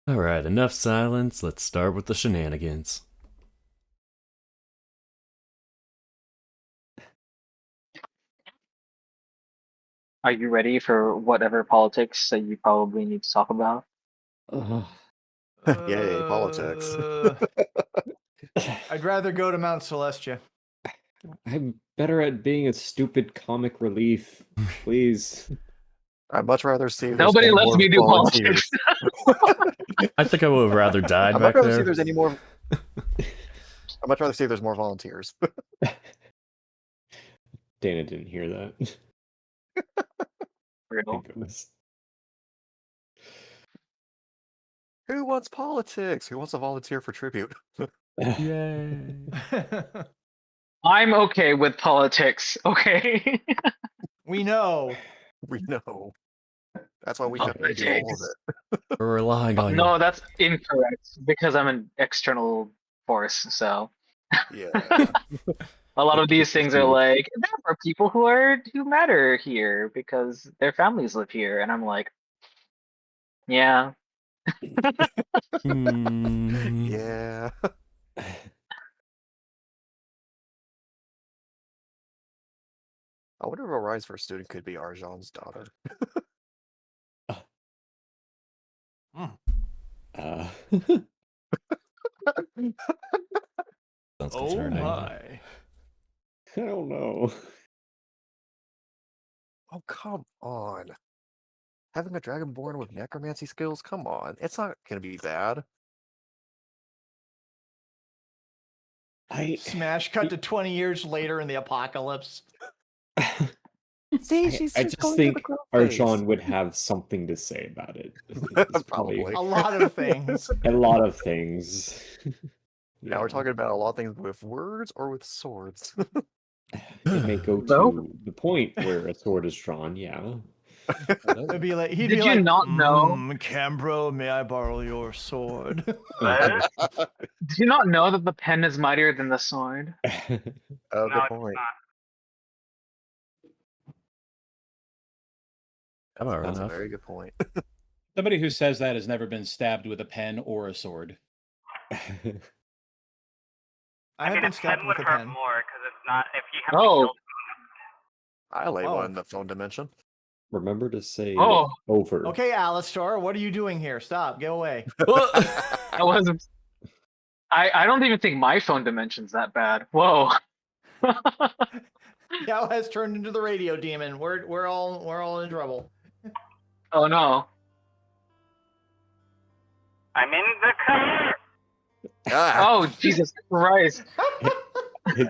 Alright, enough silence. Let's start with the shenanigans. Are you ready for whatever politics that you probably need to talk about? Yay, politics. I'd rather go to Mount Celestia. I'm better at being a stupid comic relief. Please. I'd much rather see if Nobody there's any lets more me do volunteers. politics. I think I would have rather died I'd back much rather see there. if there's any more. I'd much rather see if there's more volunteers. Deyna didn't hear that. Brutal. Thank goodness. Who wants politics? Who wants to volunteer for tribute? Yay. I'm okay with politics, okay? We know. We know. That's why we can do all of Politics. it. We're relying on No, you. that's incorrect because I'm an external force, so Yeah. a lot of these Keep things are listening. like, there are people who matter here because their families live here, and I'm like, yeah. Yeah. I wonder if a Rise for a Student could be Arjan's daughter. Sounds Oh concerning. my. I don't know. Oh, come on. Having a Dragonborn with necromancy skills? Come on. It's not going to be bad. Smash cut to 20 years later in the apocalypse. See, I just think Arjan would have something to say about it. It's Probably. A lot of things. a lot of things. Now we're talking about a lot of things with words or with swords. It may go to No. the point where a sword is drawn, yeah. It'd be like, he'd Did be you like, not know? Cambro, may I borrow your sword? Do you not know that the pen is mightier than the sword? Oh, good point. About That's a enough. very good point. Somebody who says that has never been stabbed with a pen or a sword. I have been stabbed with a pen. more because it's not if you have Oh, I lay Oh. one in the phone dimension. Remember to say Oh. over. Okay, Alistar, what are you doing here? Stop, get away. I wasn't. I don't even think my phone dimension's that bad. Whoa. Yao has turned into the radio demon. We're all in trouble. Oh no. I'm in the car. Ah! Oh Jesus Christ. Hit,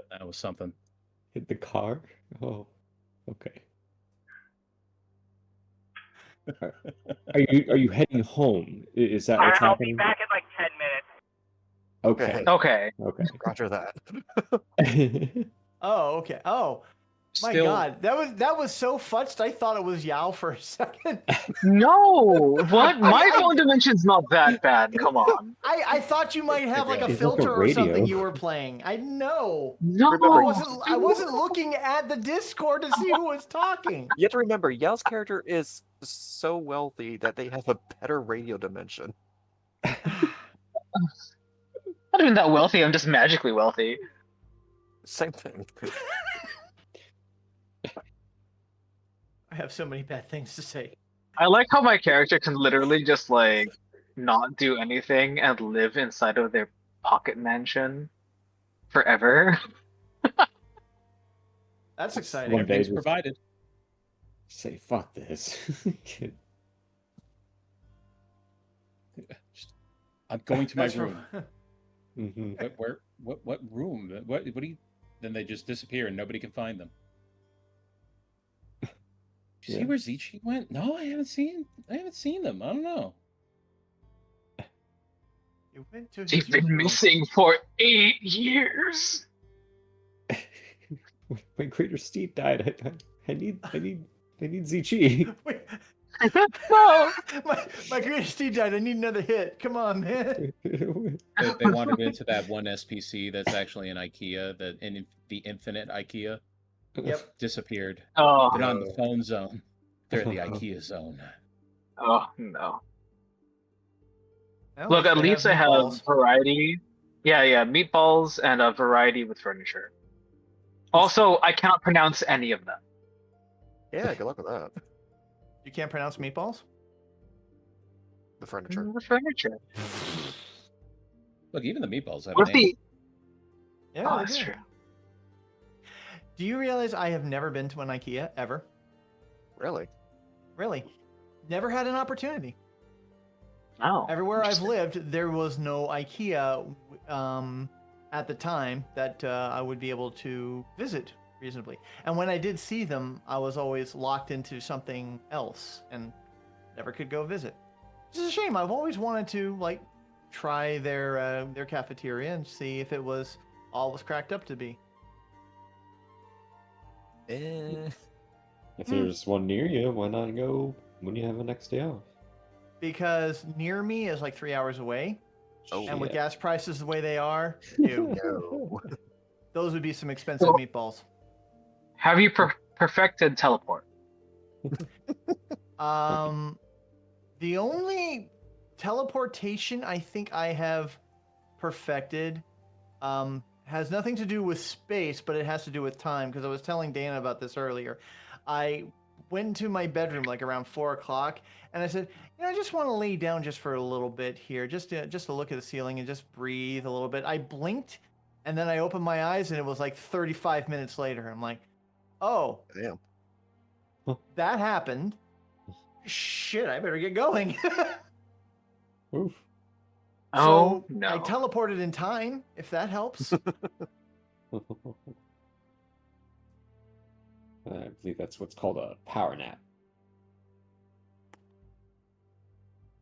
That was something. hit the car? Oh, okay. Are you heading home? Is that what's I'll be happening? back in like 10 minutes. Okay. Okay. Okay. Roger that. Oh, okay. Oh, my Still, God, that was so futzed. I thought it was Yao for a second. No. What? My I- phone dimension's not that bad. Come on. I thought you might have like a It's like a filter or something radio. you were playing. I know. No. Remember- I wasn't looking at the Discord to see who was talking. You have to remember, Yao's character is so wealthy that they have a better radio dimension. I'm not even that wealthy. I'm just magically wealthy. Same thing. I have so many bad things to say. I like how my character can literally just like not do anything and live inside of their pocket mansion forever. That's exciting. One day everything's just provided. say fuck this. I'm going to my That's room. Mhm. What room? What do you? Then they just disappear and nobody can find them. Did you see Yeah. where Zichi went? No, I haven't seen them. I don't know. You went to They've his been room. missing for 8 years. When Greater Steed died, I need ZG. Wait, No. my greatest deed died. I need another hit. Come on, man. They wandered into that one SPC that's actually an IKEA, the infinite IKEA. Yep. Disappeared. Oh. They're not in the phone zone. They're in the IKEA zone. Oh no. Well, Look, at they least I have meatballs. variety. Yeah, meatballs and a variety with furniture. Also, I cannot pronounce any of them. Yeah, good luck with that. You can't pronounce meatballs? The furniture. The furniture. Look, even the meatballs have a What if name. the? Yeah, Oh, they that's do. true. Do you realize I have never been to an IKEA ever? Really? Really? Never had an opportunity. Oh. Everywhere I've interesting. lived, there was no IKEA at the time that I would be able to visit reasonably. And when I did see them, I was always locked into something else and never could go visit. Which is a shame. I've always wanted to like try their cafeteria and see if it was all it was cracked up to be. If there's one near you, why not go when you have a next day off? Because near me is like 3 hours away, Oh, and with Shit. gas prices the way they are, ew, no. those would be some expensive Well- meatballs. Have you perfected teleport? The only teleportation I think I have perfected has nothing to do with space, but it has to do with time. Because I was telling Dana about this earlier. I went into my bedroom like around 4 o'clock, and I said, I just want to lay down just for a little bit here, just to look at the ceiling and just breathe a little bit. I blinked, and then I opened my eyes, and it was like 35 minutes later. I'm like, oh, Damn. that happened. Shit, I better get going. Oof. Oh So no. I teleported in time, if that helps. I believe that's what's called a power nap.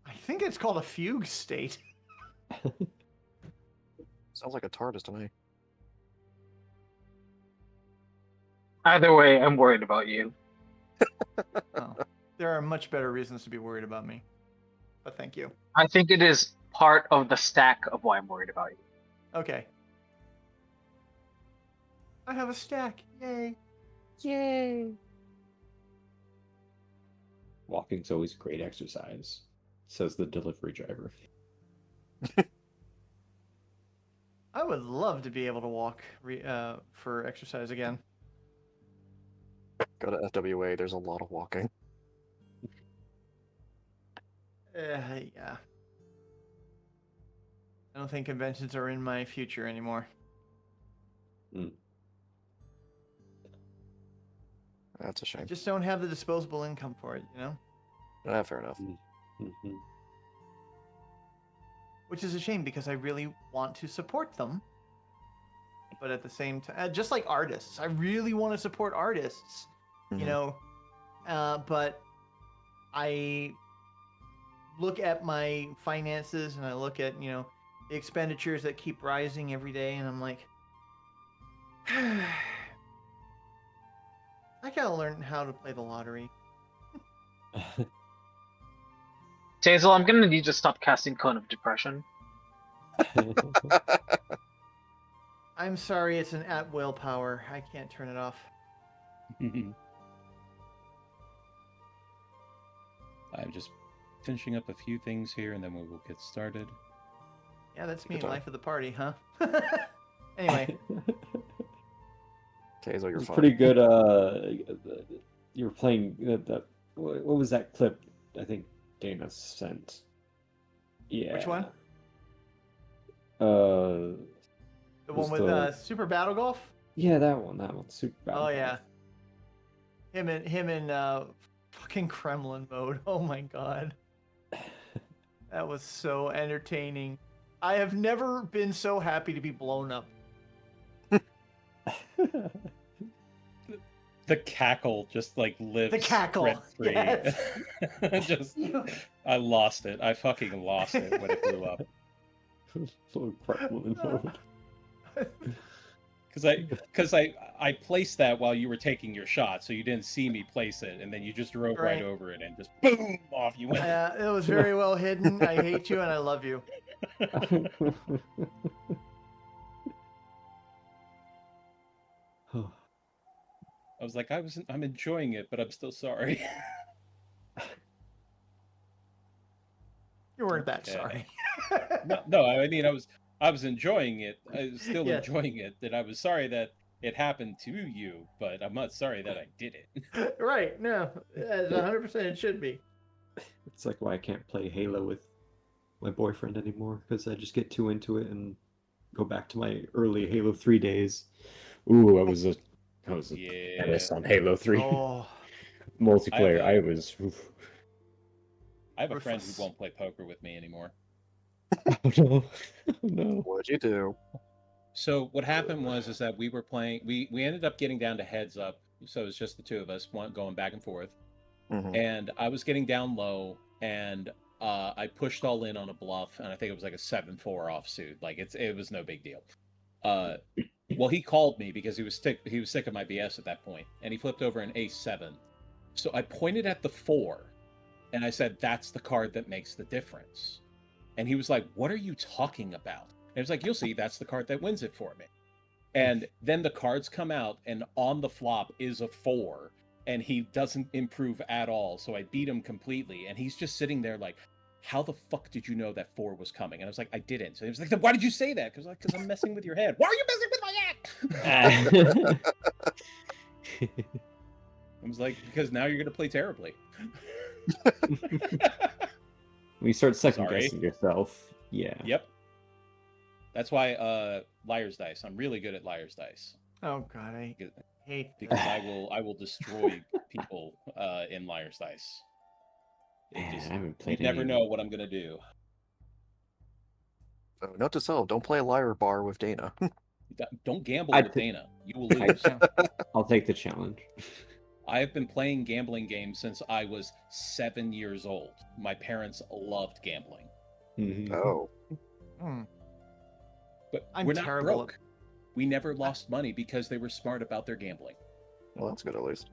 I think it's called a fugue state. Sounds like a TARDIS to me. Either way, I'm worried about you. Oh, there are much better reasons to be worried about me. But thank you. I think it is part of the stack of why I'm worried about you. Okay. I have a stack. Yay. Yay! Walking's always great exercise, says the delivery driver. I would love to be able to walk for exercise again. Go to FWA, there's a lot of walking. Yeah. I don't think conventions are in my future anymore. That's a I shame. just don't have the disposable income for it, Fair enough. Mm-hmm. Which is a shame because I really want to support them. But at the same time, just like artists, I really want to support artists, Mhm. But I look at my finances and I look at, the expenditures that keep rising every day, and I'm like, I gotta learn how to play the lottery. Tazel, I'm gonna need you to stop casting Cone of Depression. I'm sorry, it's an at-will power. I can't turn it off. I'm just finishing up a few things here, and then we will get started. Yeah, that's me, Good time. life of the party, huh? Anyway, Tazel, you're It's fine. pretty good. You were playing what was that clip? I think Dana sent. Yeah. which one? Uh, The was one with the- Super Battle Golf? yeah, that one. Super bad. Oh yeah. Him in fucking Kremlin mode. Oh my god. That was so entertaining. I have never been so happy to be blown up. The cackle just like lives The cackle, rent-free. yes. Just, I lost it. I fucking lost it when it blew up. So Kremlin mode. Because I placed that while you were taking your shot, so you didn't see me place it, and then you just drove right Right. over it and just boom off you went. It was very well hidden. I hate you and I love you. I was like, I'm enjoying it, but I'm still sorry. You weren't that Yeah. sorry. No, I mean, I was enjoying it. I was still Yes. enjoying it. That I was sorry that it happened to you, but I'm not sorry that I did it. Right? No, 100% it should be. It's like why I can't play Halo with my boyfriend anymore, because I just get too into it and go back to my early Halo 3 days. Ooh, I was a Yeah. menace on Halo 3 Oh, multiplayer. I I was. Oof. I have a friend Rufus. who won't play poker with me anymore. Oh no! Oh no! What'd you do? So what happened was that we were playing. We ended up getting down to heads up. So it was just the two of us, one going back and forth. Mhm. And I was getting down low, and I pushed all in on a bluff, and I think it was like a 7-4 offsuit. Like it was no big deal. Well, he called me because he was sick of my BS at that point, and he flipped over an ace-7. So I pointed at the 4, and I said, "That's the card that makes the difference." And he was like, "What are you talking about?" And it was like, "You'll see, that's the card that wins it for me." And then the cards come out, and on the flop is a 4, and he doesn't improve at all. So I beat him completely, and he's just sitting there like, "How the fuck did you know that 4 was coming?" And I was like, "I didn't." So he was like, "Then why did you say that?" Because I'm messing with your head. Why are you messing with my head? I was like, "Because now you're gonna play terribly." When you start second Sorry. guessing yourself, yeah. Yep. That's why liar's dice. I'm really good at liar's dice oh God, I hate because I will destroy people in liar's dice. Man, Just, I haven't you played never any. know what I'm gonna do. So, note to self: don't play liar bar with Deyna. Don't gamble I'd with t- Deyna. You will lose. I'll take the challenge. I have been playing gambling games since I was 7 years old. My parents loved gambling, Mhm. Oh, Hmm. but I'm we're not terrible broke. We never lost money because they were smart about their gambling. well, that's good at least.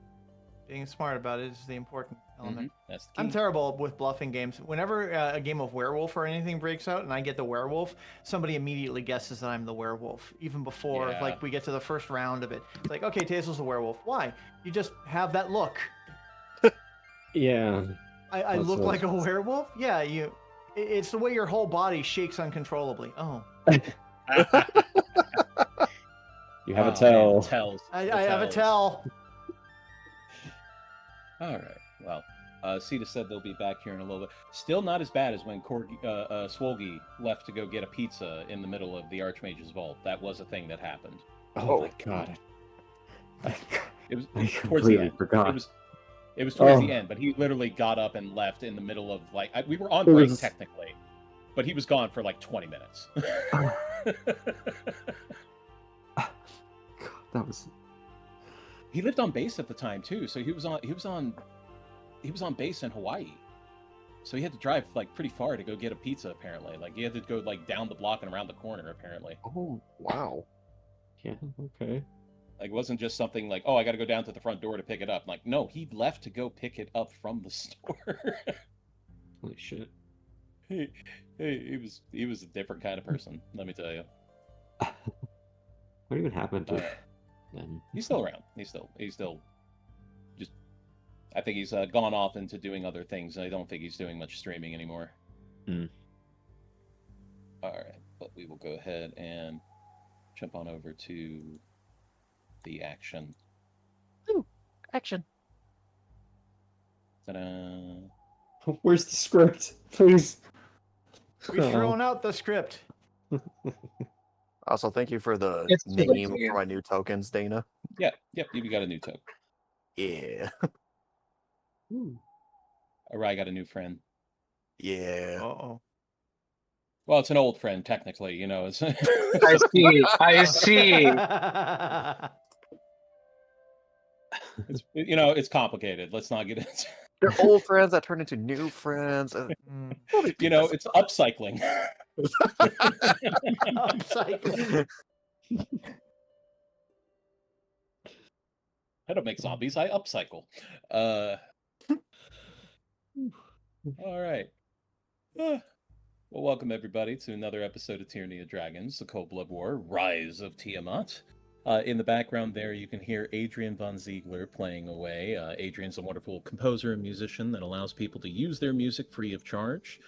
being smart about it is the important element. That's the key. I'm terrible with bluffing games. Whenever a game of werewolf or anything breaks out and I get the werewolf, somebody immediately guesses that I'm the werewolf, even before Yeah. like we get to the first round of it. It's like, okay, Tazel's the werewolf. Why? You just have that look. Yeah. I That's look what- like a werewolf? Yeah, it's the way your whole body shakes uncontrollably. Oh. You have a Oh, tell. man, tells. I The have a tells. tell. All right. Well, Sita said they'll be back here in a little bit. Still not as bad as when Swolgi left to go get a pizza in the middle of the Archmage's vault. That was a thing that happened. Oh my god. It was I towards the completely end. forgot. It was towards Oh. the end, but he literally got up and left in the middle of we were on It break was- technically, but he was gone for like 20 minutes. God, that was. He lived on base at the time too, so he was on base in Hawaii. So he had to drive like pretty far to go get a pizza. Apparently, like he had to go like down the block and around the corner. Apparently, Oh, wow. Yeah. Okay. like it wasn't just something like, oh, I got to go down to the front door to pick it up. Like, no, he left to go pick it up from the store. Holy shit. he was a different kind of person. Let me tell you. What even happened to Uh, them? He's still around. He's still just. I think he's gone off into doing other things. I don't think he's doing much streaming anymore. Hmm. All right, but we will go ahead and jump on over to the action. Action. Ta-da. Where's the script? Please. We've Oh. thrown out the script. Also, thank you for the It's name really for my new tokens, Deyna. Yep, you got a new token. Yeah. I got a new friend. Yeah. Uh-oh. Well, it's an old friend technically. You know, it's. I see. I see. It's it's complicated. Let's not get into. They're old friends that turn into new friends. Mm. It's upcycling. Upcycling. I don't make zombies. I upcycle. All right. Well, welcome everybody to another episode of Tyranny of Dragons: The Cold Blood War: Rise of Tiamat. In the background there, you can hear Adrian von Ziegler playing away. Adrian's a wonderful composer and musician that allows people to use their music free of charge.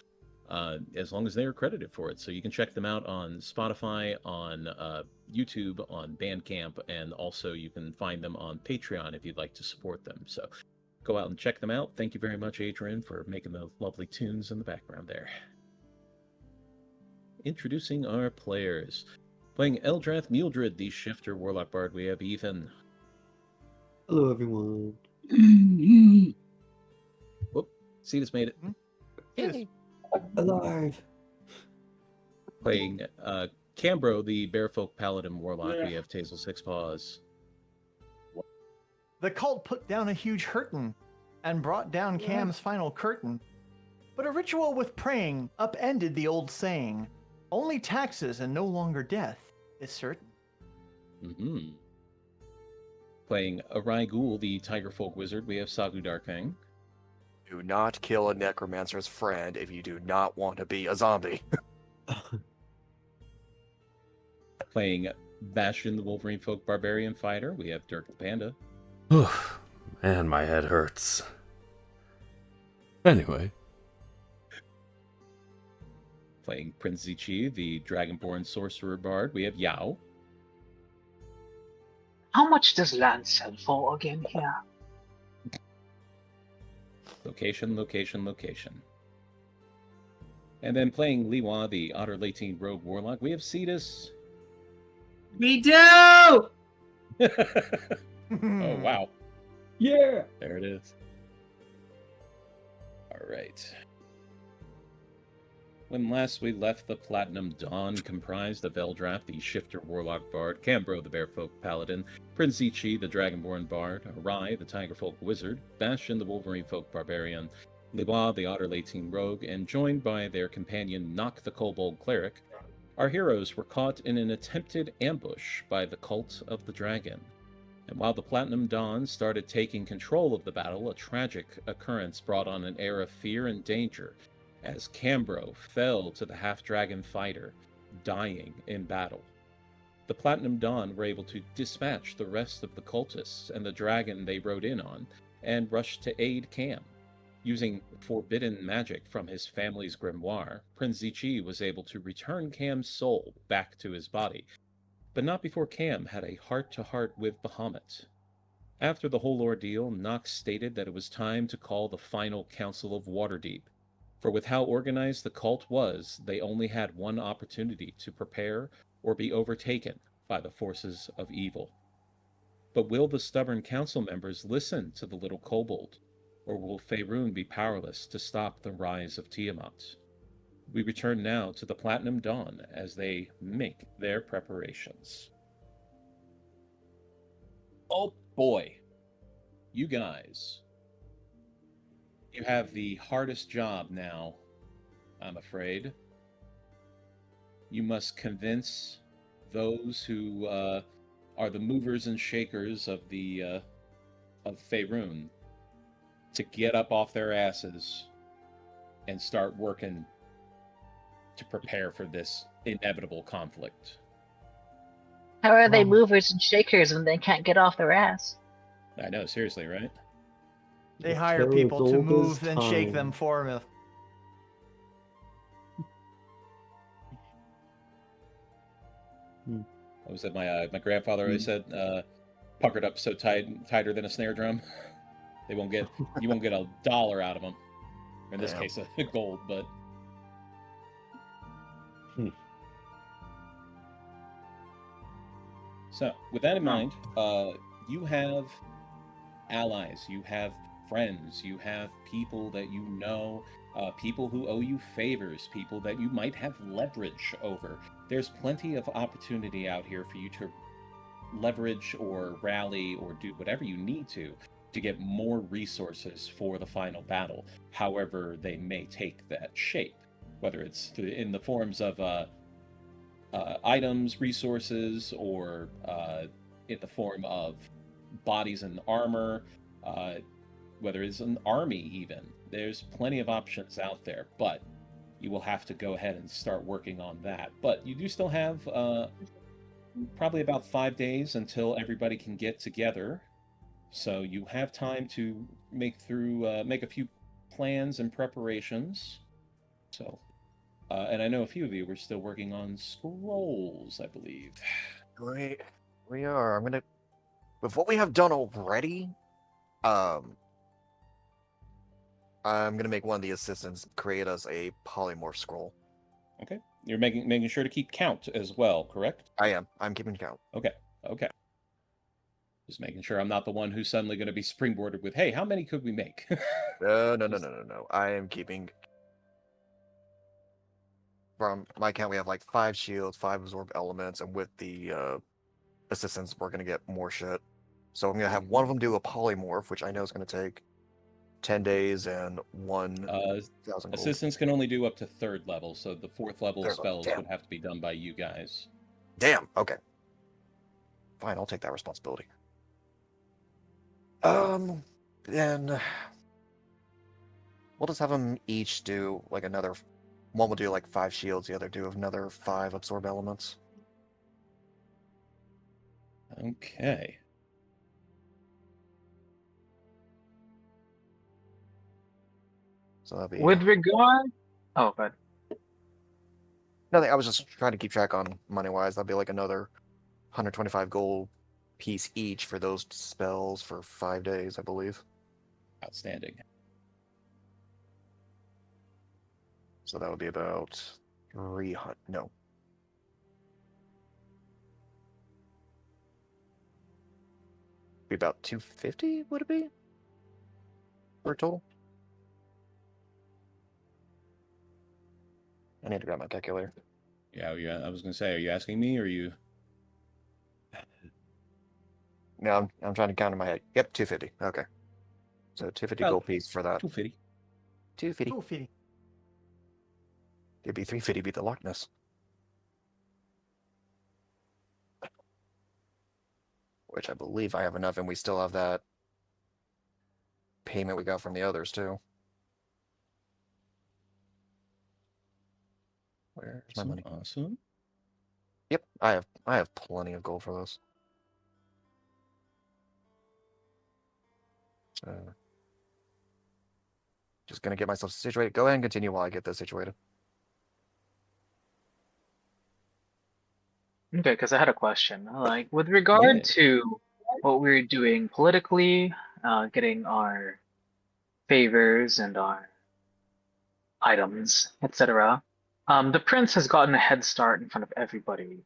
as long as they are credited for it. So you can check them out on Spotify, on YouTube, on Bandcamp, and also you can find them on Patreon if you'd like to support them. So go out and check them out. Thank you very much, Adrian, for making the lovely tunes in the background there. Introducing our players. Playing Eldrath Myuuldrid, the Shifter Warlock Bard, we have Ethan. Hello, everyone. Whoop, Cetus made it. Yes. Alive. Playing Cambro, the Bearfolk Paladin Warlock, we have Tazel Six Paws. The cult put down a huge hurtin and brought down Cam's final curtain. But a ritual with praying upended the old saying, only taxes and no longer death is certain. Mm-hmm. Playing Arai Ghul, the Tigerfolk Wizard, we have Sagu Darkfang. Do not kill a necromancer's friend if you do not want to be a zombie. Playing Bastion, the Wolverine Folk Barbarian Fighter, we have Dirk the Panda. Man, my head hurts. Anyway. Playing Prince Zichi, the Dragonborn Sorcerer Bard, we have Yao. How much does land sell for again here? Location, location, location. And then playing Liwa, the Otter Latine Rogue Warlock, we have Cetus. We do! Oh, wow. Yeah. There it is. All right. When last we left, the Platinum Dawn comprised of Eldrath, the Shifter Warlock Bard, Cambro, the Bearfolk Paladin, Prince Zichi, the Dragonborn Bard, Arai, the Tigerfolk Wizard, Bastion, the Wolverine Folk Barbarian, Liwa, the Otter Latine Rogue, and joined by their companion Nock, the Kobold Cleric, our heroes were caught in an attempted ambush by the Cult of the Dragon. And while the Platinum Dawn started taking control of the battle, a tragic occurrence brought on an air of fear and danger, as Cambro fell to the half-dragon fighter, dying in battle. The Platinum Dawn were able to dispatch the rest of the cultists and the dragon they rode in on, and rushed to aid Cam. Using forbidden magic from his family's grimoire, Prince Zichi was able to return Cam's soul back to his body, but not before Cam had a heart-to-heart with Bahamut. After the whole ordeal, Nox stated that it was time to call the final Council of Waterdeep, for with how organized the cult was, they only had one opportunity to prepare or be overtaken by the forces of evil. But will the stubborn council members listen to the little kobold, or will Faerun be powerless to stop the rise of Tiamat? We return now to the Platinum Dawn as they make their preparations. Oh boy, you guys. You have the hardest job now, I'm afraid. You must convince those who are the movers and shakers of the of Faerun to get up off their asses and start working to prepare for this inevitable conflict. How are they movers and shakers when they can't get off their ass? I know, seriously, right? They hire people to move and shake them for them. What was it? My grandfather always said, "Puckered up so tighter than a snare drum." You won't get $1 out of them. In this case, gold, but. So, with that in mind, you have allies, you have friends, you have people that you know, people who owe you favors, people that you might have leverage over. There's plenty of opportunity out here for you to leverage or rally or do whatever you need to get more resources for the final battle, however they may take that shape, whether it's in the forms of items, resources, or in the form of bodies and armor, whether it's an army even. There's plenty of options out there, but you will have to go ahead and start working on that. But you do still have probably about 5 days until everybody can get together. So you have time to make a few plans and preparations. So And I know a few of you were still working on scrolls, I believe. We are. I'm gonna, with what we have done already, I'm gonna make one of the assistants create us a polymorph scroll. Okay. You're making sure to keep count as well, correct? I am. I'm keeping count. Okay. Just making sure I'm not the one who's suddenly going to be springboarded with, "Hey, how many could we make?" No. I am keeping. From my count, we have like 5 shields, 5 absorb elements, and with the assistants, we're gonna get more shit. So I'm gonna have one of them do a polymorph, which I know is gonna take 10 days and 1,000 gold. Assistants can only do up to 3rd level, so the 4th level 3rd level, spells damn. would have to be done by you guys. Damn. Okay. Fine, I'll take that responsibility. Then we'll just have them each do like another. One will do like 5 shields, the other do another 5 absorb elements. Okay. So that'll be. With regard, oh, but Nothing. I was just trying to keep track on money wise. That'll be like another 125 gold piece each for those spells for 5 days, I believe. Outstanding. So that would be about 300. No. Be about 250, would it be? For a total? I need to grab my calculator. Yeah, I was going to say, are you asking me or are you? No, I'm trying to count in my head. Yep, 250. Okay. So 250 gold piece for that. 250. 250. 250. It'd be 350 beat the Loch Ness. Which I believe I have enough, and we still have that payment we got from the others too. Where's my money? Awesome. Yep, I have plenty of gold for those. So just gonna get myself situated. Go ahead and continue while I get this situated. okay, because I had a question. Like, with regard Yeah. to what we're doing politically, getting our favors and our items, etc. The prince has gotten a head start in front of everybody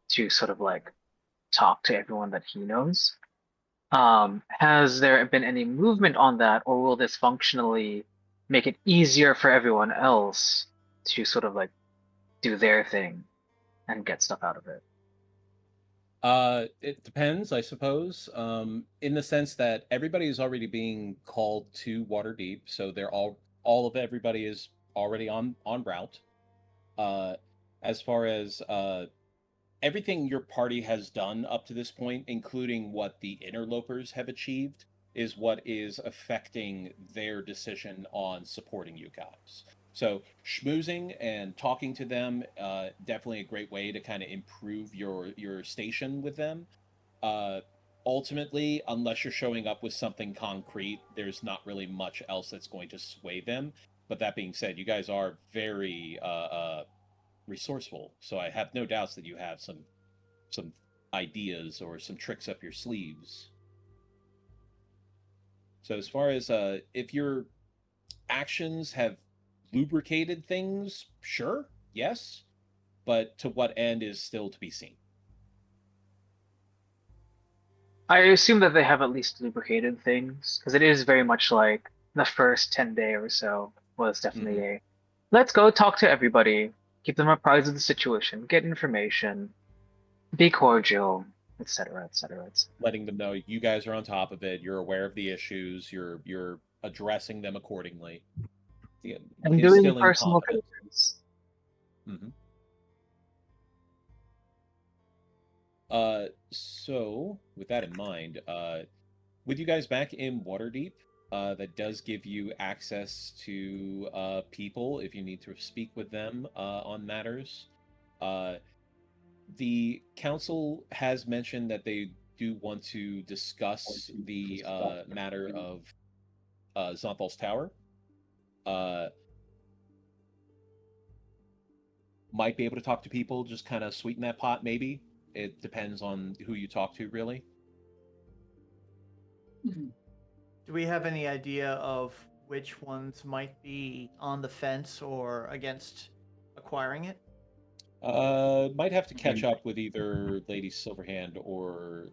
to sort of like talk to everyone that he knows. Has there been any movement on that, or will this functionally make it easier for everyone else to sort of like do their thing and get stuff out of it? It depends, I suppose. In the sense that everybody is already being called to Waterdeep, so they're all of everybody is already on route. As far as everything your party has done up to this point, including what the interlopers have achieved, is what is affecting their decision on supporting you guys. So schmoozing and talking to them, definitely a great way to kind of improve your station with them. Ultimately, unless you're showing up with something concrete, there's not really much else that's going to sway them. But that being said, you guys are very resourceful, so I have no doubts that you have some ideas or some tricks up your sleeves. So as far as if your actions have lubricated things, sure, yes, but to what end is still to be seen. I assume that they have at least lubricated things, because it is very much like the first 10-day or so was definitely a let's go talk to everybody, keep them apprised of the situation, get information, be cordial, etc., etc., etc. Letting them know you guys are on top of it, you're aware of the issues, you're addressing them accordingly. Yeah, And doing instilling personal confidence. favors. So with that in mind, with you guys back in Waterdeep, that does give you access to people if you need to speak with them on matters. The council has mentioned that they do want to discuss the matter of Zonthal's Tower. might be able to talk to people, just kind of sweeten that pot. Maybe it depends on who you talk to, really. Do we have any idea of which ones might be on the fence or against acquiring it? Might have to catch up with either Lady Silverhand or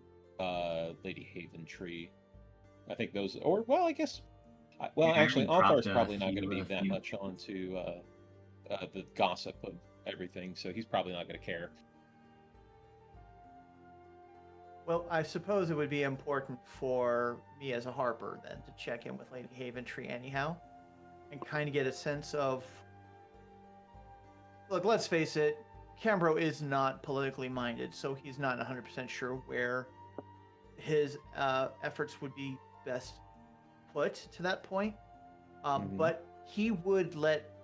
Lady Haventree. I think those, or well, I guess. Well, Yeah, I actually, already Althar's dropped probably a not going to few- be a that few- much onto the gossip of everything, so he's probably not going to care. Well, I suppose it would be important for me as a Harper then to check in with Lady Haventree anyhow, and kind of get a sense of. Look, let's face it, Cambro is not politically minded, so he's not 100% sure where his efforts would be best put to that point. But he would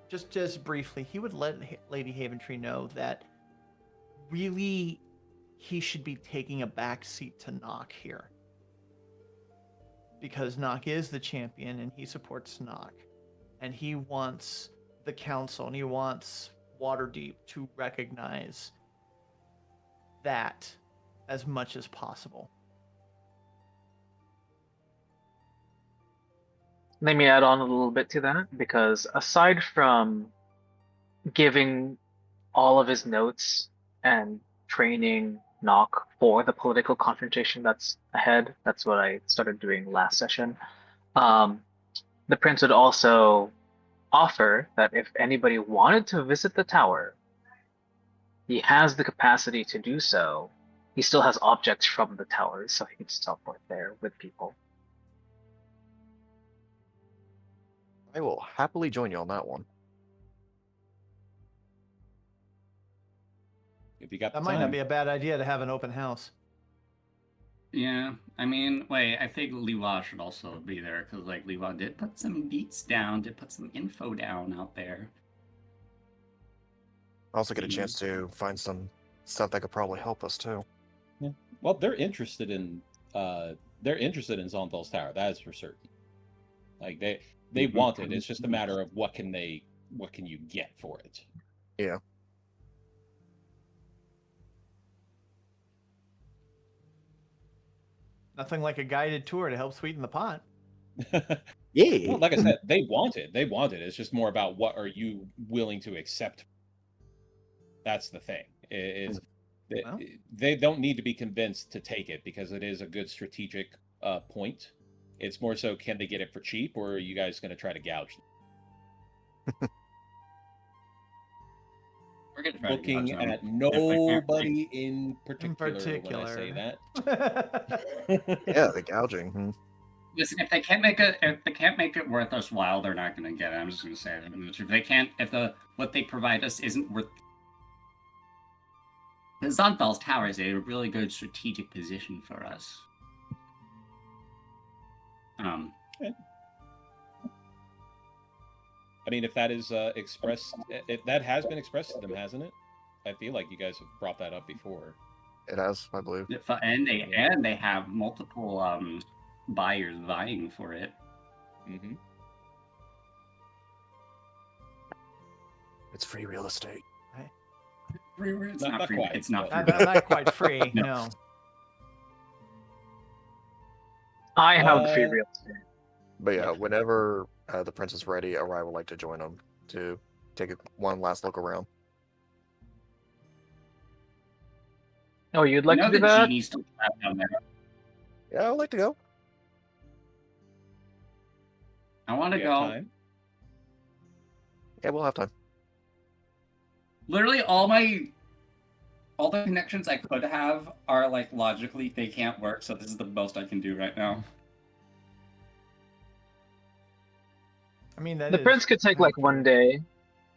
just briefly, he would let Lady Haventree know that really he should be taking a back seat to Nock here. Because Nock is the champion and he supports Nock. And he wants the council and he wants Waterdeep to recognize that as much as possible. Let me add on a little bit to that, because aside from giving all of his notes and training Nock for the political confrontation that's ahead, that's what I started doing last session. The prince would also offer that if anybody wanted to visit the tower, he has the capacity to do so. He still has objects from the tower, so he can just teleport there with people. I will happily join you on that one. If you got That the might time. not be a bad idea to have an open house. Yeah, I mean, wait, I think Liwa should also be there, because, like, Liwa did put some beats down, did put some info down out there. I also get a chance to find some stuff that could probably help us too. Yeah. Well, they're interested in Zonthal's tower. That is for certain. Like they want it. It's just a matter of what can you get for it. Yeah. Nothing like a guided tour to help sweeten the pot. Yeah. Well, like I said, they want it. They want it. It's just more about what are you willing to accept. That's the thing. They don't need to be convinced to take it because it is a good strategic point. It's more so, can they get it for cheap, or are you guys going to try to gouge them? We're gonna try Looking to gouge them. at nobody in particular when I say that. Yeah, the gouging. Listen, if they can't make it worth us while, they're not gonna get it. I'm just gonna say that. If they can't, if what they provide us isn't worth. The Zonthal's tower is a really good strategic position for us. I mean, if that is expressed, that has been expressed to them, hasn't it? I feel like you guys have brought that up before. It has, I believe. And they have multiple buyers vying for it. Mm-hmm. It's free real estate. It's Not not free. quite, It's not free. Not quite free, no. I have the free real estate. But yeah, whenever the prince is ready, I would like to join him to take one last look around. Oh, you'd like to do the that? genie's still trapped down there. Yeah, I would like to go. I want to You go. got time? Yeah, we'll have time. Literally, all the connections I could have are like logically they can't work. So this is the most I can do right now. I mean, that The prince could take like one day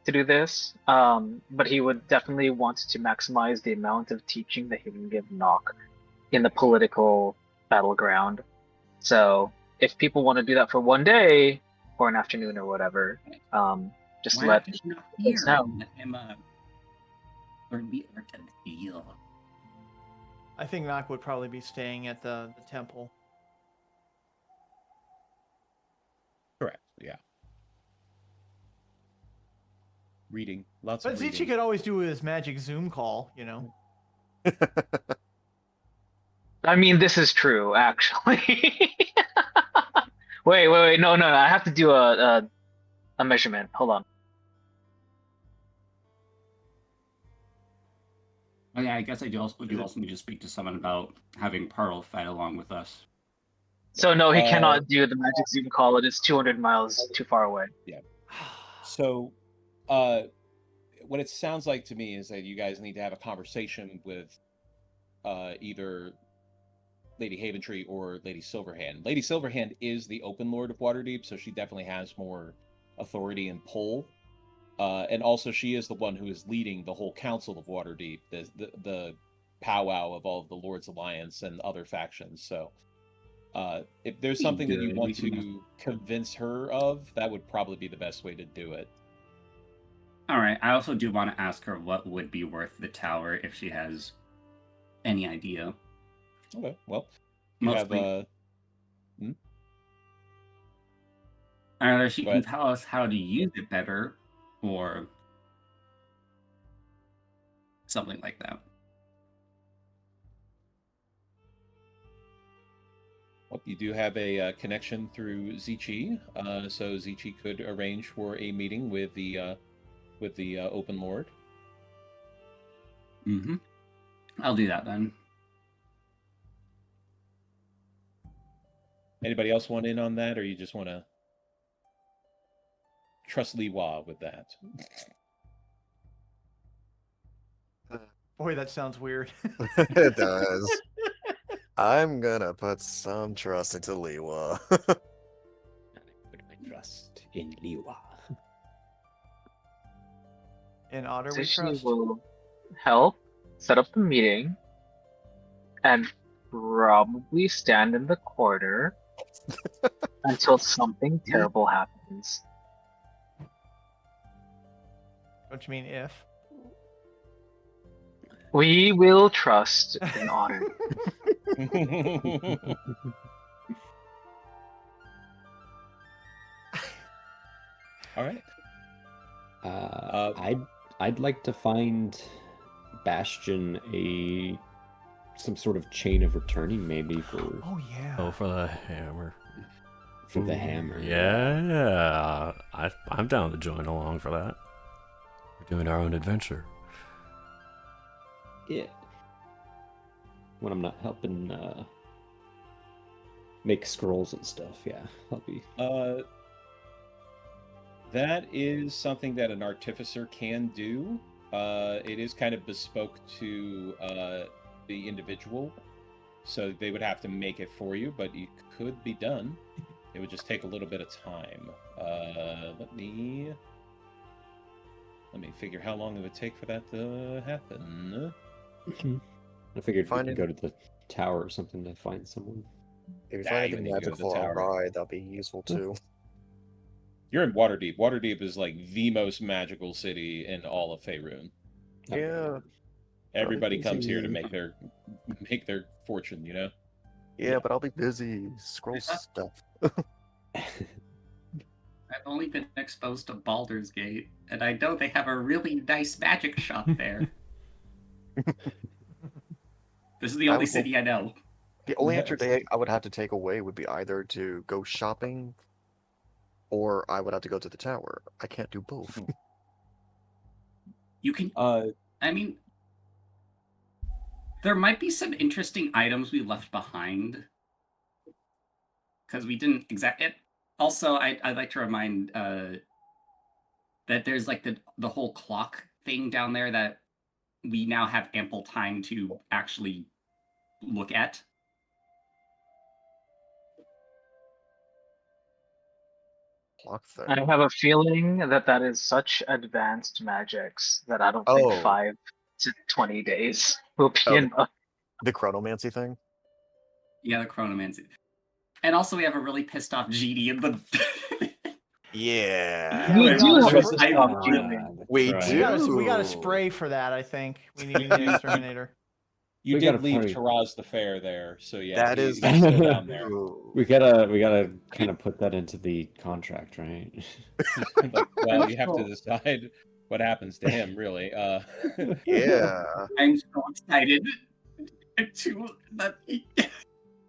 to do this, but he would definitely want to maximize the amount of teaching that he can give Nock in the political battleground. So if people want to do that for one day or an afternoon or whatever, just Why let is he not us here? know. Let him or be art of the deal. I think Nock would probably be staying at the temple. Correct. Yeah. Reading. Lots But of Zichi reading. could always do his magic Zoom call, you know. I mean, this is true, actually. Wait. No. I have to do a measurement. Hold on. Oh yeah, I guess I do also need to speak to someone about having Pearl fight along with us. So no, he cannot do the magic Zoom call. It is 200 miles too far away. Yeah. So, what it sounds like to me is that you guys need to have a conversation with either Lady Haventree or Lady Silverhand. Lady Silverhand is the Open Lord of Waterdeep, so she definitely has more authority and pull. And also, she is the one who is leading the whole Council of Waterdeep, the powwow of all of the Lords Alliance and other factions. So, if there's something that you want to convince her of, that would probably be the best way to do it. All right. I also do want to ask her what would be worth the tower if she has any idea. Okay. Well, you Mostly. have Either she Go can ahead. tell us how to use it better, or something like that. Well, you do have a connection through Zichi, so Zichi could arrange for a meeting with the Open Lord. Mm-hmm. I'll do that then. Anybody else want in on that, or you just want to trust Liwa with that? Boy, that sounds weird. It does. I'm gonna put some trust into Liwa. Put my trust in Liwa. In Otter, we Zichi trust. will help set up the meeting and probably stand in the corner until something terrible happens. Don't you mean if? We will trust in Otter. All right. I'd like to find Bastion some sort of chain of returning, maybe for Oh yeah. Oh, for the hammer. for the hammer. Yeah, I'm down to join along for that. We're doing our own adventure. Yeah. When I'm not helping make scrolls and stuff, yeah, I'll be. That is something that an artificer can do. It is kind of bespoke to the individual, so they would have to make it for you, but it could be done. It would just take a little bit of time. Let me figure how long it would take for that to happen. I figured we Find could it- go to the tower or something to find someone. If you Nah, find you anything need to go to the magical tower. outside, that'd be useful too. You're in Waterdeep. Waterdeep is like the most magical city in all of Faerun. Yeah. Everybody busy. comes here to make their fortune, you know? Yeah, but I'll be busy. Scroll stuff. I've only been exposed to Baldur's Gate, and I know they have a really nice magic shop there. This is the I only would- city I know. The only extra day I would have to take away would be either to go shopping or I would have to go to the tower. I can't do both. You can. I mean, there might be some interesting items we left behind because we didn't exact. Also, I'd like to remind that there's like the whole clock thing down there that we now have ample time to actually look at. Clock thing. I have a feeling that is such advanced magics that I don't think Oh. 5 to 20 days will be Oh. enough. The chronomancy thing? Yeah, the chronomancy. And also, we have a really pissed off GD in the. Yeah. We Yeah, do have a there's- first I- off Jimmy. We Right. do. We got a spray for that, I think. We need an exterminator. You We did gotta leave probably- Taraz the Fair there, so yeah, That is he's still down there. true. We gotta kind of put that into the contract, right? Like, well, you have to decide what happens to him, really. Yeah. I'm so excited to that.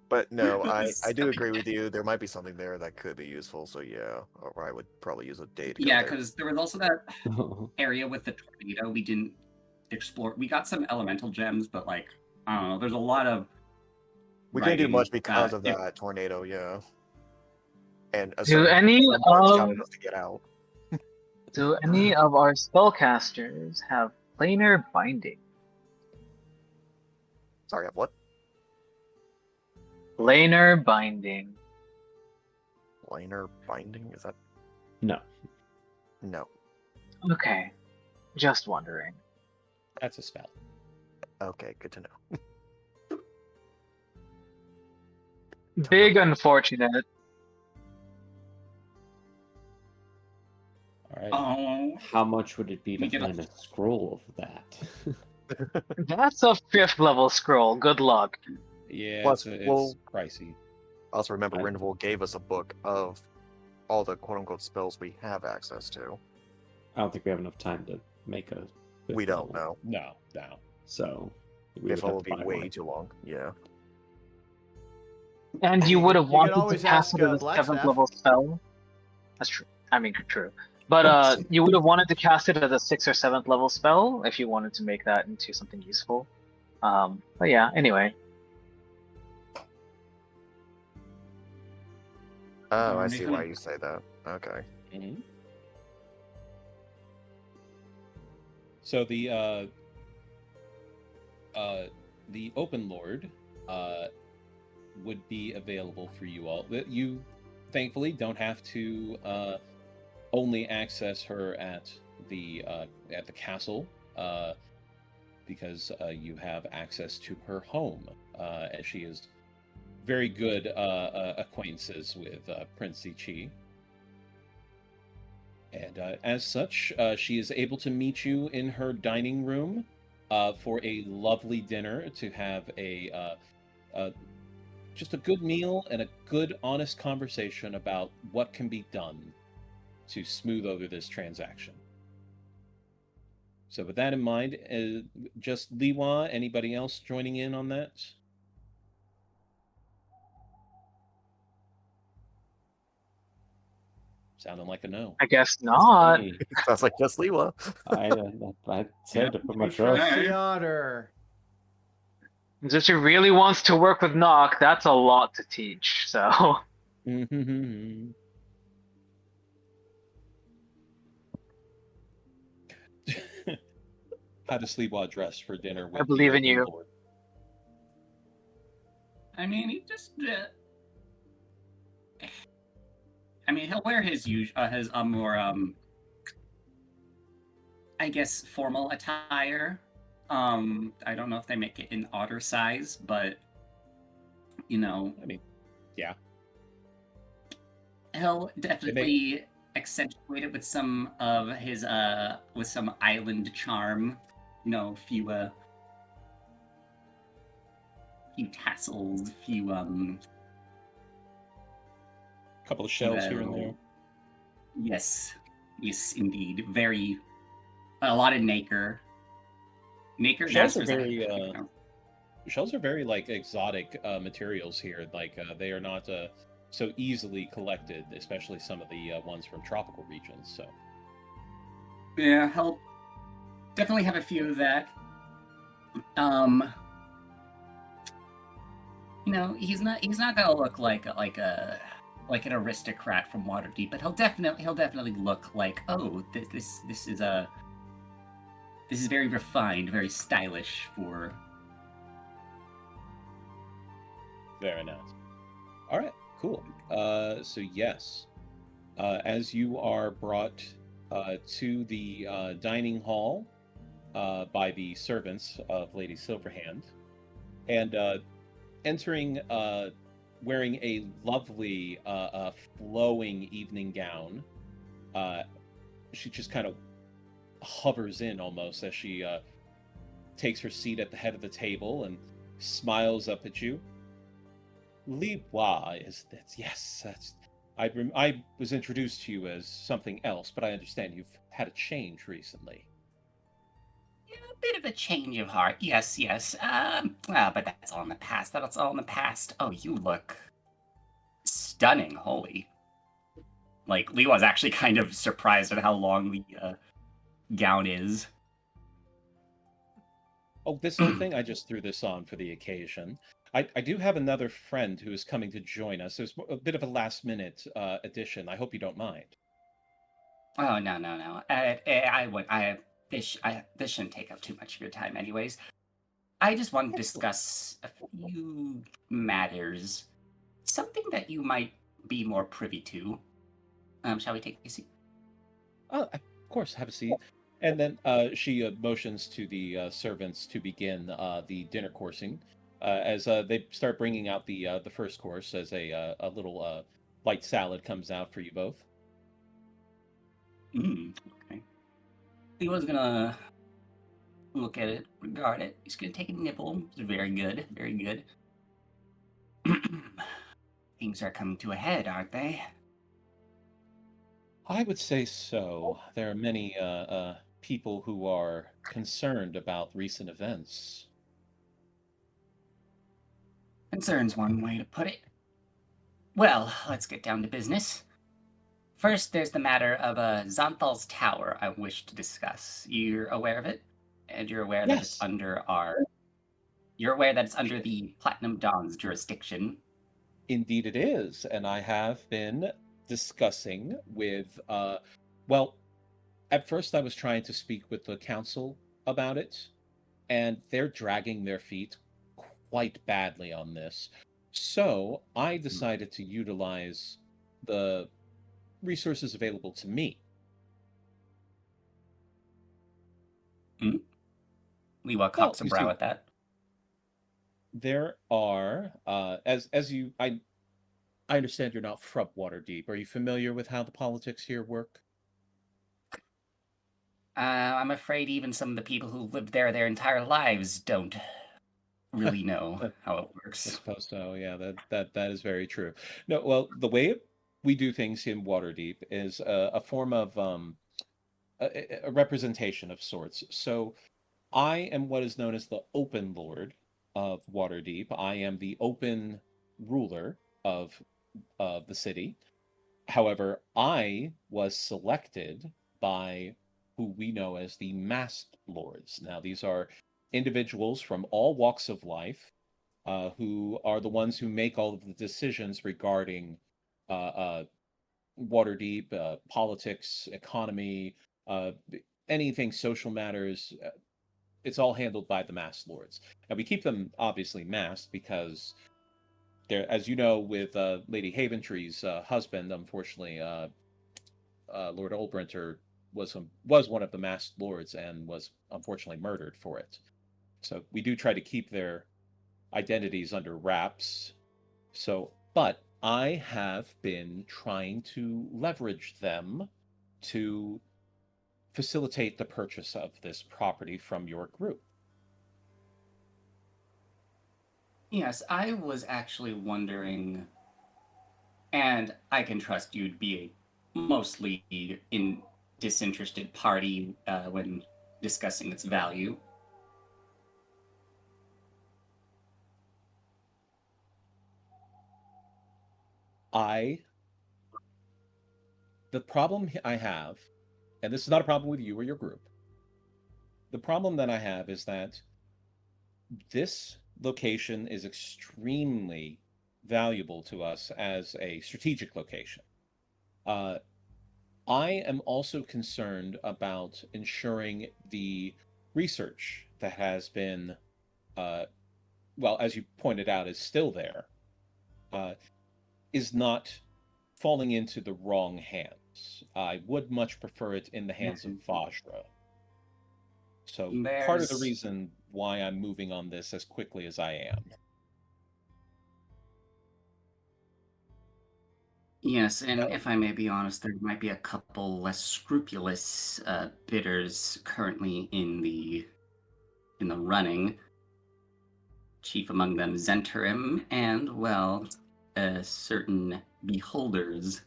But no, I do agree with you. There might be something there that could be useful. So yeah, or I would probably use a day to go Yeah, there. because there was also that area with the tornado we didn't explore. We got some elemental gems, but like I don't know. There's a lot of We can't do much writing because that of that tornado. Yeah. And Do any someone of shouted us to get out. do any of our spellcasters have planar binding? Sorry, what? Planar binding. Planar binding? Is that No. no? Okay, just wondering. That's a spell. Okay, good to know. Big unfortunate. All right. Oh, How much would it be We to get a- find a scroll of that? That's a 5th level scroll. Good luck. Yeah, Plus, it's well- pricey. Also, remember, I- Rinval gave us a book of all the quote-unquote spells we have access to. I don't think we have enough time to make a. fifth We don't level, know. No. So we If would it have will to be buy way one. too long. Yeah. And you would have You could wanted to always cast ask, it as a 7th Blackstaff. level spell. That's true. I mean, true. But you would have wanted to cast it as a 6th or 7th level spell if you wanted to make that into something useful. But yeah, anyway. Oh, I Or see even- why you say that. Okay. Mm-hmm. So the Open Lord would be available for you all. You thankfully don't have to only access her at the castle because you have access to her home, as she is very good acquaintances with Prince Zichi. And as such, she is able to meet you in her dining room for a lovely dinner, to have just a good meal and a good, honest conversation about what can be done to smooth over this transaction. So with that in mind, just Liwa, anybody else joining in on that? Sounding like a no. I guess not. Hey, Sounds like just Liwa. I said to put my we trust. tried. The otter. If she really wants to work with Nock, that's a lot to teach. So How does Liwa dress for dinner with I believe the in you. Open Lord? I mean, he just. I mean, he'll wear his more I guess formal attire. I don't know if they make it in otter size, but you know, I mean, yeah. he'll definitely accentuate it with some of his with some island charm. You know, few tassels, few Couple of shells here and there. Yes, indeed. A lot of nacre. Nacre Shells are dancers, very shells are very like exotic materials here. Like they are not so easily collected, especially some of the ones from tropical regions. So yeah, he'll definitely have a few of that. You know, he's not gonna look like an aristocrat from Waterdeep, but he'll definitely look like, oh, this is very refined, very stylish for. very nice. All right, cool. So yes, as you are brought to the dining hall by the servants of Lady Silverhand, and entering, wearing a lovely flowing evening gown, she just kind of hovers in almost as she takes her seat at the head of the table and smiles up at you. Liwa, is that? Yes, I was introduced to you as something else, but I understand you've had a change recently. A bit of a change of heart, yes, yes. But that's all in the past. That's all in the past. Oh, you look stunning, holy. Like, Lee was actually kind of surprised at how long the gown is. Oh, this whole thing, I just threw this on for the occasion. I do have another friend who is coming to join us. It was a bit of a last-minute addition. I hope you don't mind. Oh, no. This shouldn't take up too much of your time anyways. I just want to discuss a few matters. Something that you might be more privy to. Shall we take a seat? Of course, have a seat. And then she motions to the servants to begin the dinner coursing. As they start bringing out the first course, as a little light salad comes out for you both. Okay. He was gonna look at it, regard it. He's gonna take a nibble. It's very good, very good. Things are coming to a head, aren't they? I would say so. There are many people who are concerned about recent events. Concern's one way to put it. Well, let's get down to business. First, there's the matter of Xanthal's Tower I wish to discuss. You're aware of it? And you're aware that it's under You're aware that it's under the Platinum Dawn's jurisdiction? Indeed it is, and I have been discussing with, well, at first I was trying to speak with the council about it, and they're dragging their feet quite badly on this. So I decided to utilize the resources available to me. Lewa cocks a brow at that. There are, as you, I understand you're not from Waterdeep. Are you familiar with how the politics here work? I'm afraid even some of the people who lived there their entire lives don't really know how it works. I suppose so. Yeah, that is very true. No, well, the way we do things in Waterdeep is a form of a representation of sorts. So, I am what is known as the Open Lord of Waterdeep. I am the open ruler of the city. However, I was selected by who we know as the Masked Lords. Now, these are individuals from all walks of life who are the ones who make all of the decisions regarding Waterdeep, politics, economy, anything social matters. It's all handled by the Masked Lords. Now, we keep them obviously masked because they're, as you know, with Lady Haventree's husband, unfortunately, Lord Oldbrinter was one of the Masked Lords and was unfortunately murdered for it. So we do try to keep their identities under wraps. So, but I have been trying to leverage them to facilitate the purchase of this property from your group. Yes, I was actually wondering, and I can trust you'd be a mostly disinterested party when discussing its value. The problem I have, and this is not a problem with you or your group, the problem that I have is that this location is extremely valuable to us as a strategic location. I am also concerned about ensuring the research that has been, well, as you pointed out, is still there, is not falling into the wrong hands. I would much prefer it in the hands of Vajra. So part of the reason why I'm moving on this as quickly as I am. Yes, and if I may be honest, there might be a couple less scrupulous bidders currently in the running. Chief among them, Zentarim, and, well, a certain beholders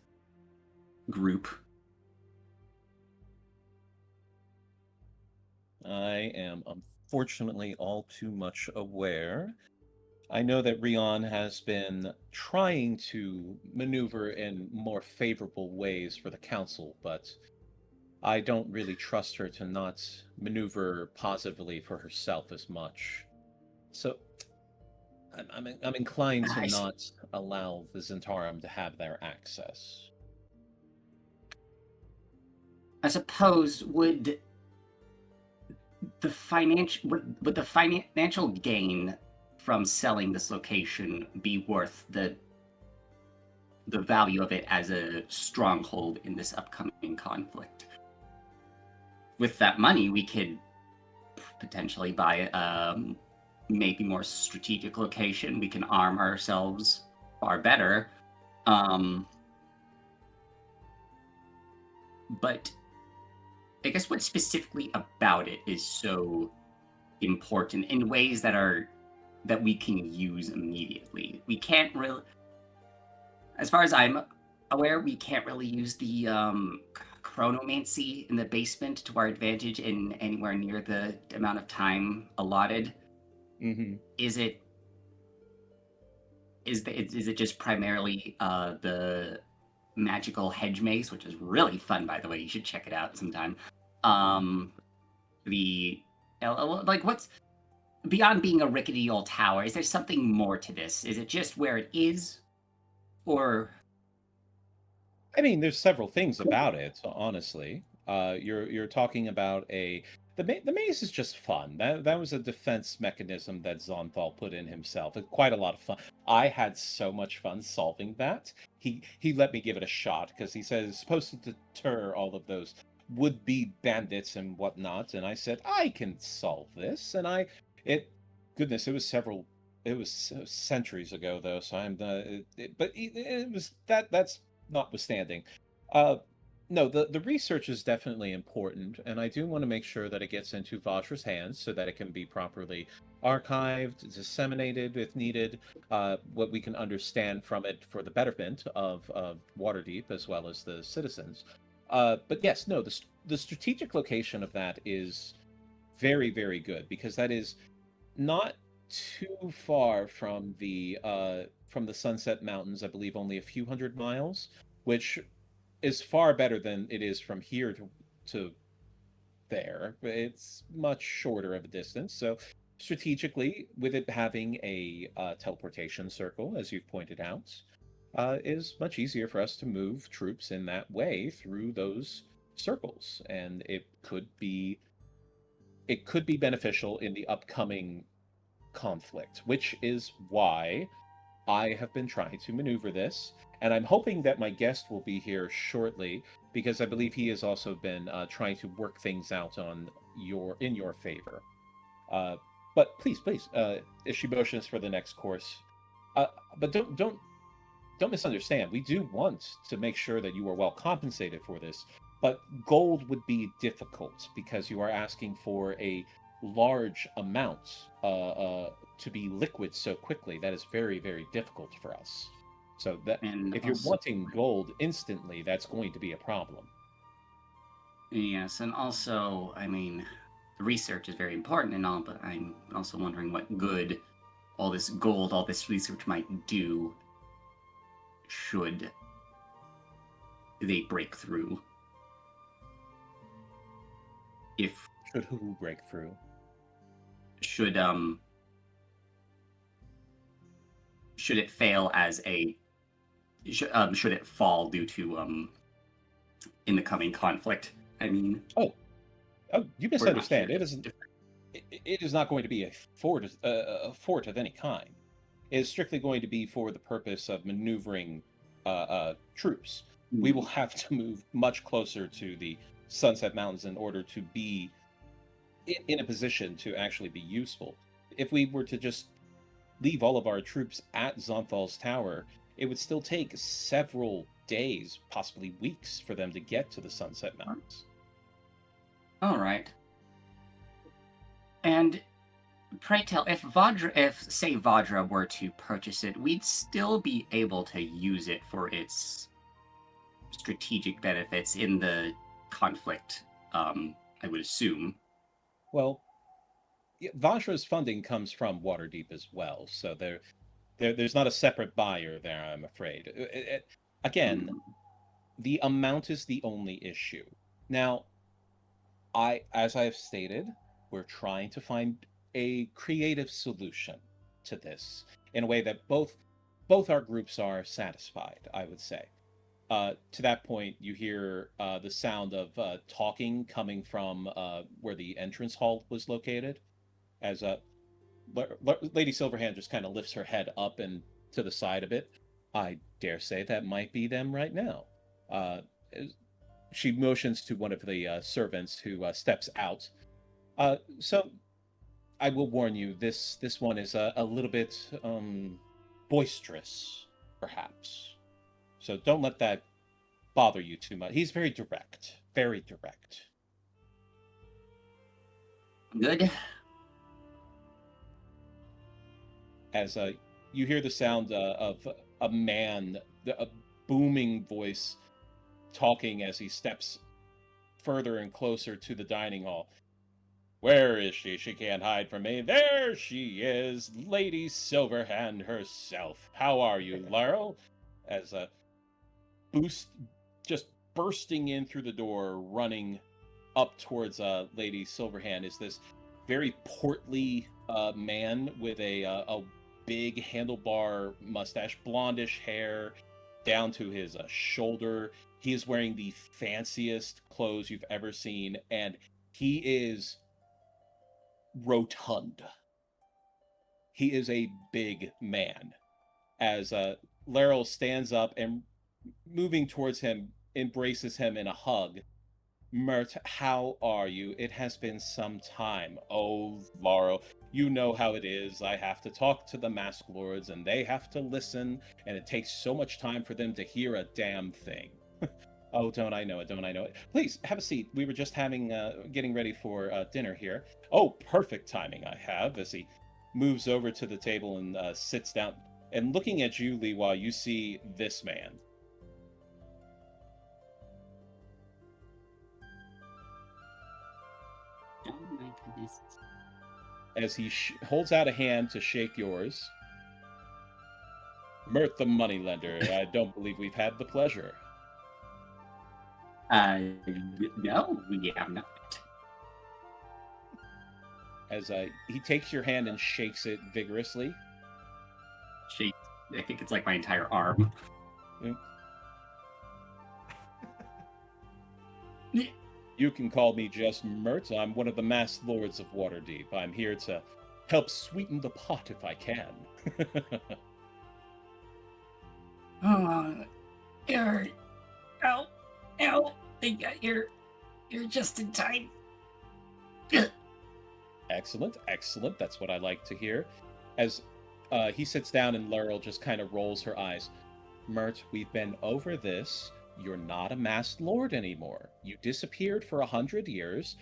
group. I am unfortunately all too much aware. I know that Rion has been trying to maneuver in more favorable ways for the council, but I don't really trust her to not maneuver positively for herself as much. So I'm inclined to not allow the Zentarum to have their access. I suppose would the financial gain from selling this location be worth the value of it as a stronghold in this upcoming conflict? With that money, we could potentially buy maybe more strategic location. We can arm ourselves far better. But I guess what specifically about it is so important in ways that we can use immediately. We can't really, as far as I'm aware, we can't really use the chronomancy in the basement to our advantage in anywhere near the amount of time allotted. Mm-hmm. Is it just primarily the magical hedge maze, which is really fun, by the way? You should check it out sometime. What's beyond being a rickety old tower? Is there something more to this? Is it just where it is, or? I mean, there's several things about it. Honestly, you're talking about the maze is just fun. That was a defense mechanism that Zonthal put in himself. Quite a lot of fun. I had so much fun solving that. He let me give it a shot because he said it's supposed to deter all of those would-be bandits and whatnot. And I said I can solve this. And it was centuries ago though. So it was that's notwithstanding. No, the research is definitely important, and I do want to make sure that it gets into Vajra's hands so that it can be properly archived, disseminated if needed, what we can understand from it for the betterment of Waterdeep as well as the citizens. But yes, no, the strategic location of that is very, very good because that is not too far from the Sunset Mountains. I believe only a few hundred miles, which is far better than it is from here to there. It's much shorter of a distance. So strategically, with it having a teleportation circle, as you've pointed out, is much easier for us to move troops in that way through those circles. And it could be beneficial in the upcoming conflict, which is why I have been trying to maneuver this. And I'm hoping that my guest will be here shortly because I believe he has also been trying to work things out in your favor. But please, issue motions for the next course. But don't misunderstand. We do want to make sure that you are well compensated for this. But gold would be difficult because you are asking for a large amount to be liquid so quickly. That is very, very difficult for us. So that if you're wanting gold instantly, that's going to be a problem. Yes, and also, I mean, the research is very important and all, but I'm also wondering what good all this gold, all this research might do should they break through. Should who break through? Should it fail as a should it fall due to in the coming conflict? I mean, oh, you misunderstand. It is not going to be a fort of any kind. It is strictly going to be for the purpose of maneuvering troops. We will have to move much closer to the Sunset Mountains in order to be in a position to actually be useful. If we were to just leave all of our troops at Zonthal's tower, it would still take several days, possibly weeks, for them to get to the Sunset Mountains. All right. And pray tell, if say Vajra were to purchase it, we'd still be able to use it for its strategic benefits in the conflict. I would assume. Well, Vajra's funding comes from Waterdeep as well, so there's not a separate buyer there, I'm afraid. Again, the amount is the only issue. Now, as I have stated, we're trying to find a creative solution to this in a way that both our groups are satisfied, I would say. To that point, you hear the sound of talking coming from where the entrance hall was located, as Lady Silverhand just kind of lifts her head up and to the side of it. I dare say that might be them right now. She motions to one of the servants who steps out. So I will warn you, this one is a little bit boisterous, perhaps. So don't let that bother you too much. He's very direct, very direct. Good. As you hear the sound of a man, a booming voice talking as he steps further and closer to the dining hall. Where is she? She can't hide from me. There she is, Lady Silverhand herself. How are you, Laurel? As a boost just bursting in through the door, running up towards Lady Silverhand is this very portly man with a big handlebar mustache, blondish hair down to his shoulder. He is wearing the fanciest clothes you've ever seen, and he is rotund. He is a big man. As Laurel stands up and, moving towards him, embraces him in a hug. Mert, how are you? It has been some time. Oh, Laurel, you know how it is. I have to talk to the Mask Lords, and they have to listen, and it takes so much time for them to hear a damn thing. Oh, don't I know it, don't I know it. Please, have a seat. We were just getting ready for dinner here. Oh, perfect timing I have, as he moves over to the table and sits down. And looking at you, Lee, while you see this man. Oh my goodness. As he holds out a hand to shake yours. Mert the moneylender, I don't believe we've had the pleasure. No, we have not. As he takes your hand and shakes it vigorously. I think it's like my entire arm. You can call me just Mert. I'm one of the Masked Lords of Waterdeep. I'm here to help sweeten the pot if I can. You're just in time. Excellent, excellent. That's what I like to hear. As he sits down and Laurel just kind of rolls her eyes. Mert, we've been over this. You're not a Masked Lord anymore. You disappeared for 100 years.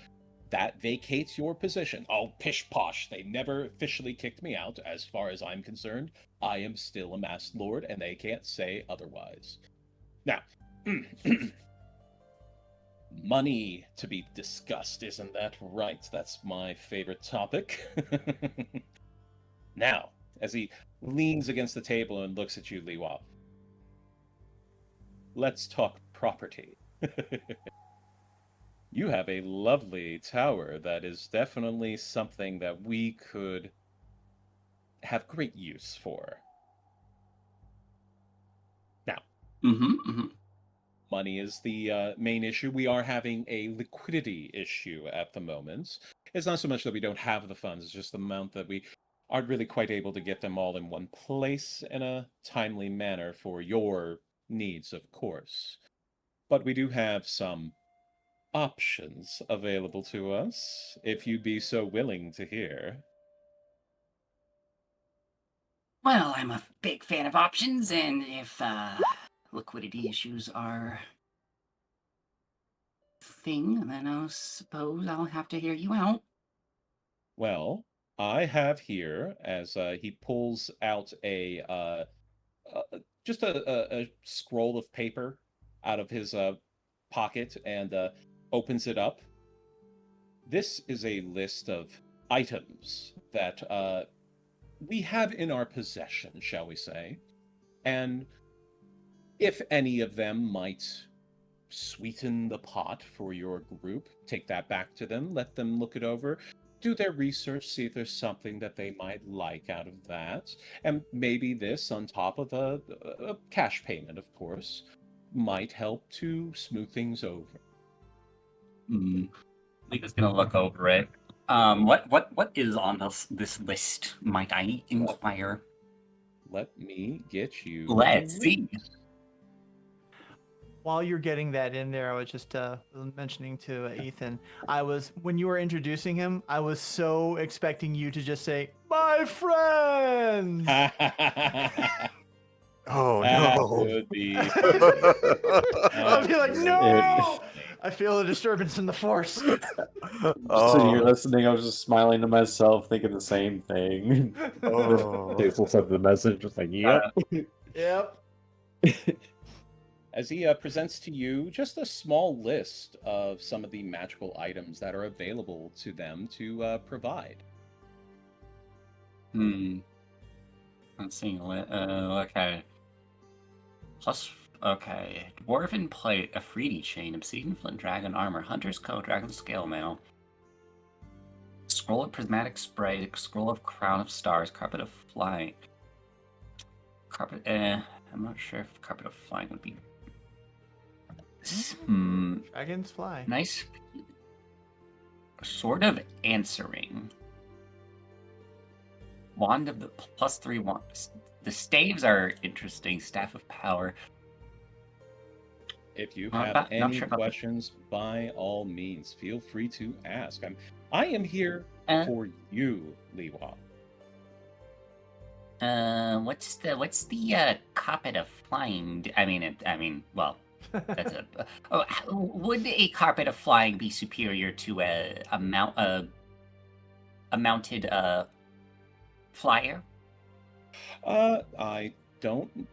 That vacates your position. Oh, pish posh. They never officially kicked me out. As far as I'm concerned, I am still a Masked Lord, and they can't say otherwise. Now, money to be discussed, isn't that right? That's my favorite topic. Now, as he leans against the table and looks at you, Liwa, let's talk property. You have a lovely tower that is definitely something that we could have great use for. Now, money is the main issue. We are having a liquidity issue at the moment. It's not so much that we don't have the funds, it's just the amount that we aren't really quite able to get them all in one place in a timely manner for your needs, of course. But we do have some options available to us, if you'd be so willing to hear. Well, I'm a big fan of options, and if liquidity issues are a thing, then I suppose I'll have to hear you out. Well, I have here, as he pulls out just a scroll of paper out of his pocket and opens it up. This is a list of items that we have in our possession, shall we say, and if any of them might sweeten the pot for your group, take that back to them, let them look it over, do their research, see if there's something that they might like out of that, and maybe this, on top of a cash payment, of course, might help to smooth things over. Lika's gonna look over it. What is on this list? Might I inquire? Let me get you. Let's see. While you're getting that in there, I was just mentioning to Ethan, when you were introducing him, I was so expecting you to just say, "My friends." Oh That no! would be. I'll be like, no! I feel a disturbance in the force. Just sitting here listening, I was just smiling to myself, thinking the same thing. Oh. Diesel sent the message, just like, yep. Yep. As he presents to you just a small list of some of the magical items that are available to them to provide. Let's see. Okay. Okay. Dwarven plate, a Freedy chain, obsidian flint, dragon armor, hunter's coat, dragon scale mail, scroll of prismatic spray, scroll of crown of stars, carpet of flying. I'm not sure if carpet of flying would be. Dragons fly. Nice. Sword of answering. Wand of the +3 wand. The staves are interesting. Staff of power. If you have any questions, by all means, feel free to ask. I am here for you, Liwa. What's the carpet of flying? I mean, well, that's would a carpet of flying be superior to a mounted flyer? I don't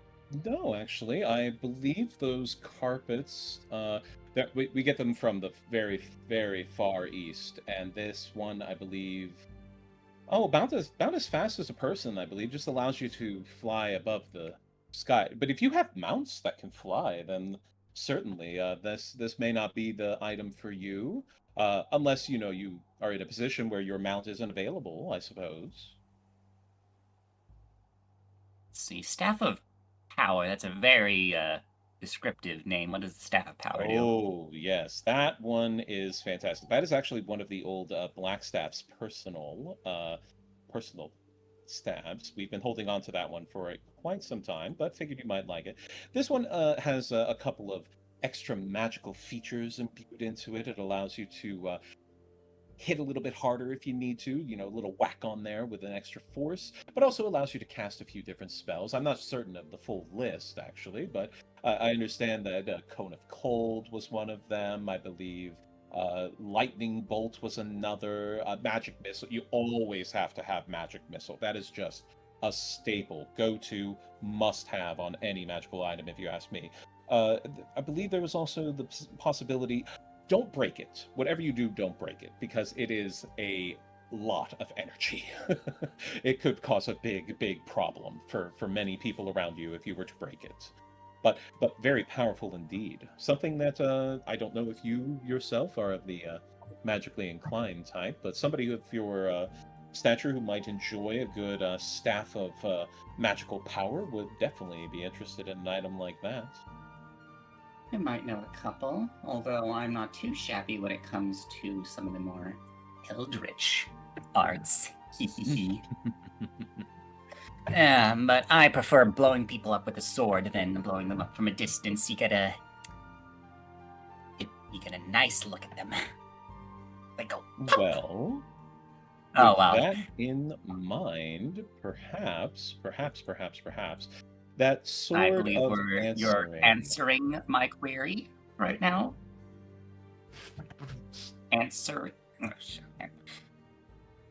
know, actually. I believe those carpets, that we get them from the very, very far east, and this one, I believe, about as fast as a person, I believe, just allows you to fly above the sky. But if you have mounts that can fly, then certainly this may not be the item for you, unless you are in a position where your mount isn't available, I suppose. Let's see, Staff of Power. That's a very descriptive name. What does the Staff of Power do? Oh, yes. That one is fantastic. That is actually one of the old Blackstaff's personal staves. We've been holding on to that one for quite some time, but figured you might like it. This one has a couple of extra magical features imbued into it. It allows you to hit a little bit harder if you need to, a little whack on there with an extra force, but also allows you to cast a few different spells. I'm not certain of the full list, actually, but I understand that Cone of Cold was one of them, I believe. Lightning Bolt was another. Magic Missile. You always have to have Magic Missile. That is just a staple, go-to, must-have on any magical item, if you ask me. I believe there was also the possibility... Don't break it. Whatever you do, don't break it, because it is a lot of energy. It could cause a big problem for many people around you if you were to break it. But very powerful indeed. Something that I don't know if you yourself are of the magically inclined type, but somebody of your stature who might enjoy a good staff of magical power would definitely be interested in an item like that. I might know a couple, although I'm not too shabby when it comes to some of the more eldritch arts. But I prefer blowing people up with a sword than blowing them up from a distance. You get a nice look at them. They go. Well. Oh wow. With that in mind, perhaps. That sword I believe of you're answering my query right now.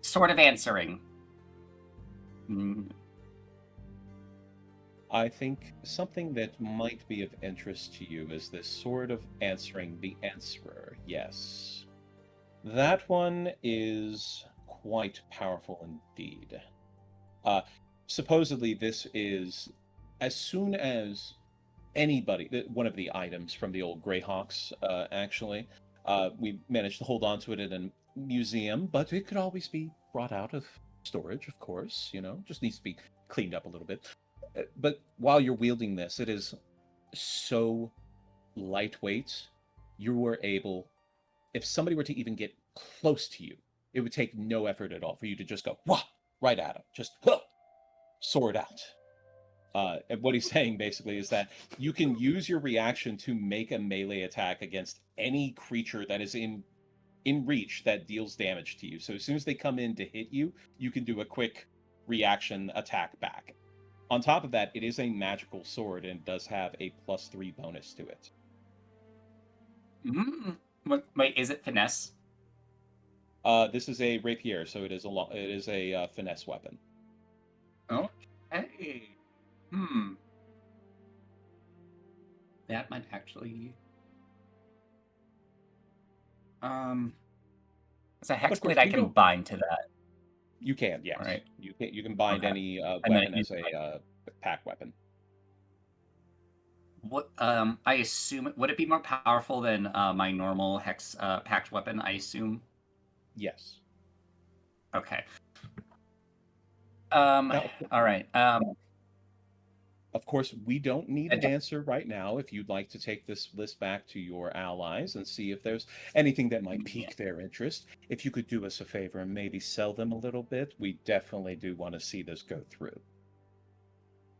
sort of answering. I think something that might be of interest to you is this sort of answering the answerer. Yes. That one is quite powerful indeed. Supposedly this is, as soon as anybody, one of the items from the old Greyhawks, actually, we managed to hold on to it in a museum, but it could always be brought out of storage, of course, just needs to be cleaned up a little bit. But while you're wielding this, it is so lightweight, you were able, if somebody were to even get close to you, it would take no effort at all for you to just go, wah, right at him, just sword out. And what he's saying basically is that you can use your reaction to make a melee attack against any creature that is in reach that deals damage to you. So as soon as they come in to hit you, you can do a quick reaction attack back. On top of that, it is a magical sword and does have a +3 bonus to it. Wait, is it finesse? This is a rapier, so it is a finesse weapon. Okay. That might actually. It's a hexblade I can bind to that. You can, yes. Right. You can bind any weapon as a pack weapon. What I assume, would it be more powerful than my normal hex packed weapon? I assume. Yes. Okay. All right. Of course, we don't need an answer right now. If you'd like to take this list back to your allies and see if there's anything that might pique their interest, if you could do us a favor and maybe sell them a little bit, we definitely do want to see this go through.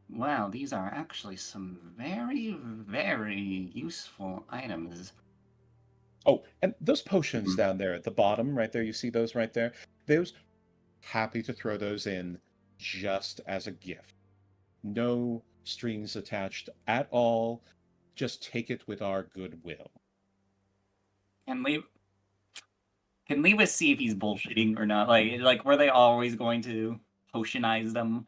Wow, these are actually some very, very useful items. Oh, and those potions down there at the bottom, right there, you see those right there? Those, happy to throw those in just as a gift. No strings attached at all. Just take it with our goodwill. Can Lewis see if he's bullshitting or not? Like were they always going to potionize them?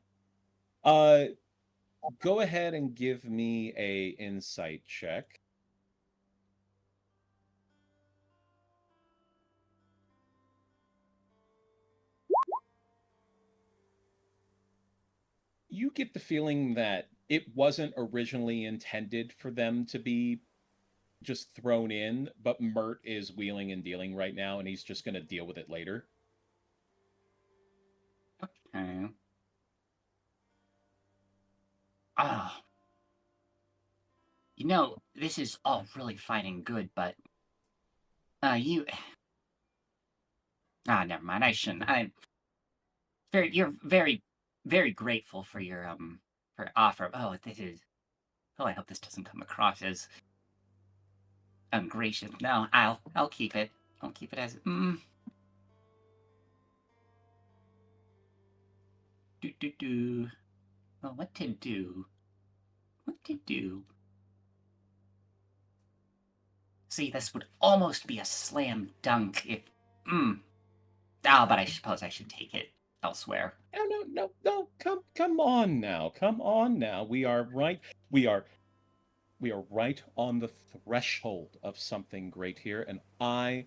Go ahead and give me a insight check. You get the feeling that it wasn't originally intended for them to be just thrown in, but Mert is wheeling and dealing right now, and he's just going to deal with it later. Okay. This is all really fine and good, but never mind. I shouldn't. You're very, very grateful for your for offer. I hope this doesn't come across as ungracious. No, I'll keep it. I'll keep it as Well, what to do? See, this would almost be a slam dunk if but I suppose I should take it elsewhere. No, come on now. We are right on the threshold of something great here, and I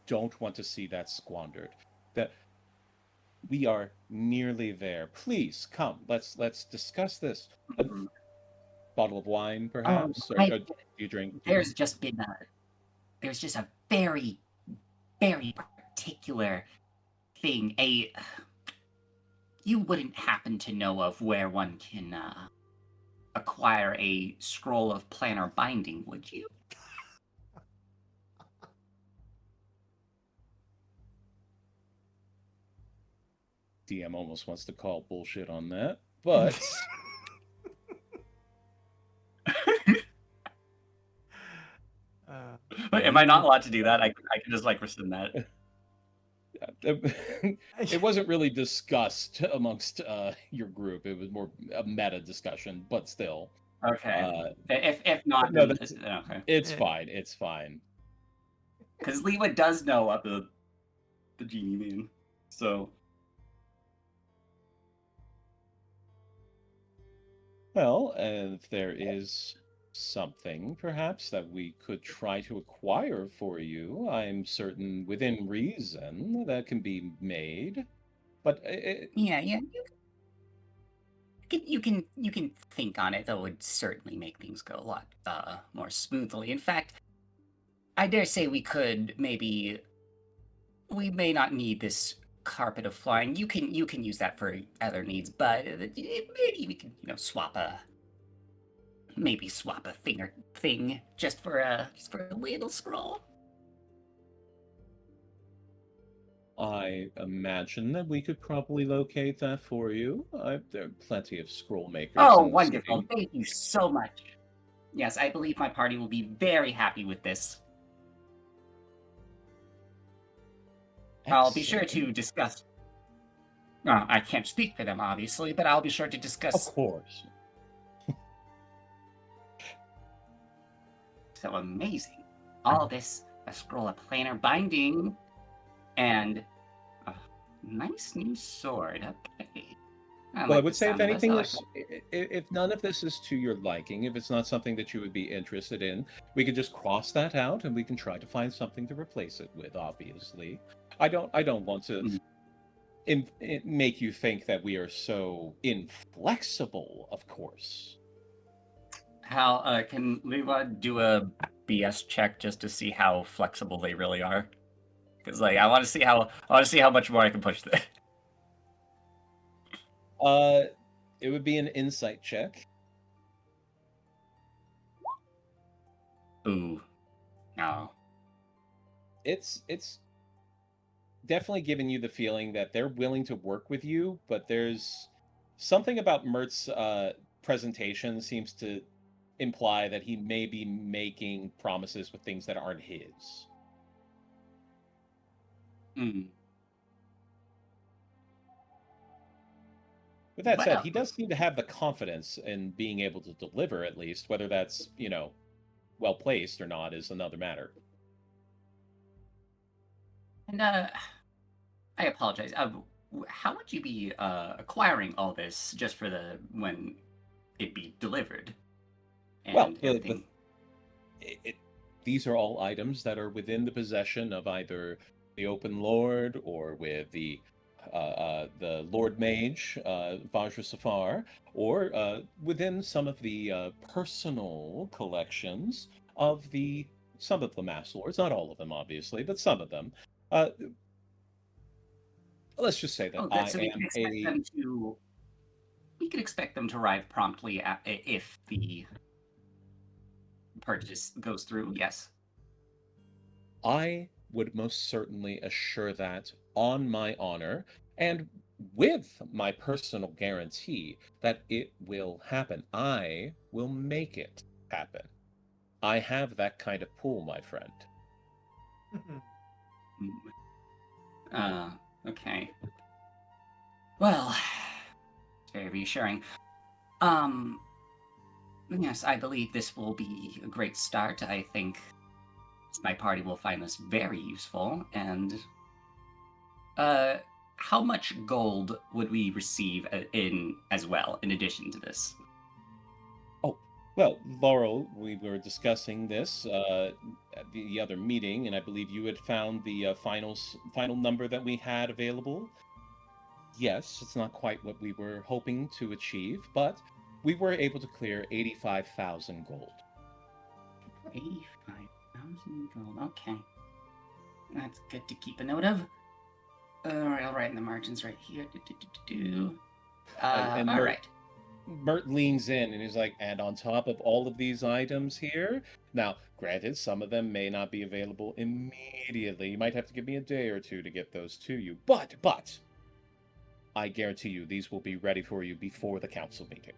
don't want to see that squandered. That we are nearly there. Please come. Let's discuss this. A bottle of wine, perhaps, or do you drink? There's just a very, very particular thing. You wouldn't happen to know of where one can acquire a scroll of planar binding, would you? DM almost wants to call bullshit on that, but Am I not allowed to do that? I can just rescind that. It wasn't really discussed amongst your group. It was more a meta discussion, but still. Okay. If not, no, okay. It's fine. It's fine. Because Lewa does know of the genie man, so Well, if there is something perhaps that we could try to acquire for you, I'm certain within reason that can be made. But Yeah, you can think on it. That would certainly make things go a lot more smoothly. In fact, I dare say we may not need this carpet of flying. You can use that for other needs, but maybe we can swap a thing just for a little scroll. I imagine that we could probably locate that for you. There are plenty of scroll makers. Oh, in the wonderful! city. Thank you so much. Yes, I believe my party will be very happy with this. I'll be sure to discuss. I can't speak for them, obviously, but I'll be sure to discuss. Of course. So amazing. All this, a scroll of planar binding, and a nice new sword. Okay. Well, I would say if anything if none of this is to your liking, if it's not something that you would be interested in, we could just cross that out and we can try to find something to replace it with, obviously. I don't want to make you think that we are so inflexible, of course. How can we do a BS check just to see how flexible they really are? Because I want to see how much more I can push this. It would be an insight check. Ooh, no. It's definitely giving you the feeling that they're willing to work with you, but there's something about Mert's presentation seems to imply that he may be making promises with things that aren't his. With that said, he does seem to have the confidence in being able to deliver, at least. Whether that's, well placed or not is another matter. And I apologize. How would you be acquiring all this just for when it be delivered? And these are all items that are within the possession of either the Open Lord or with the Lord Mage, Vajra Safar, or within some of the personal collections of some of the Mass Lords, not all of them, obviously, but some of them. Let's just say that we could expect them to arrive promptly if the purchase goes through, yes. I would most certainly assure that on my honor and with my personal guarantee that it will happen. I will make it happen. I have that kind of pull, my friend. Okay. Well, it's very reassuring. Yes, I believe this will be a great start. I think my party will find this very useful. And how much gold would we receive in addition to this? Oh, well, Laurel, we were discussing this at the other meeting, and I believe you had found the final number that we had available. Yes, it's not quite what we were hoping to achieve, but we were able to clear 85,000 gold. 85,000 gold, okay. That's good to keep a note of. Alright, I'll write in the margins right here. And alright. Mert leans in and he's like, and on top of all of these items here, now, granted, some of them may not be available immediately. You might have to give me a day or two to get those to you, but I guarantee you these will be ready for you before the council meeting.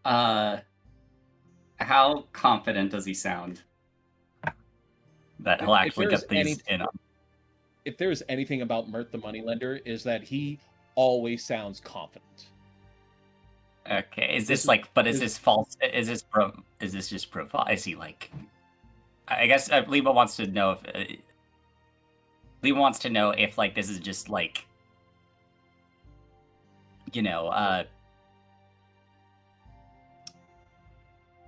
How confident does he sound that he'll actually get these in? If there is anything about Mert the Moneylender, is that he always sounds confident. Okay, is this false? Is this just profile? Is he like? I guess Lima wants to know if like this is just like you know,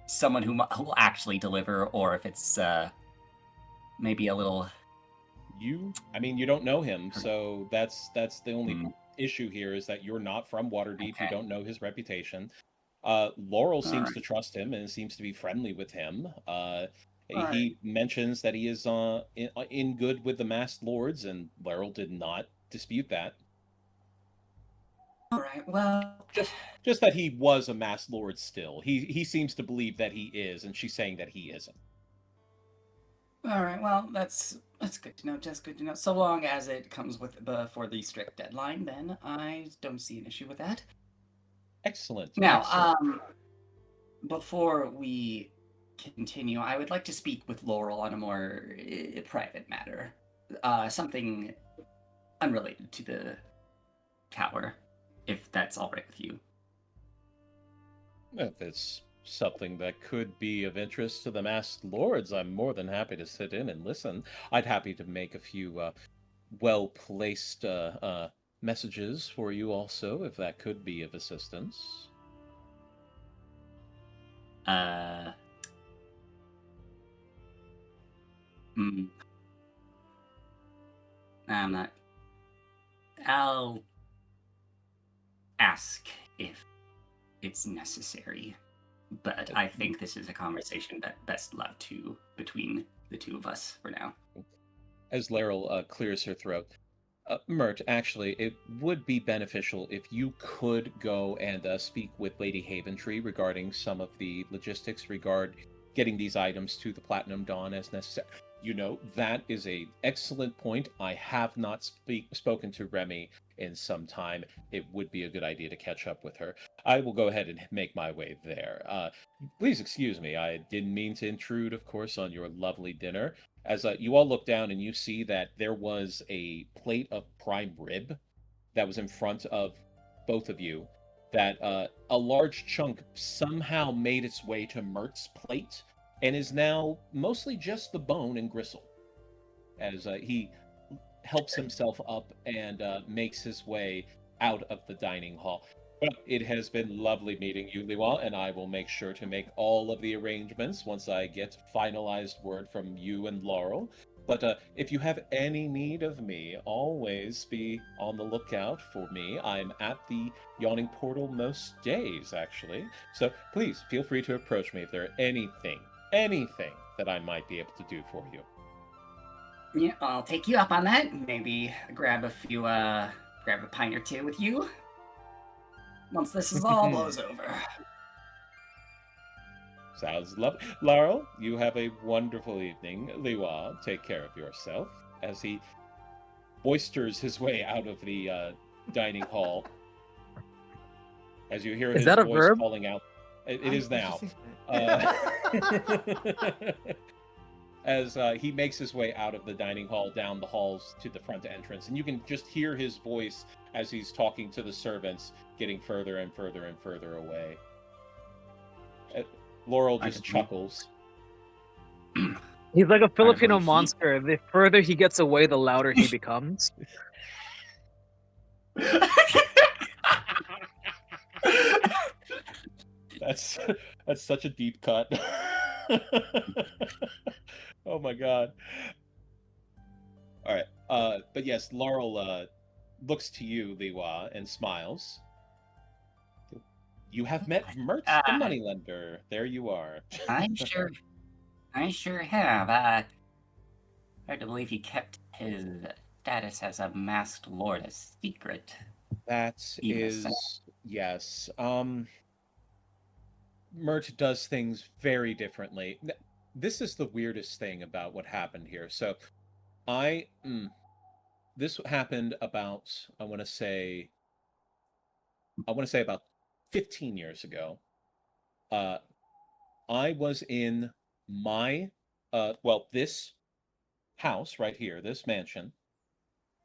someone who will actually deliver, or if it's maybe a little. I mean, you don't know him, so that's the only issue here is that you're not from Waterdeep. Okay. You don't know his reputation. Laurel seems right. to trust him and seems to be friendly with him. He right. mentions that he is in good with the masked lords, and Laurel did not dispute that. All right. Well, Just that he was a masked lord still. He seems to believe that he is, and she's saying that he isn't. all right. Well, that's good to know. Just good to know. So long as it comes with before the strict deadline, then I don't see an issue with that. Excellent. Now, excellent. Before we continue, I would like to speak with Laurel on a more private matter, something unrelated to the tower, if that's all right with you. If it's something that could be of interest to the masked lords, I'm more than happy to sit in and listen. I'd happy to make a few well-placed messages for you also, if that could be of assistance. I'm not. I'll ask if it's necessary, but I think this is a conversation that best left to between the two of us for now. As Laurel clears her throat, Mert, actually, it would be beneficial if you could go and speak with Lady Haventree regarding some of the logistics regarding getting these items to the Platinum Dawn as necessary. You know, that is an excellent point. I have not spoken to Remy in some time. It would be a good idea to catch up with her. I will go ahead and make my way there. Please excuse me. I didn't mean to intrude, of course, on your lovely dinner. As you all look down and you see that there was a plate of prime rib that was in front of both of you, that a large chunk somehow made its way to Mert's plate and is now mostly just the bone and gristle, as he helps himself up and makes his way out of the dining hall. But it has been lovely meeting you, Liwa, and I will make sure to make all of the arrangements once I get finalized word from you and Laurel. But if you have any need of me, always be on the lookout for me. I'm at the Yawning Portal most days, actually. So please feel free to approach me if there are anything that I might be able to do for you. Yeah, I'll take you up on that. Maybe grab a pint or two with you once this is all blows over. Sounds lovely. Laurel, you have a wonderful evening. Liwa, take care of yourself. As he boisters his way out of the dining hall. As you hear his voice calling out. It is now. As he makes his way out of the dining hall, down the halls to the front entrance. And you can just hear his voice as he's talking to the servants, getting further and further and further away. Laurel just chuckles. He's like a Filipino monster. The further he gets away, the louder he becomes. That's such a deep cut. Oh my god. All right. But yes, Laurel looks to you, Liwa, and smiles. You have met Mert, the moneylender. There you are. I sure have. Hard to believe he kept his status as a masked lord a secret. That is, yes. Mert does things very differently. This is the weirdest thing about what happened here. So, this happened about, I want to say about 15 years ago. I was in my, this house right here, this mansion,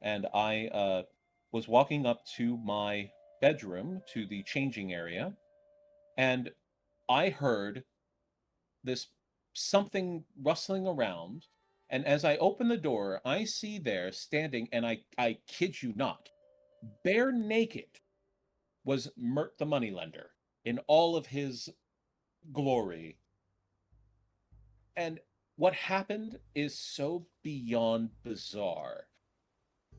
and I was walking up to my bedroom, to the changing area, and I heard this something rustling around, and as I open the door, I see there standing, and I kid you not, bare naked, was Mert the Moneylender in all of his glory. And what happened is so beyond bizarre.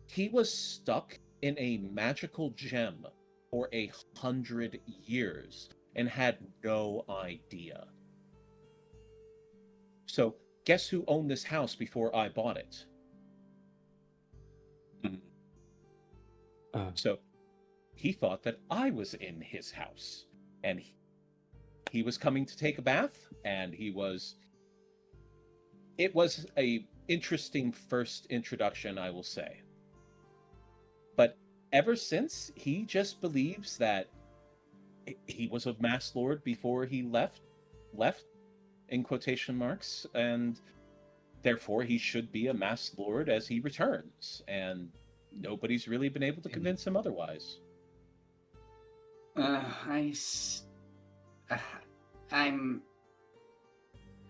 He was stuck in a magical gem for 100 years and had no idea. So, guess who owned this house before I bought it? So, he thought that I was in his house, and he was coming to take a bath, and it was a interesting first introduction, I will say. But ever since, he just believes that he was a Mass Lord before he left in quotation marks, and therefore he should be a Mass Lord as he returns, and nobody's really been able to convince him otherwise. I'm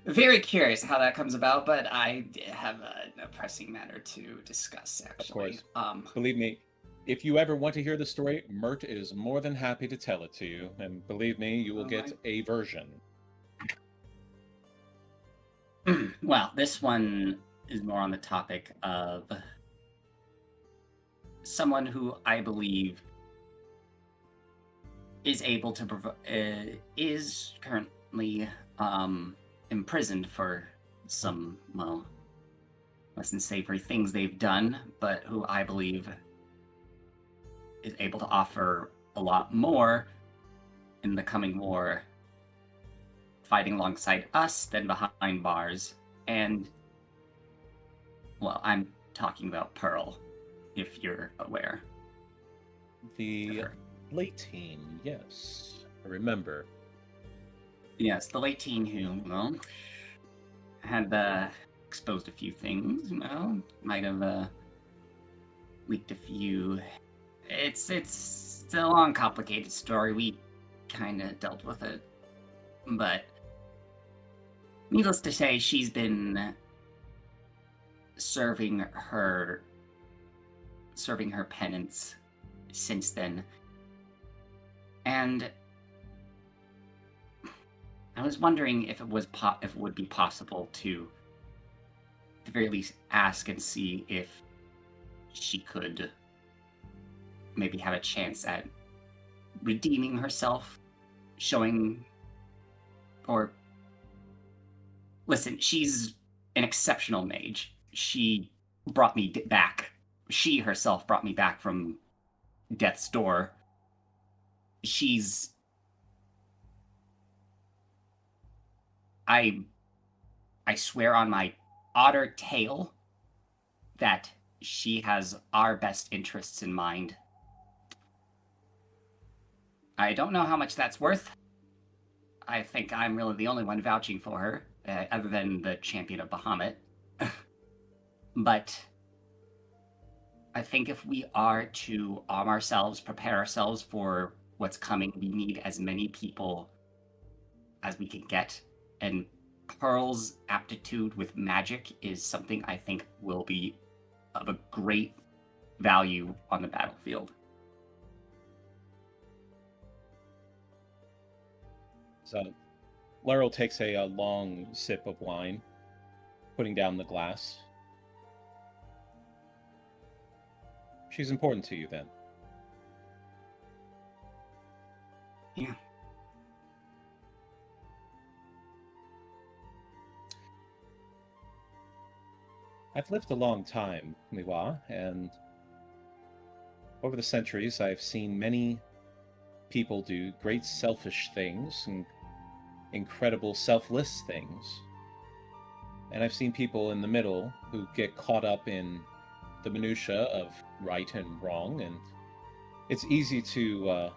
very curious how that comes about, but I have a pressing matter to discuss, actually. Of course. Believe me, if you ever want to hear the story, Mert is more than happy to tell it to you, and believe me, you will get a version. Well, this one is more on the topic of someone who I believe is able to is currently imprisoned for some, well, less than savory things they've done, but who I believe is able to offer a lot more in the coming war, fighting alongside us than behind bars. And, well, I'm talking about Pearl, if you're aware. The late teen, yes. I remember. Yes, the late teen who, well, had exposed a few things, you know, might have leaked a few. It's a long, complicated story. We kind of dealt with it, but needless to say, she's been serving her penance since then, and I was wondering if it would be possible to, at the very least, ask and see if she could maybe have a chance at redeeming herself, listen, she's an exceptional mage. She brought me back. She herself brought me back from death's door. I swear on my otter tail that she has our best interests in mind. I don't know how much that's worth. I think I'm really the only one vouching for her, other than the champion of Bahamut. But I think if we are to arm ourselves, prepare ourselves for what's coming, we need as many people as we can get. And Pearl's aptitude with magic is something I think will be of a great value on the battlefield. So, Laurel takes a long sip of wine, putting down the glass. She's important to you, then? Yeah. I've lived a long time, Miwa, and over the centuries I've seen many people do great selfish things and incredible selfless things. And I've seen people in the middle who get caught up in the minutia of right and wrong, and it's easy to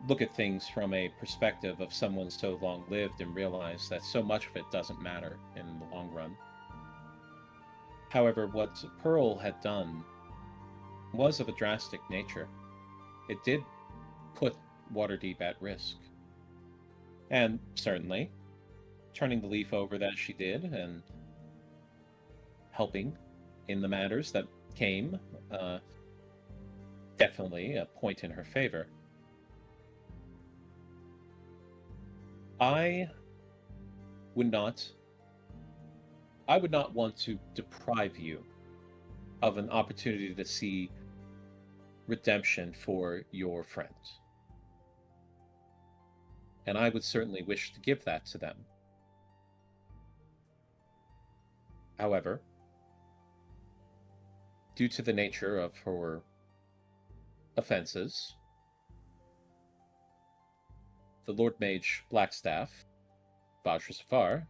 look at things from a perspective of someone so long lived and realize that so much of it doesn't matter in the long run. However, what Pearl had done was of a drastic nature. It did put Waterdeep at risk. And certainly, turning the leaf over that she did and helping in the matters that came, definitely a point in her favor. I would not want to deprive you of an opportunity to see redemption for your friends. And I would certainly wish to give that to them. However, due to the nature of her offenses, the Lord Mage Blackstaff, Vajra Safar,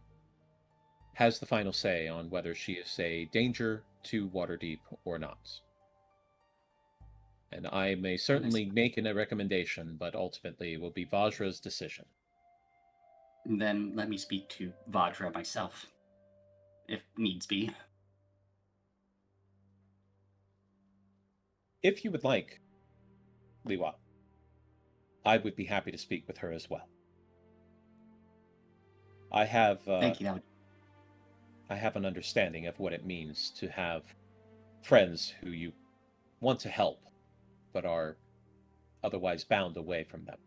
has the final say on whether she is a danger to Waterdeep or not. And I may certainly make a recommendation, but ultimately it will be Vajra's decision. Then let me speak to Vajra myself, if needs be. If you would like, Liwa, I would be happy to speak with her as well. I have Thank you. I have an understanding of what it means to have friends who you want to help, but are otherwise bound away from them.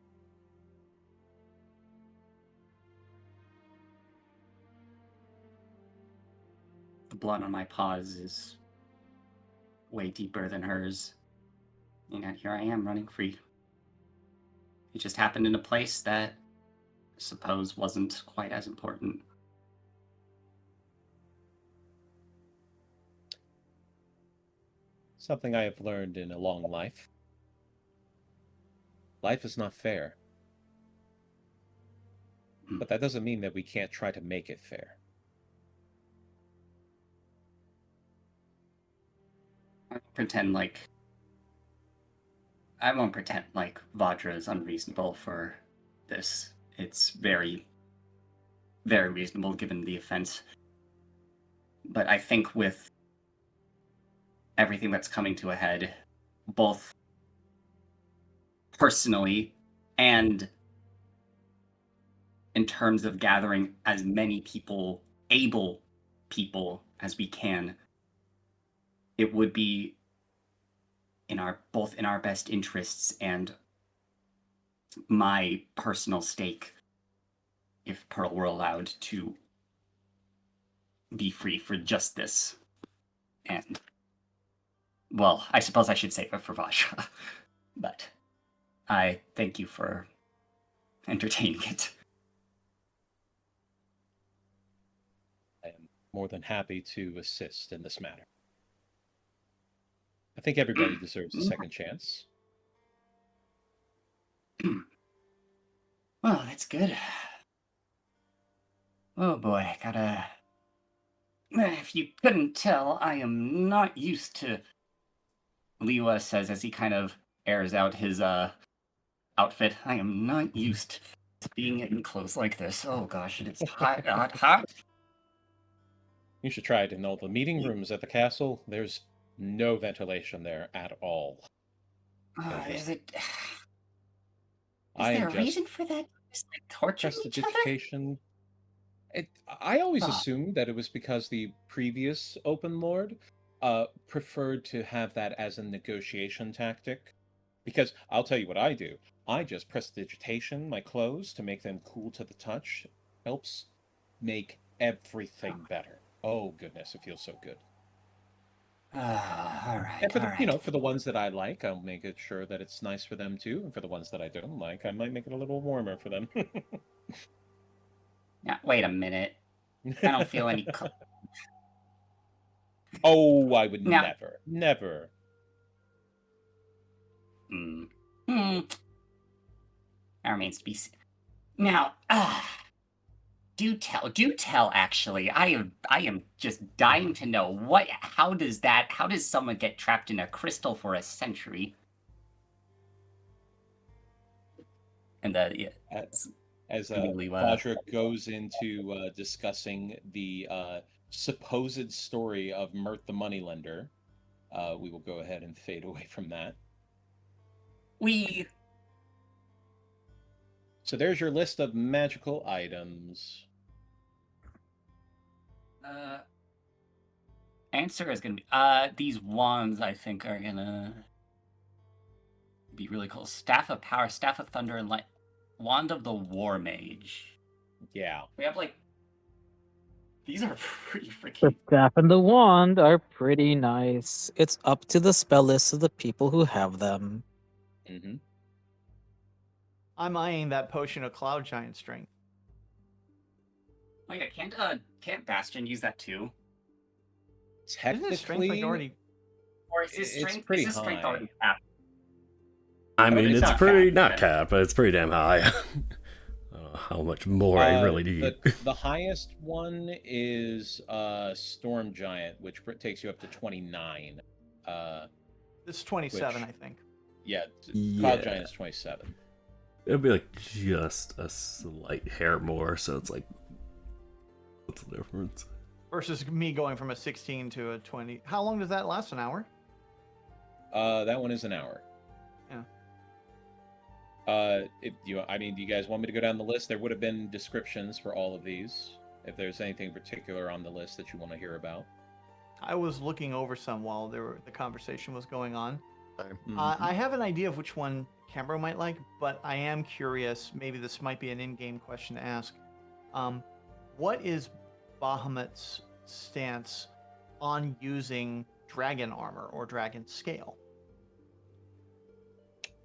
The blood on my paws is way deeper than hers. And yet here I am running free. It just happened in a place that I suppose wasn't quite as important. Something I have learned in a long life. Life is not fair. But that doesn't mean that we can't try to make it fair. I won't pretend like Vajra is unreasonable for this. It's very, very reasonable given the offense. But I think with everything that's coming to a head, both personally and in terms of gathering as many people, able people as we can, it would be both in our best interests and my personal stake if Pearl were allowed to be free for just this. And, well, I suppose I should save it for Vajra. But I thank you for entertaining it. I am more than happy to assist in this matter. I think everybody deserves a second chance. Well, that's good. Oh boy, if you couldn't tell, I am not used to, Liwa says as he kind of airs out his outfit. I am not used to being in clothes like this. Oh gosh, it's hot, hot. You should try it in all the meeting rooms at the castle. There's no ventilation there at all. Is there a reason for that? Just like torturing each other? I always assumed that it was because the previous Open Lord preferred to have that as a negotiation tactic. Because I'll tell you what I do. I just prestidigitation my clothes to make them cool to the touch. Helps make everything better. Oh goodness, it feels so good. All right. And for the ones that I like, I'll make it sure that it's nice for them too. And for the ones that I don't like, I might make it a little warmer for them. Now, wait a minute. I don't feel any. Oh, I would never. That remains to be seen. Now, do tell. Actually, I am just dying to know how does someone get trapped in a crystal for a century? And as Vajra goes into discussing the supposed story of Mert the Moneylender, we will go ahead and fade away from that. So there's your list of magical items. Answer is gonna be these wands. I think are gonna be really cool. Staff of Power, Staff of Thunder and Light, Wand of the War Mage. Yeah. We have like these are pretty The freaking. staff and the wand are pretty nice. It's up to the spell list of the people who have them. Mm-hmm. I'm eyeing that potion of Cloud Giant Strength. Oh yeah, can't Bastion use that too? Isn't his strength like Technically, already? Or is his It's strength pretty is his strength high. already capped? I mean, It's it's not pretty capped, not but- capped, but it's pretty damn high. I don't know how much more I really need. The highest one is Storm Giant, which takes you up to 29. This is 27, Which- I think. Yeah, Yeah. Cloud Giant is 27. It'll be like just a slight hair more, so it's like, what's the difference? Versus me going from a 16 to a 20. How long does that last? An hour? That one is an hour. Yeah. Do you guys want me to go down the list? There would have been descriptions for all of these. If there's anything particular on the list that you want to hear about. I was looking over some while the conversation was going on. Mhm. I have an idea of which one Cambro might like, but I am curious. Maybe this might be an in-game question to ask. What is Bahamut's stance on using dragon armor or dragon scale?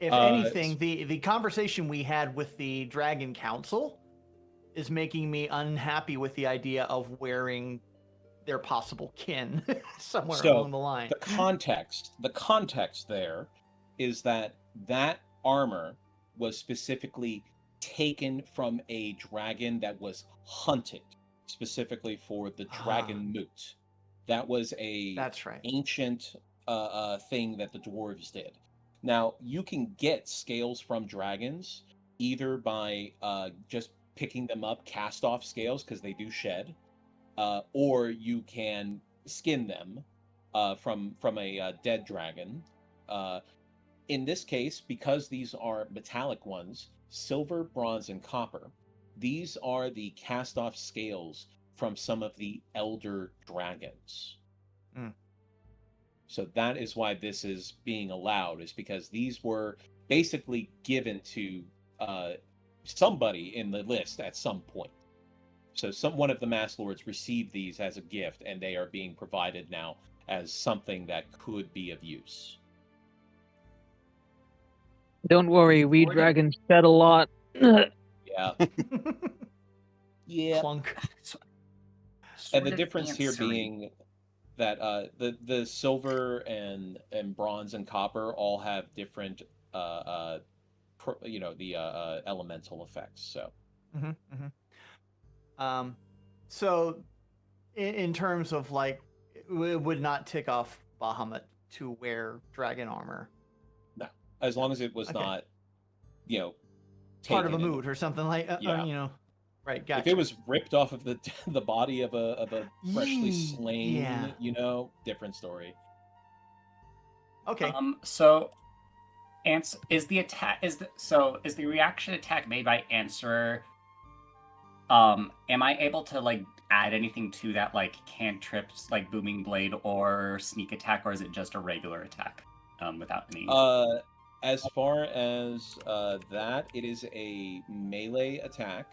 If anything, the conversation we had with the Dragon Council is making me unhappy with the idea of wearing their possible kin somewhere So, along the line. the context there is that armor was specifically taken from a dragon that was hunted specifically for the dragon moot. That was That's right. ancient thing that the dwarves did. Now you can get scales from dragons either by just picking them up, cast off scales because they do shed, or you can skin them from a dead dragon. In this case, because these are metallic ones, silver, bronze, and copper, these are the cast-off scales from some of the elder dragons. Mm. So that is why this is being allowed, is because these were basically given to somebody in the list at some point. So one of the Mass Lords received these as a gift, and they are being provided now as something that could be of use. Don't worry, we dragons shed a lot. Yeah. Yeah. Clunk. And the difference here being that the silver and bronze and copper all have different elemental effects. So. So in terms of like, it would not tick off Bahamut to wear dragon armor. No, as long as it was not, part of a taken in mood or something like, Yeah. right? Gotcha. If it was ripped off of the body of a freshly slain, Yeah. different story. Okay. So, is the reaction attack made by Answerer? Am I able to like add anything to that, like cantrips, like Booming Blade or Sneak Attack, or is it just a regular attack without any? As far as that, it is a melee attack,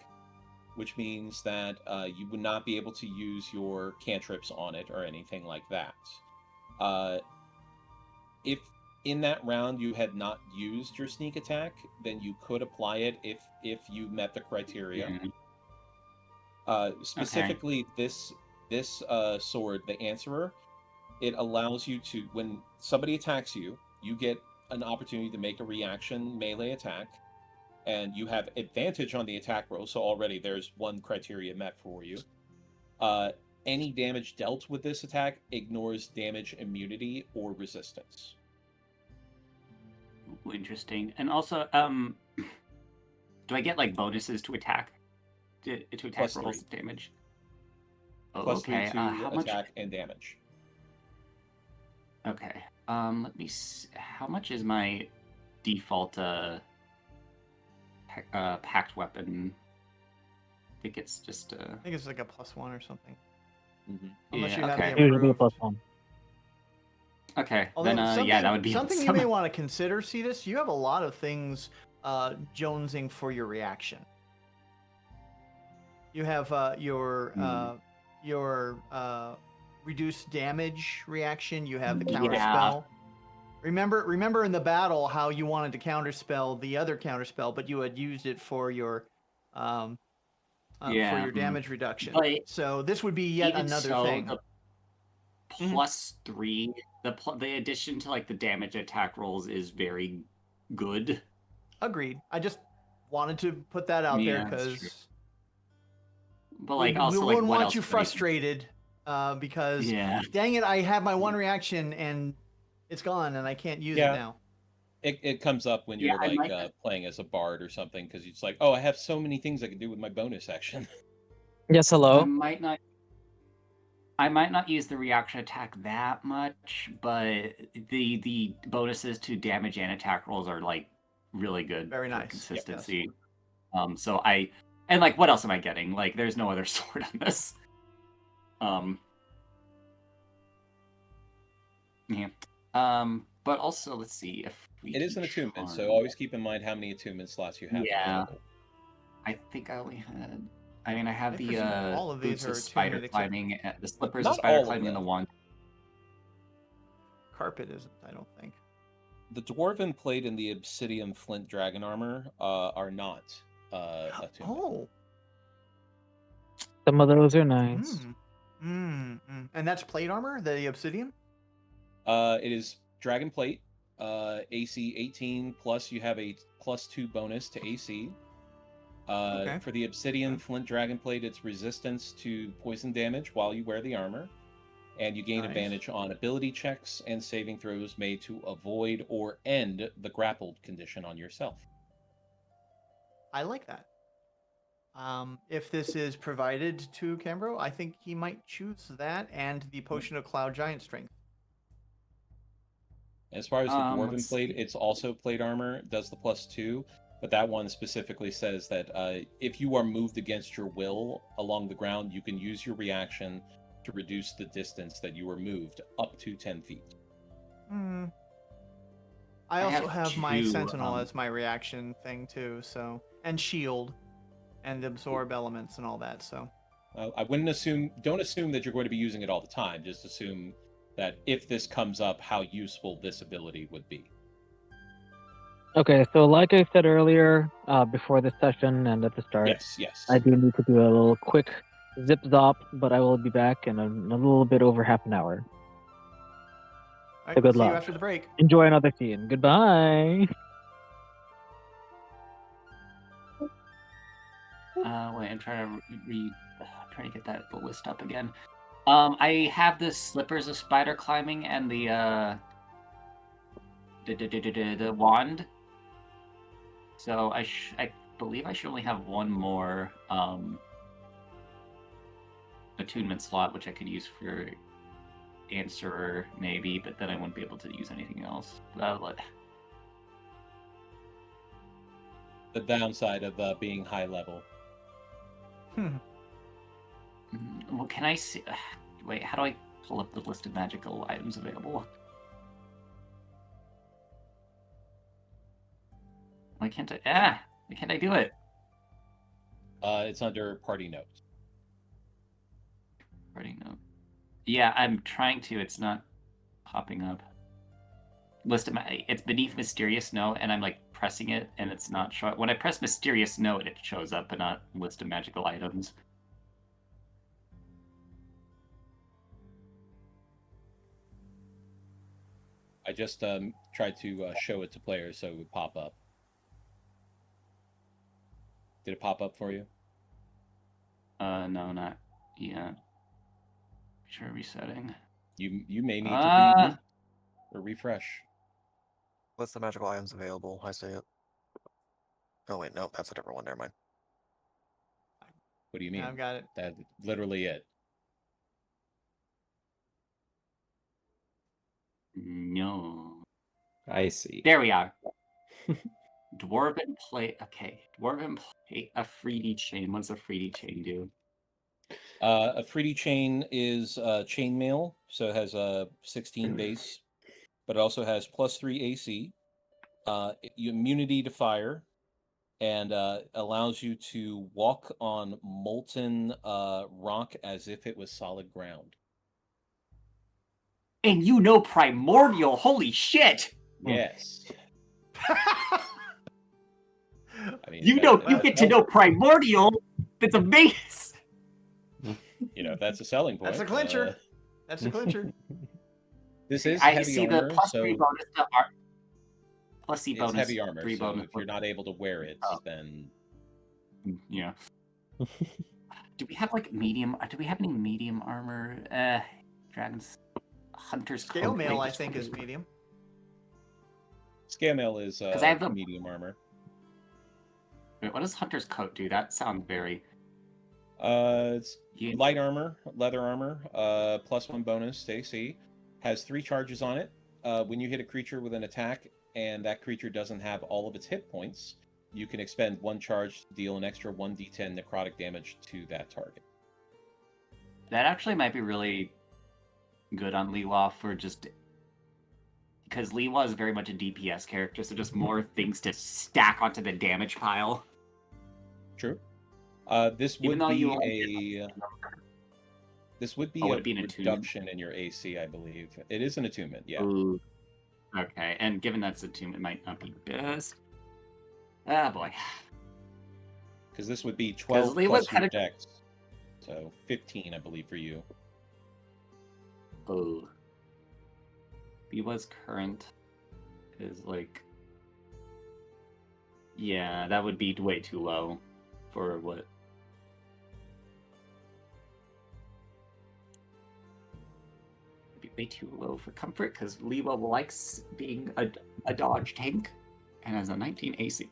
which means that you would not be able to use your cantrips on it or anything like that. If in that round you had not used your sneak attack, then you could apply it if you met the criteria. Mhm. Specifically, this sword, the Answerer, it allows you to, when somebody attacks you, you get an opportunity to make a reaction melee attack, and you have advantage on the attack roll, so already there's one criteria met for you. Any damage dealt with this attack ignores damage immunity or resistance. Ooh, interesting. And also, do I get like bonuses to attack? To attack Plus rolls 3. damage? Oh, Plus okay. 3 to How much? attack and damage. Okay. Let me see. How much is my default packed weapon? I think it's just I think it's like a +1 or something. Mm-hmm. Unless Yeah, you have okay. the improved. +1. Okay. Although Then yeah, that would be something you awesome. may want to consider, Cetus. You have a lot of things jonesing for your reaction. You have your reduced damage reaction. You have the counter spell. Remember in the battle how you wanted to counterspell the other counterspell, but you had used it for your for your damage reduction. But so this would be yet even another so, thing. The +3, the addition to like the damage attack rolls is very good. Agreed. I just wanted to put that out there Yeah, that's true. because But like we also like wouldn't what want else you could I- frustrated because Yeah. dang it, I had my one reaction and it's gone and I can't use it now. It comes up when Yeah, you're I like might- playing as a bard or something because it's like, oh, I have so many things I can do with my bonus action. Yes, hello. I might not use the reaction attack that much, but the bonuses to damage and attack rolls are like really good. Very for nice. consistency. So and like what else am I getting? Like there's no other sword on this. Yeah. But also let's see if we It is an can attunement, so charm. always keep in mind how many attunement slots you have. Yeah. available. I think I only had. I mean, I have I the presume all of these boots of are spider attunement except- climbing, the slippers Not of spider all of climbing, and the them. wand. Carpet isn't, I don't think. The dwarven plate and the obsidian flint dragon armor are not attunement. Oh. Some of those are nice. And that's plate armor, the obsidian? It is dragon plate, AC 18 plus you have a +2 bonus to AC. Okay. For the obsidian flint dragon plate, it's resistance to poison damage while you wear the armor, and you gain Nice. advantage on ability checks and saving throws made to avoid or end the grappled condition on yourself. I like that. If this is provided to Cambro, I think he might choose that and the potion of cloud giant strength. As far as the dwarven let's plate, see. it's also plate armor, does the +2, but that one specifically says that if you are moved against your will along the ground, you can use your reaction to reduce the distance that you were moved up to 10 feet. I also have have my two, sentinel as my reaction thing too, so and shield and absorb elements and all that, so I wouldn't don't assume that you're going to be using it all the time, just assume that if this comes up, how useful this ability would be. Okay, so like I said earlier, before the session and at the start, Yes. I do need to do a little quick zip zop, but I will be back in a little bit over half an hour. all So right, good see luck. you after the break. Enjoy another scene. Goodbye. Wait, I'm trying to get that list up again. I have the slippers of spider climbing and the wand. So I believe I should only have one more attunement slot, which I could use for answerer maybe, but then I wouldn't be able to use anything else. The downside of being high level. Well, can I see? Wait, how do I pull up the list of magical items available? Why can't I? Why can't I do it? It's under party notes. Party note. Yeah, I'm trying to. It's not popping up. List of it's beneath mysterious note, and I'm like pressing it, and it's not showing. When I press mysterious note, it shows up, but not list of magical items. I just tried to show it to players so it would pop up. Did it pop up for you? No, not yet. Try resetting. You may need to reboot or refresh. What's the magical items available? I see it. Oh wait, no, that's a different one. Never mind. What do you mean? Yeah, I've got it. That's literally it. No. I see. There we are. Dwarven plate. Okay, dwarven plate. A 3D chain. What's a 3D chain do? A 3D chain is chainmail, so it has a 16 base, but it also has +3 AC, immunity to fire, and allows you to walk on molten rock as if it was solid ground. And you know primordial, holy shit! Yes. I mean, You get to know primordial. That's amazing. You know, that's a selling point. That's a clincher. That's a clincher. This is I heavy see armor, the plus so 3 bonus to art. Plus C it's bonus. heavy armor. 3 So bonus. if you're not able to wear it, then Yeah. Do we have like medium? Do we have any medium armor? Dragons, hunters. Scale coat, mail, I just think, is quickly- medium. scale mail is I have the- medium armor. Wait, what does hunter's coat do? That sounds very. It's light armor, leather armor, +1 bonus to AC. Has 3 charges on it. When you hit a creature with an attack and that creature doesn't have all of its hit points, you can expend 1 charge to deal an extra 1d10 necrotic damage to that target. That actually might be really good on Liwa for just because Liwa is very much a DPS character, so just more things to stack onto the damage pile. True. This Even would though be you only a this would be would a it be an attunement? reduction in your AC, I believe. It is an attunement, yeah. Ooh. Okay, and given that's attunement, might not be best. Ah, boy. Because this would be 12 Liwa's plus your had a- dex. So 15, I believe, for you. Oh. Liwa's current is like. Yeah, that would be way too low for what. Be way too low for comfort because Liwa likes being a dodge tank and has a 19 AC.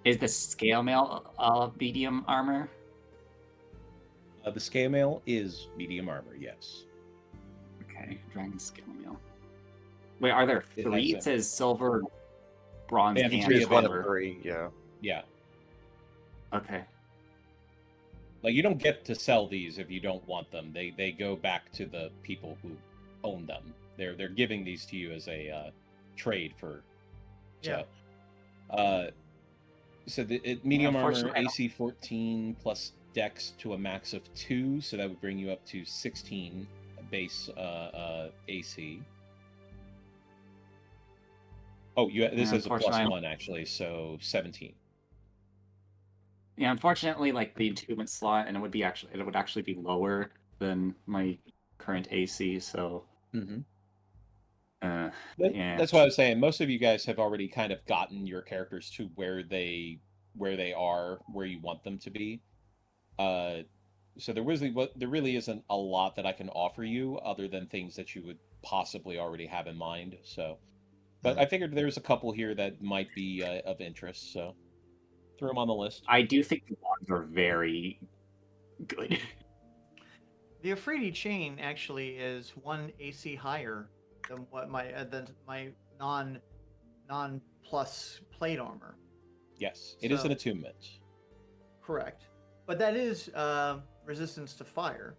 Is the scale mail medium armor? The scale mail is medium armor, yes. Okay, dragon scale mail. Wait, are there It 3? has It says silver, bronze, They have and 3 One of available. 3, yeah. Yeah. Okay. Like, you don't get to sell these if you don't want them. They go back to the people who own them. They're giving these to you as a trade for. Yeah. So medium armor unfortunately, I don't- AC 14 plus Dex to a max of 2, so that would bring you up to 16 base AC. Oh, this is a +1 actually, so 17. Yeah, unfortunately, like the attunement slot, and it would actually be lower than my current AC. So. Mm-hmm. Yeah. That's what I was saying. Most of you guys have already kind of gotten your characters to where they are, where you want them to be. So there really isn't a lot that I can offer you other than things that you would possibly already have in mind. So, but I figured there's a couple here that might be of interest. So, throw them on the list. I do think the wands are very good. The Afridi chain actually is 1 AC higher than what my non plus plate armor. Yes, it is an attunement. Correct, but that is resistance to fire.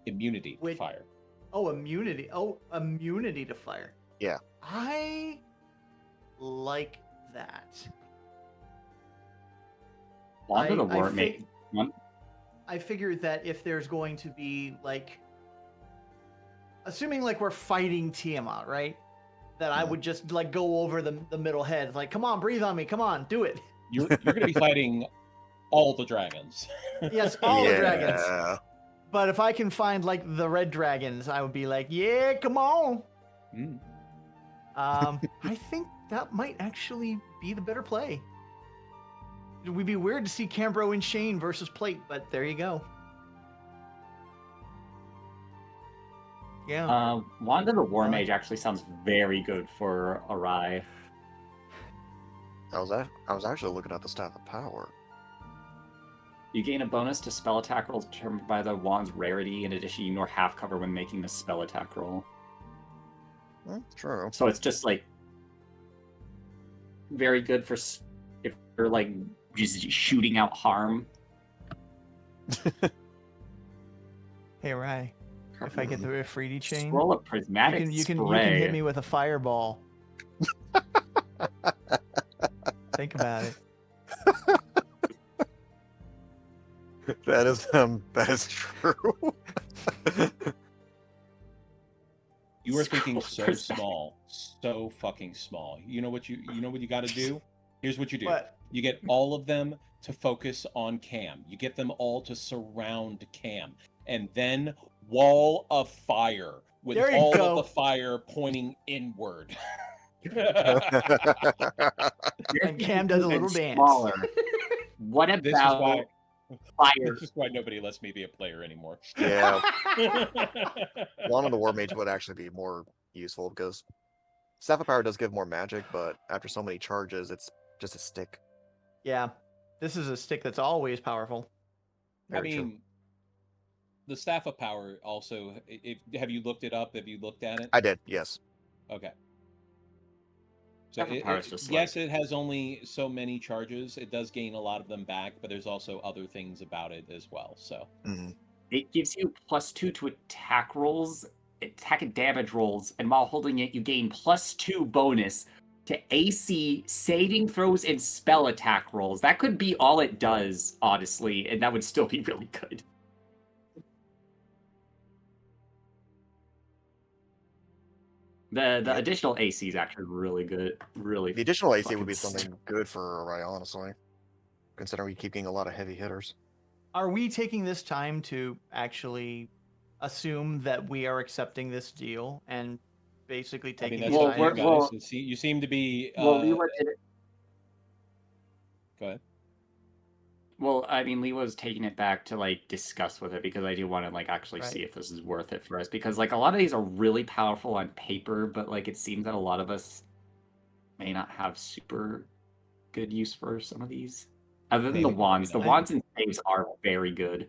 Immunity to fire. Oh, immunity. Oh, immunity to fire. Yeah. I like that. Wand of the War I figured that if there's going to be like, assuming like we're fighting Tiamat, right? That I would just like go over the middle head, like, come on, breathe on me, come on, do it. You're going to be fighting all the dragons. Yes, all the dragons. But if I can find like the red dragons, I would be like, yeah, come on. I think that might actually be the better play. It would be weird to see Cambro and Shane versus Plate, but there you go. Yeah. Wand of the War Mage actually sounds very good for Arai. I was actually looking at the Staff of Power. You gain a bonus to spell attack rolls determined by the wand's rarity. In addition, you ignore half cover when making the spell attack roll. True. So it's just like very good for if you're like just shooting out harm. Hey, Rai. If I get the Ifriti chain, Roll a prismatic you can spray. hit me with a fireball. Think about it. That is true. You were thinking so 12%. small, so fucking small. You know what you got to do? Here's what you do. What? You get all of them to focus on Cam. You get them all to surround Cam, and then wall of fire with There you all go. of the fire pointing inward. And Cam does a little dance. Smaller. What This is why fire? this is why nobody lets me be a player anymore. Yeah. One of the War Mage would actually be more useful because Staff of Power does give more magic, but after so many charges, it's just a stick. Yeah, this is a stick that's always powerful. Very true. The Staff of Power also. Have you looked it up? Have you looked at it? I did, yes. Okay. So Staff of Power is just yes, it has only so many charges. It does gain a lot of them back, but there's also other things about it as well. So It gives you +2 to attack rolls, attack and damage rolls, and while holding it, you gain +2 bonus to AC, saving throws, and spell attack rolls. That could be all it does, honestly, and that would still be really good. The additional AC is actually really good. Really, The additional AC would fucking be something good for Arai, honestly. Considering we keep getting a lot of heavy hitters. Are we taking this time to actually assume that we are accepting this deal and basically taking that's these up to you items? guys. You seem to be. Leela did it. Go ahead. Well, I mean, Leela was taking it back to like discuss with it because I do want to like actually Right. see if this is worth it for us because like a lot of these are really powerful on paper, but like it seems that a lot of us may not have super good use for some of these. Other than the wands, the wands and saves are very good.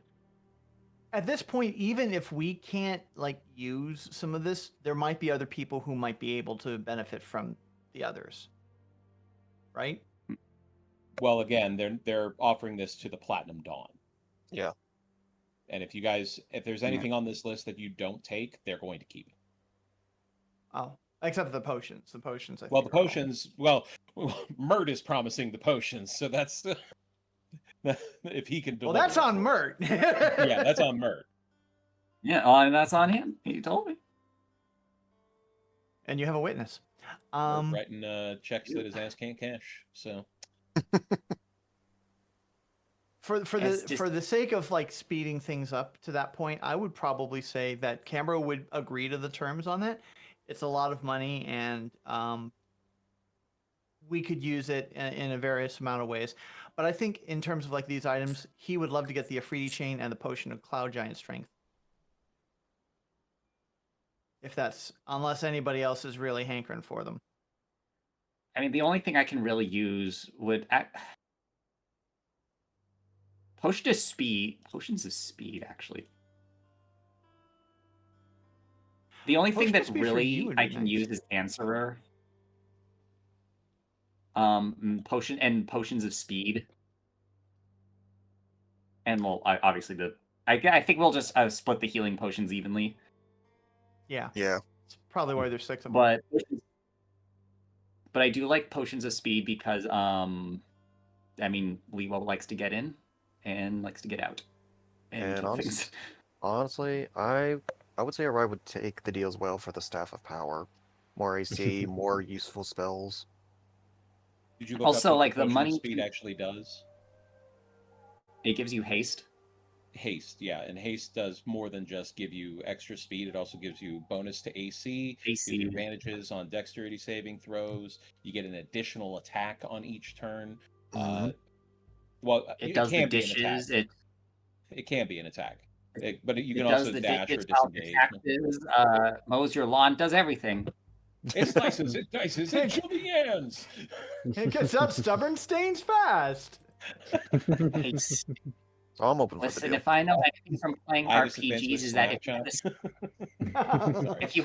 At this point, even if we can't like use some of this, there might be other people who might be able to benefit from the others. Right? Well, again, they're offering this to the Platinum Dawn. Yeah. And if there's anything on this list that you don't take, they're going to keep it. Oh, except for the potions. The potions. Well, the potions. Well, Mert is promising the potions, so that's if he can. Well, deliver that's it on for us. Mert. Yeah, that's on Mert. Yeah, and that's on him. He told me. And you have a witness. Mert writing checks that his ass can't cash. So. For the sake of like speeding things up to that point, I would probably say that Cambro would agree to the terms on that. It's a lot of money, and we could use it in a various amount of ways. But I think in terms of like these items, he would love to get the Afridi chain and the potion of Cloud Giant Strength. Unless anybody else is really hankering for them. I mean, the only thing I can really use would potions of speed, actually. The only thing that really I can use is Answerer. Potions of speed. And well, obviously I think we'll just split the healing potions evenly. Yeah. Yeah. It's probably why there's 6 of them. But I do like potions of speed because I mean, Leewell likes to get in and likes to get out. And honestly, I would say Arai would take the deal as well for the Staff of Power. More AC, more useful spells. Did you look also, up what like the potion of money speed actually does? It gives you haste. Haste, yeah, and haste does more than just give you extra speed. It also gives you bonus to AC, gives you advantages on dexterity saving throws. You get an additional attack on each turn. Well, it does can the dishes. It can be an attack, but you can does also the dash or dishes, disengage. Taxes, mows your lawn, does everything. It slices, it dices, it juliennes. It gets up stubborn stains fast. So I'm open for the Listen, deal. if I know anything from playing RPGs, is that if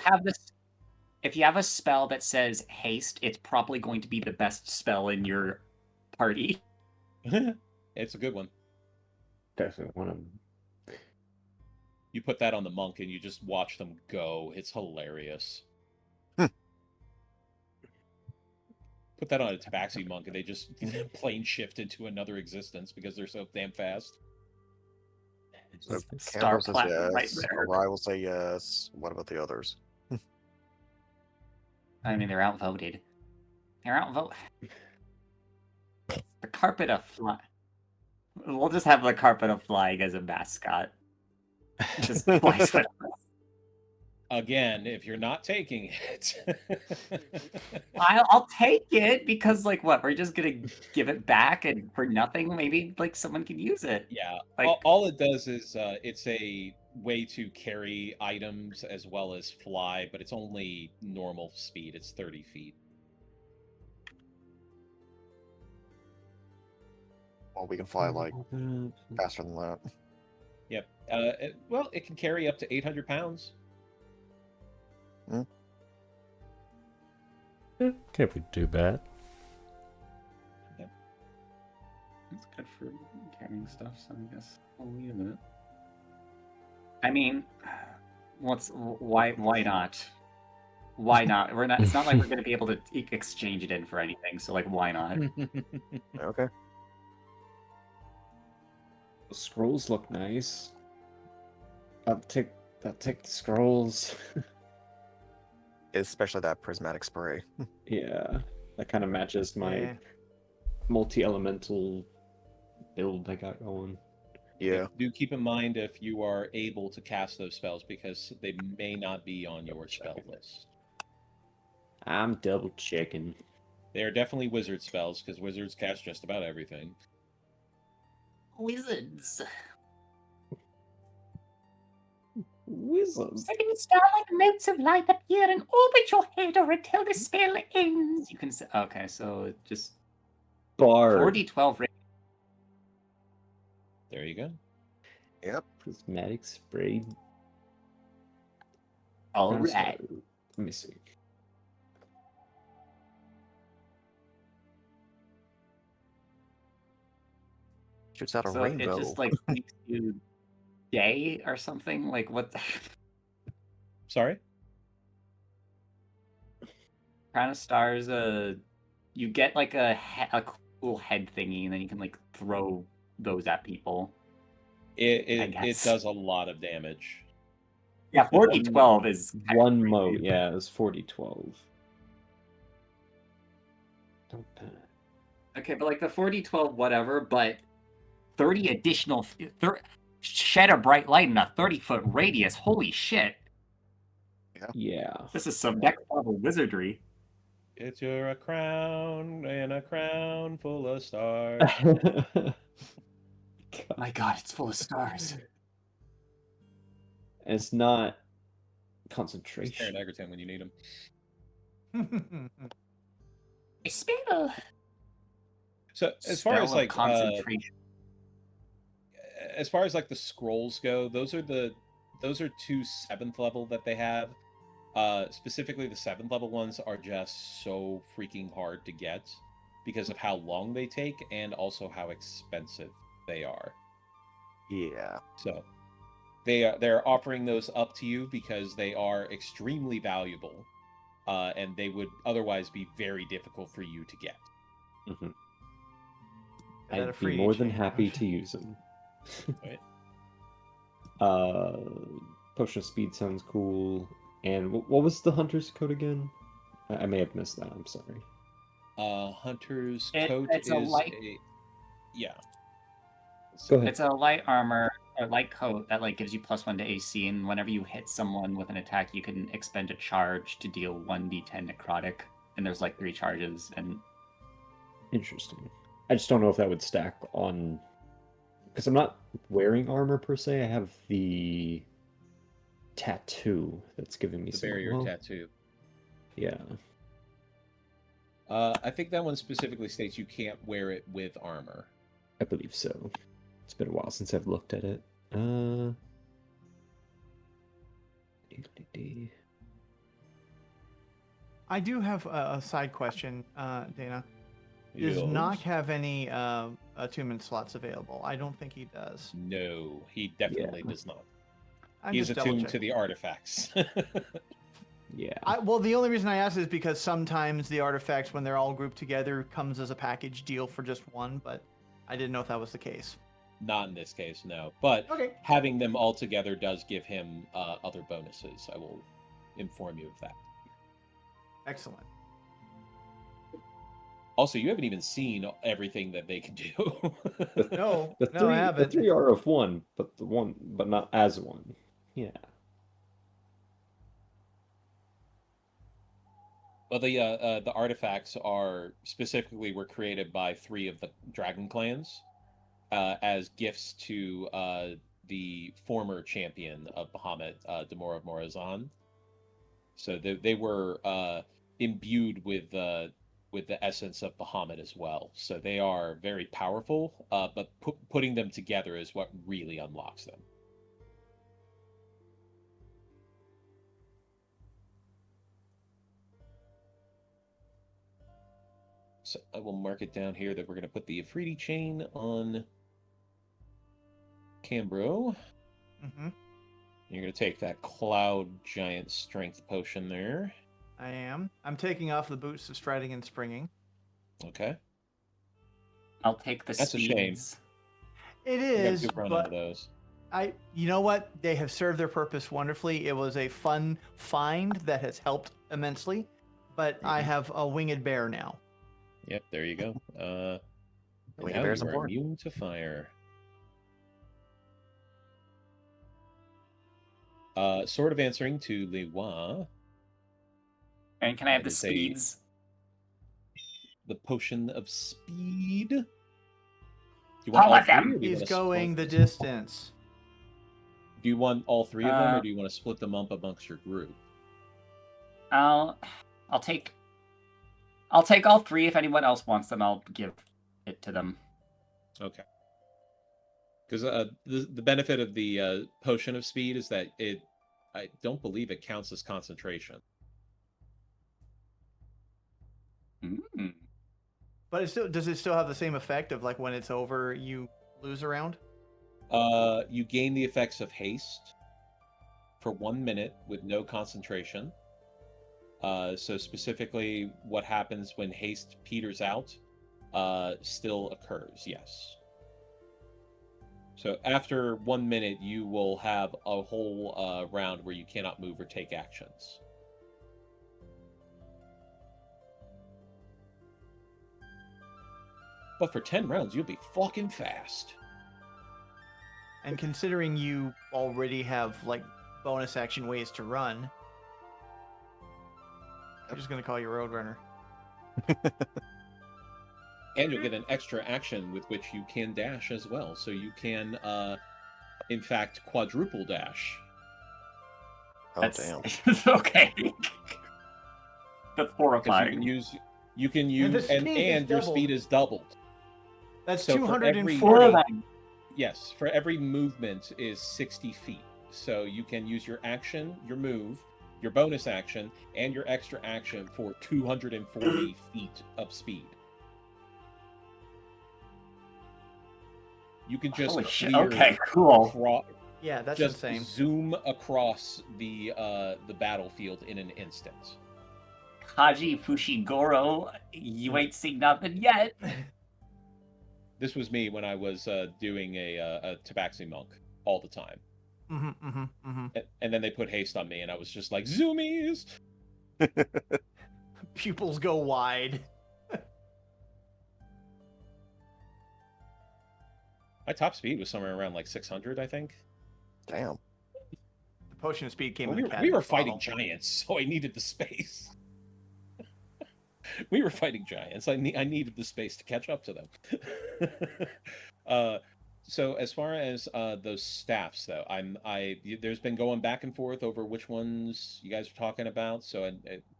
you have a spell that says haste, it's probably going to be the best spell in your party. It's a good one. Definitely one of them. You put that on the monk and you just watch them go. It's hilarious. Put that on a tabaxi monk and they just plane shift into another existence because they're so damn fast. So Star Campbell says platinum right yes. there. Orion will say yes. What about the others? I mean, they're outvoted. They're outvoted. The carpet of fly. We'll just have the carpet of flying as a mascot. Just flies with us. Again, if you're not taking it, I'll take it because, like, what? We're just gonna give it back and for nothing. Maybe like someone could use it. yeah. Like, All it does is it's a way to carry items as well as fly, but it's only normal speed. It's 30 feet. Well, we can fly like faster than that. Yep. Well, it can carry up to 800 pounds. Can't be too bad. it's good for carrying stuff, so I guess I'll leave it. I mean, why not? Why not? We're not. It's not like we're going to be able to exchange it in for anything. So like, why not? Okay. The scrolls look nice. I'll take the scrolls. Especially that prismatic spray. Yeah, that kind of matches my multi-elemental build I got going. Yeah. Do keep in mind if you are able to cast those spells because they may not be on your spell list. I'm double checking. They are definitely wizard spells because wizards cast just about everything. Wizards. Wizards. Second star like motes of light appear and orbit your head or until the spell ends. You can say, okay, so it just Bard. 4d12. There you go. Yep. Prismatic spray. All right. Let me see. Shoots out a So rainbow. it just like makes you gay or something. Like what? Sorry. Crown of Stars. You get like a cool head thingy, and then you can like throw those at people. It does a lot of damage. Yeah, 4d12 is one mote. Yeah, it's 4d12. Okay, but like the 4d12, whatever. But 30 additional. Shed a bright light in a 30-foot radius. Holy shit! Yeah. This is some next level wizardry. It's a crown and a crown full of stars. My God, it's full of stars. It's not It's concentration. Karen Egerton when you need him. Spell. So as far as like concentration. as far as like the scrolls go, those are 2 7th level that they have. Specifically, the 7th level ones are just so freaking hard to get because of how long they take and also how expensive they are. Yeah. So they're offering those up to you because they are extremely valuable, and they would otherwise be very difficult for you to get. Mm-hmm. Is that a I'd free be more than change? happy to use them. Right. Potion of speed sounds cool. And what was the hunter's coat again? I may have missed that. I'm sorry. Hunter's coat it's a is light. Yeah. Go ahead. It's a light armor or light coat that like gives you +1 to AC, and whenever you hit someone with an attack, you can expend a charge to deal 1d10 necrotic. And there's like 3 charges, and Interesting. I just don't know if that would stack on, because I'm not wearing armor per se. I have the tattoo that's giving me The some barrier well, tattoo. Yeah. I think that one specifically states you can't wear it with armor. I believe so. It's been a while since I've looked at it. I do have a side question, Deyna. Does Yes. Nock have any attunement slots available? I don't think he does. No, he definitely does not. He's just attuned to double-checking. the artifacts. Yeah. Well, the only reason I asked is because sometimes the artifacts, when they're all grouped together, comes as a package deal for just one, but I didn't know if that was the case. Not in this case, no. But Okay. having them all together does give him other bonuses. I will inform you of that. Excellent. Also, you haven't even seen everything that they can do. No, The no, three, I haven't. The three are of one, but not as one. Yeah. Well, the artifacts were created by 3 of the Dragon clans as gifts to the former champion of Bahamut, Demora of Morazan. So they were imbued with the essence of Bahamut as well. So they are very powerful, but putting them together is what really unlocks them. So I will mark it down here that we're going to put the Afridi chain on Cambro. Mm-hmm. You're going to take that Cloud Giant Strength Potion there. I am. I'm taking off the boots of striding and springing. Okay. I'll take the That's a shame. speeds. It You got a is, good run but of those. you know what? They have served their purpose wonderfully. It was a fun find that has helped immensely, but I have a winged bear now. Yep, there you go. Winged Now bear's you are important. immune to fire. Sort of answering to Lewa. And can I have That the is speeds? The potion of speed. Do you All want all of them. three, or do you He's want to going the split? distance. Do you want all 3 of them, or do you want to split them up amongst your group? I'll take all 3. If anyone else wants them, I'll give it to them. Okay. Because the benefit of the potion of speed is that I don't believe it counts as concentration. Mm. But does it still have the same effect of like when it's over, you lose a round? You gain the effects of haste for 1 minute with no concentration. So specifically, what happens when haste peters out still occurs, yes. So after 1 minute, you will have a whole round where you cannot move or take actions. But for 10 rounds, you'll be fucking fast. And considering you already have like bonus action ways to run, I'm just gonna call you Roadrunner. And you'll get an extra action with which you can dash as well. So you can, in fact, quadruple dash. Oh, That's damn. okay. That's 'Cause horrifying. you can use, And the speed is and your doubled. speed is doubled. That's So for every- 240. Yes, for every movement is 60 feet. So you can use your action, your move, your bonus action, and your extra action for 240 feet of speed. You can just Holy shit. clear Okay, cool. Yeah, that's just insane. zoom across the battlefield in an instant. Haji Fushigoro, you ain't seen nothing yet. This was me when I was doing a Tabaxi monk all the time. And then they put haste on me, and I was just like, zoomies! Pupils go wide. My top speed was somewhere around like 600, I think. Damn. The potion of speed came Well, in we the were cabinet fighting bottle. giants, so I needed the space. We were fighting giants. I needed the space to catch up to them. So as far as those staffs, though, there's been going back and forth over which ones you guys are talking about. So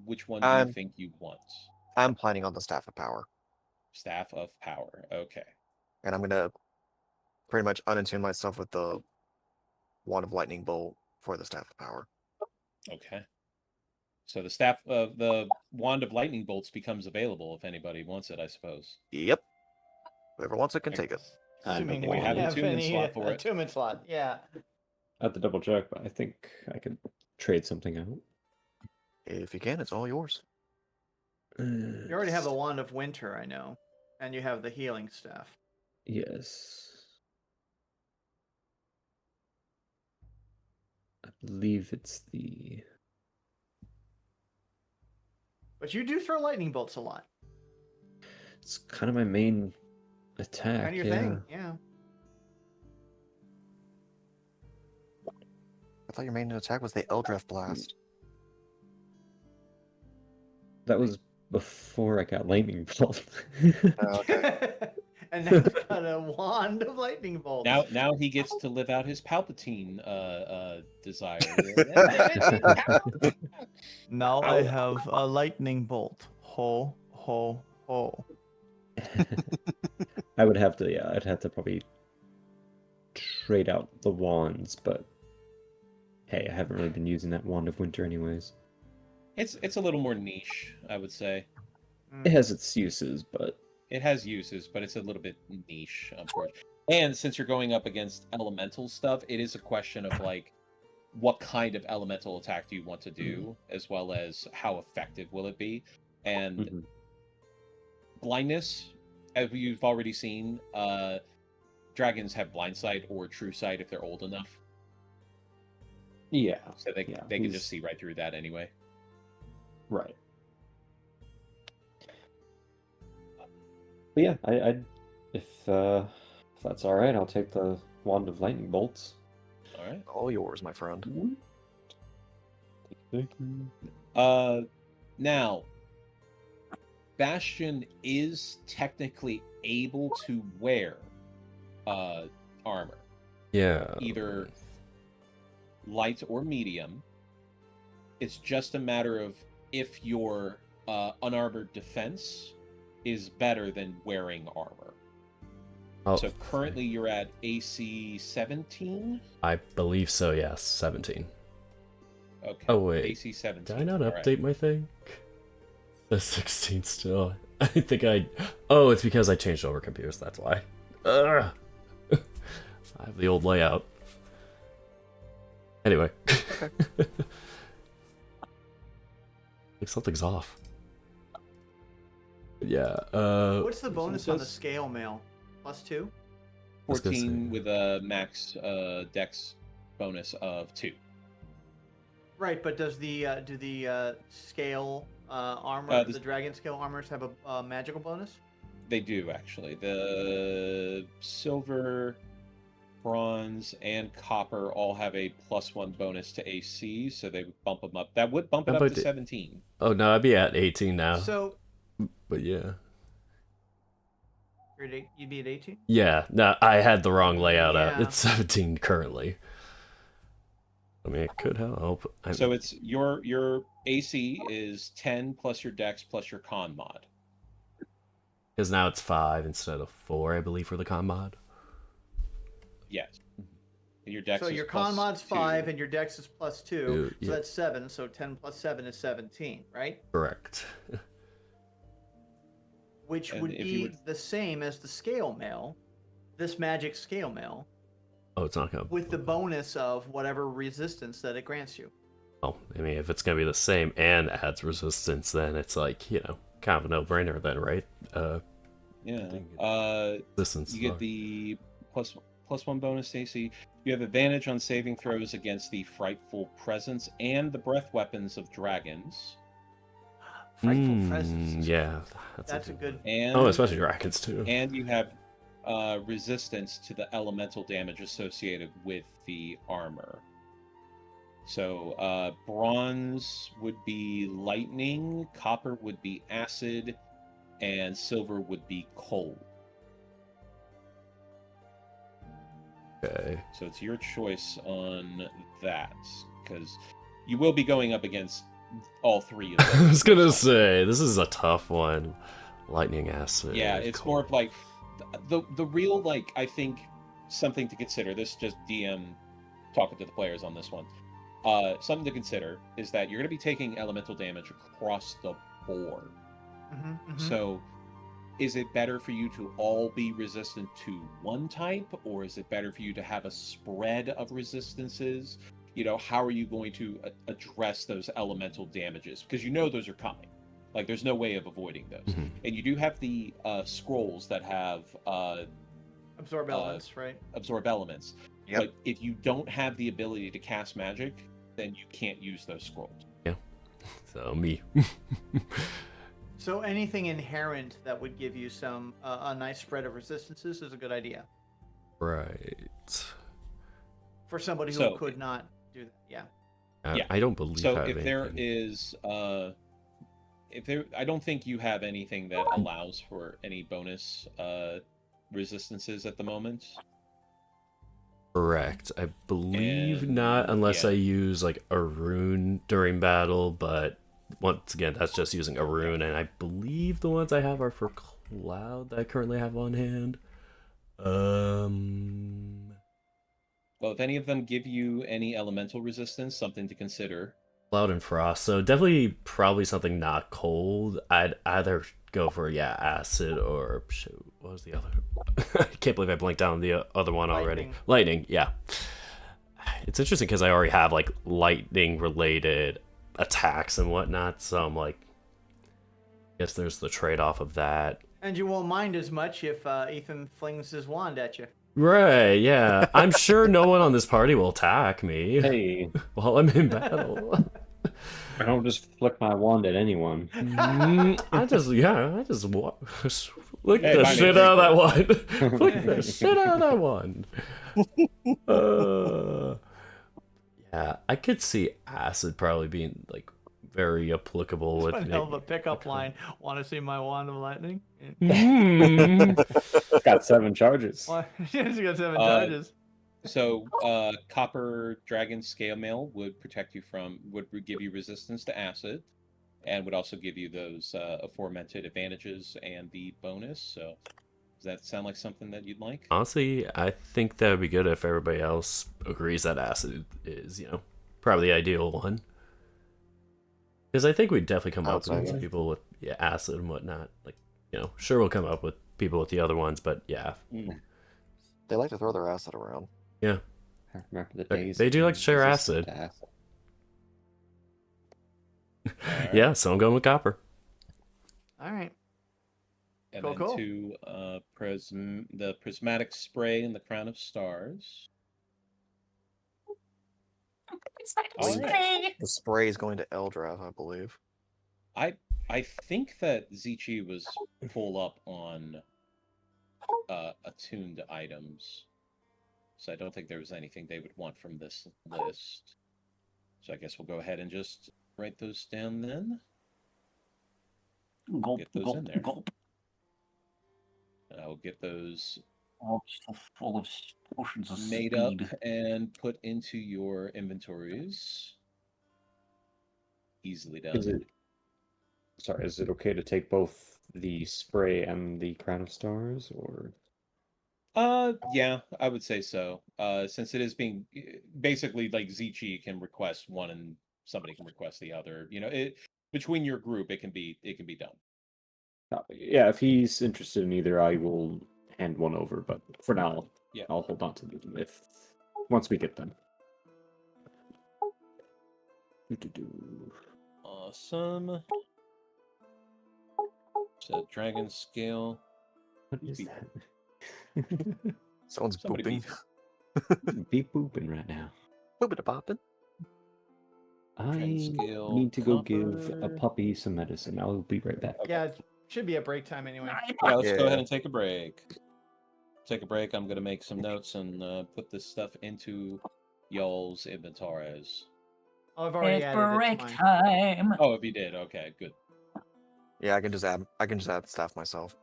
which one do you think you want? I'm planning on the Staff of Power. Staff of Power. Okay. And I'm gonna pretty much unattune myself with the Wand of Lightning Bolt for the Staff of Power. Okay. So the staff of the Wand of Lightning Bolts becomes available if anybody wants it, I suppose. Yep. Whoever wants it can take it. Assuming We have an attunement any slot for it. attunement slot. Yeah. have to double check, but I think I could trade something out. If you can, it's all yours. You already have the Wand of Winter, I know, and you have the healing staff. Yes. I believe it's the... But you do throw lightning bolts a lot. It's kind of my main attack. Kind of your thing, yeah. I thought your main attack was the Eldrath Blast. That was before I got lightning bolt. Oh, okay. And now he's got a wand of lightning bolts. Now he gets to live out his Palpatine desire. Now I have a lightning bolt. Ho, ho, ho. I would have to, yeah, I'd have to probably trade out the wands, but hey, I haven't really been using that Wand of Winter anyways. It's a little more niche, I would say. It has its uses, but... It has uses, but it's a little bit niche, unfortunately. And since you're going up against elemental stuff, it is a question of, like, what kind of elemental attack do you want to do, as well as how effective will it be. And blindness, as you've already seen, dragons have blind sight or true sight if they're old enough. Yeah. So they can just see right through that anyway. Right. But yeah, if that's all right, I'll take the Wand of Lightning Bolts. All right. All yours, my friend. Thank you. Now, Bastion is technically able to wear armor. Yeah. Either light or medium. It's just a matter of if your unarmored defense is better than wearing armor. Oh. So currently you're at AC 17? I believe so, yes. 17. Okay. Oh, wait. AC 17. Did I not All update my thing? The 16 still. I think I... Oh, it's because I changed over computers, that's why. Ugh. I have the old layout. Anyway. Okay. Like something's off. Yeah, What's the bonus on the scale mail? +2? 14 with a max dex bonus of 2. Right, but does the do the scale armor, the the dragon scale armors have a magical bonus? They do, actually. The silver, bronze, and copper all have a +1 bonus to AC, so they would bump them up. That would bump it up to 17. Oh, no, I'd be at 18 now. So... But yeah. You'd be at 18? Yeah, no, I had the wrong layout out. Yeah. It's 17 currently. I mean, it could help. So it's your AC is 10 plus your dex plus your con mod. Because now it's 5 instead of 4, I believe, for the con mod. Yes. Your dex so is your con mod's 2. 5 and your dex is +2, yeah. so that's 7. So 10 plus 7 is 17, right? Correct. Which And would if be you would- the same as the scale mail, this magic scale mail, Oh, it's not gonna... with the bonus of whatever resistance that it grants you. Oh, I mean, if it's gonna be the same and adds resistance, then it's like, you know, kind of a no-brainer then, right? Yeah. Resistance. You get the +1 bonus to AC. You have advantage on saving throws against the frightful presence and the breath weapons of dragons. Frightful presence. Yeah, That's a good. And, oh, especially dragons too. And you have resistance to the elemental damage associated with the armor. So bronze would be lightning, copper would be acid, and silver would be cold. Okay. So it's your choice on that, because you will be going up against all 3 of those. I was gonna say, this is a tough one. Lightning acid. Yeah, it's more of like the real, like, I think something to consider. This is just DM talking to the players on this one. Something to consider is that you're going to be taking elemental damage across the board. Mm-hmm. So is it better for you to all be resistant to one type, or is it better for you to have a spread of resistances? You know, how are you going to address those elemental damages? Because you know those are coming. Like, there's no way of avoiding those. And you do have the scrolls that have absorb elements, right? Absorb elements. Yep. But if you don't have the ability to cast magic, then you can't use those scrolls. Yeah. So me. So anything inherent that would give you some a nice spread of resistances is a good idea. Right. For somebody who could not do that, yeah. I don't believe. So I have if there anything. is, I don't think you have anything that allows for any bonus resistances at the moment. Correct. I believe And, not, unless yeah. I use like a rune during battle, but once again, that's just using a rune, and I believe the ones I have are for Cloud that I currently have on hand. Well, if any of them give you any elemental resistance, something to consider. Cloud and Frost, so definitely probably something not cold. I'd either go for acid or shoot, what was the other? I can't believe I blanked out on the other one already. Lightning, yeah. It's interesting because I already have like lightning related attacks and whatnot, so I'm like, I guess there's the trade-off of that. And you won't mind as much if Ethan flings his wand at you. Right, yeah. I'm sure no one on this party will attack me Hey, while I'm in battle. I don't just flick my wand at anyone. I just flick Hey, the my shit name's out of that one. Flick the shit out of that one. Yeah, I could see acid probably being like very applicable with One hell of a pickup line. Want to see my wand of lightning? Got 7 charges. He's got 7 charges. So, Copper Dragon Scale Mail would protect you from, would give you resistance to acid, and would also give you those aforementioned advantages and the bonus. So, does that sound like something that you'd like? Honestly, I think that would be good if everybody else agrees that acid is, probably the ideal one. Because I think we'd definitely come up with some people with acid and whatnot. Like, sure we'll come up with people with the other ones, but yeah. They like to throw their acid around. Yeah. I remember the days. They do like to share acid. Yeah, so I'm going with copper. All right. And Cool, then cool. to the prismatic spray and the crown of stars. The spray is going to Eldrath, I believe. I think that Zichi was full up on attuned items, so I don't think there was anything they would want from this list. So I guess we'll go ahead and just write those down then. Gulp, Get those gulp, in there. gulp. And I will get those Oh, so full of potions of made speed. up and put into your inventories. Easily done. Is it okay to take both the spray and the crown of stars, or? Yeah, I would say so. Since it is being basically like Zichi can request one and somebody can request the other. Between your group, it can be done. Yeah, if he's interested in either, I will hand one over. But for now, Yeah. I'll hold on to them once we get them. Awesome. So dragon scale. What is that? Someone's Somebody booping. Be booping right now. Booping popping. I scale need to go give a copper. puppy some medicine. I'll be right back. Yeah, it should be a break time anyway. Yeah, let's go Yeah. ahead and take a break. Take a break. I'm gonna make some notes and put this stuff into y'all's inventories. Oh, I've already It's added it to break mine. time. Oh, if you did, okay, good. Yeah, I can just add stuff myself.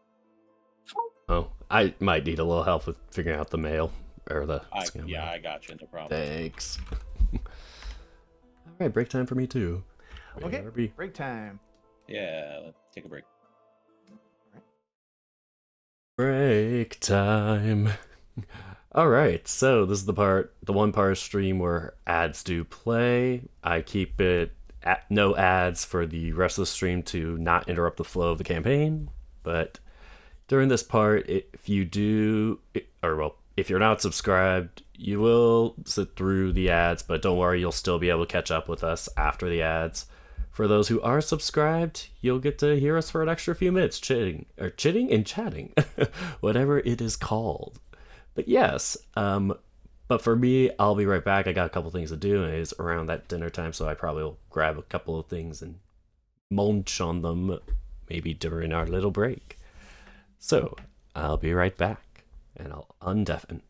Oh, I might need a little help with figuring out the mail or the. I got you. No problem. Thanks. All right, break time for me too. Okay, BRB. break time. Yeah, let's take a break. Break time. All right, so this is the one part of stream where ads do play. I keep it at no ads for the rest of the stream to not interrupt the flow of the campaign, but during this part, if you do, or well, if you're not subscribed, you will sit through the ads, but don't worry, you'll still be able to catch up with us after the ads. For those who are subscribed, you'll get to hear us for an extra few minutes chitting and chatting, whatever it is called. But yes, but for me, I'll be right back. I got a couple things to do, and it's around that dinner time, so I probably will grab a couple of things and munch on them maybe during our little break. So I'll be right back, and I'll undeafen.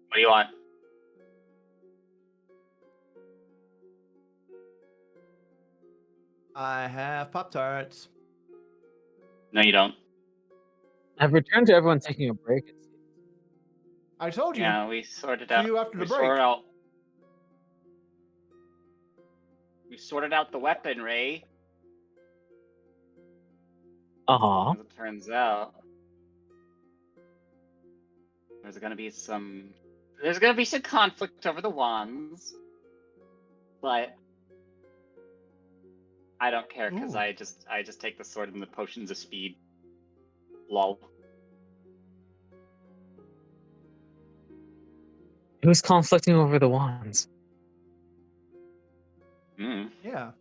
What do you want? I have Pop-Tarts. No, you don't. I've returned to everyone taking a break. I told you. Yeah, we sorted See out. you after the we break. sorted out. We sorted out the weaponry. Uh-huh. As it turns out, there's gonna be some conflict over the wands, but I don't care because Ooh. I just take the sword and the potions of speed. Lol. Who's conflicting over the wands? Mm. Yeah.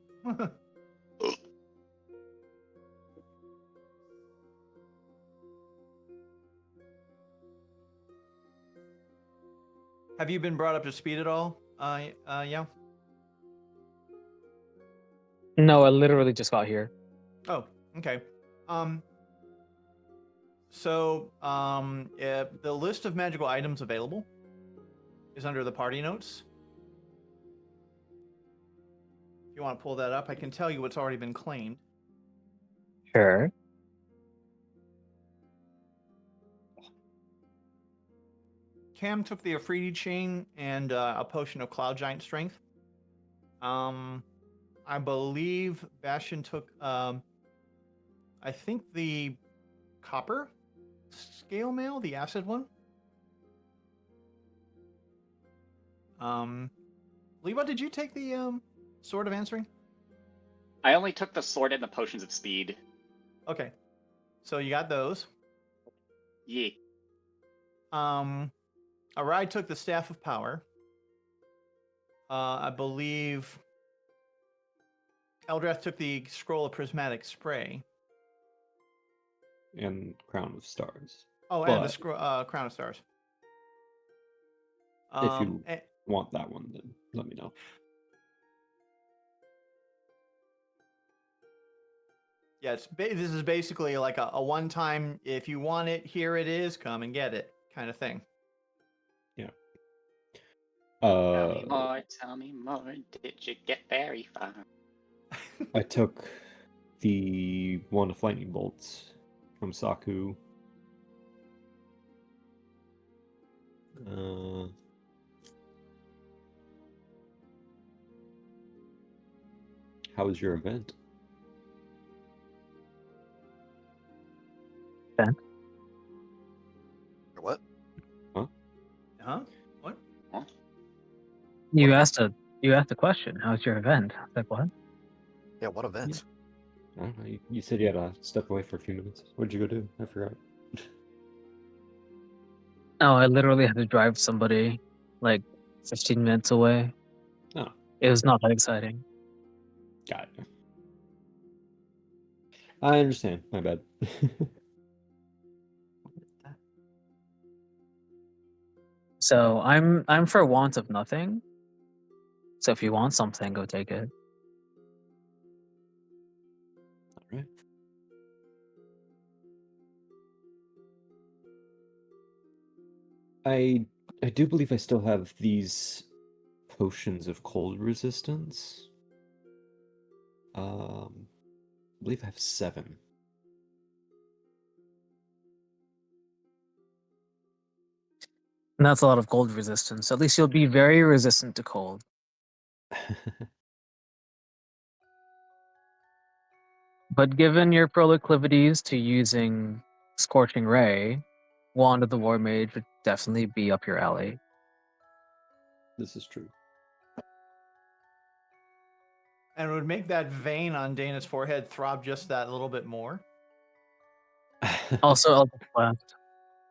Have you been brought up to speed at all? Yeah. No, I literally just got here. Oh, okay. The list of magical items available is under the party notes. If you want to pull that up, I can tell you what's already been claimed. Sure. Cam took the Afridi chain and a potion of Cloud Giant Strength. I believe Bastion took, I think the Copper Scale Mail, the acid one. Levi, did you take the Sword of Answering? I only took the sword and the potions of speed. Okay, so you got those. Yeah. Arai took the Staff of Power. I believe Eldrath took the Scroll of Prismatic Spray. And Crown of Stars. Oh, and the Crown of Stars. If you want that one, then let me know. Yeah, this is basically like a one-time, if you want it, here it is, come and get it kind of thing. Yeah. Tell me more. Did you get very far? I took the one of Lightning Bolts from Saku. How was your event? Ben? What? Huh? What? Huh? You asked a question. How's your event? I was like, what? Yeah, what event? I don't know. You said you had to step away for a few minutes. What did you go do? I forgot. Oh, I literally had to drive somebody like 15 minutes away. Oh. It was not that exciting. Got it. I understand. My bad. So I'm for want of nothing. So if you want something, go take it. All right. I do believe I still have these potions of cold resistance. I believe I have 7. And that's a lot of cold resistance. At least you'll be very resistant to cold. But given your proclivities to using Scorching Ray, Wand of the War Mage would definitely be up your alley. This is true. And it would make that vein on Dana's forehead throb just that little bit more. Also, Eldritch Blast.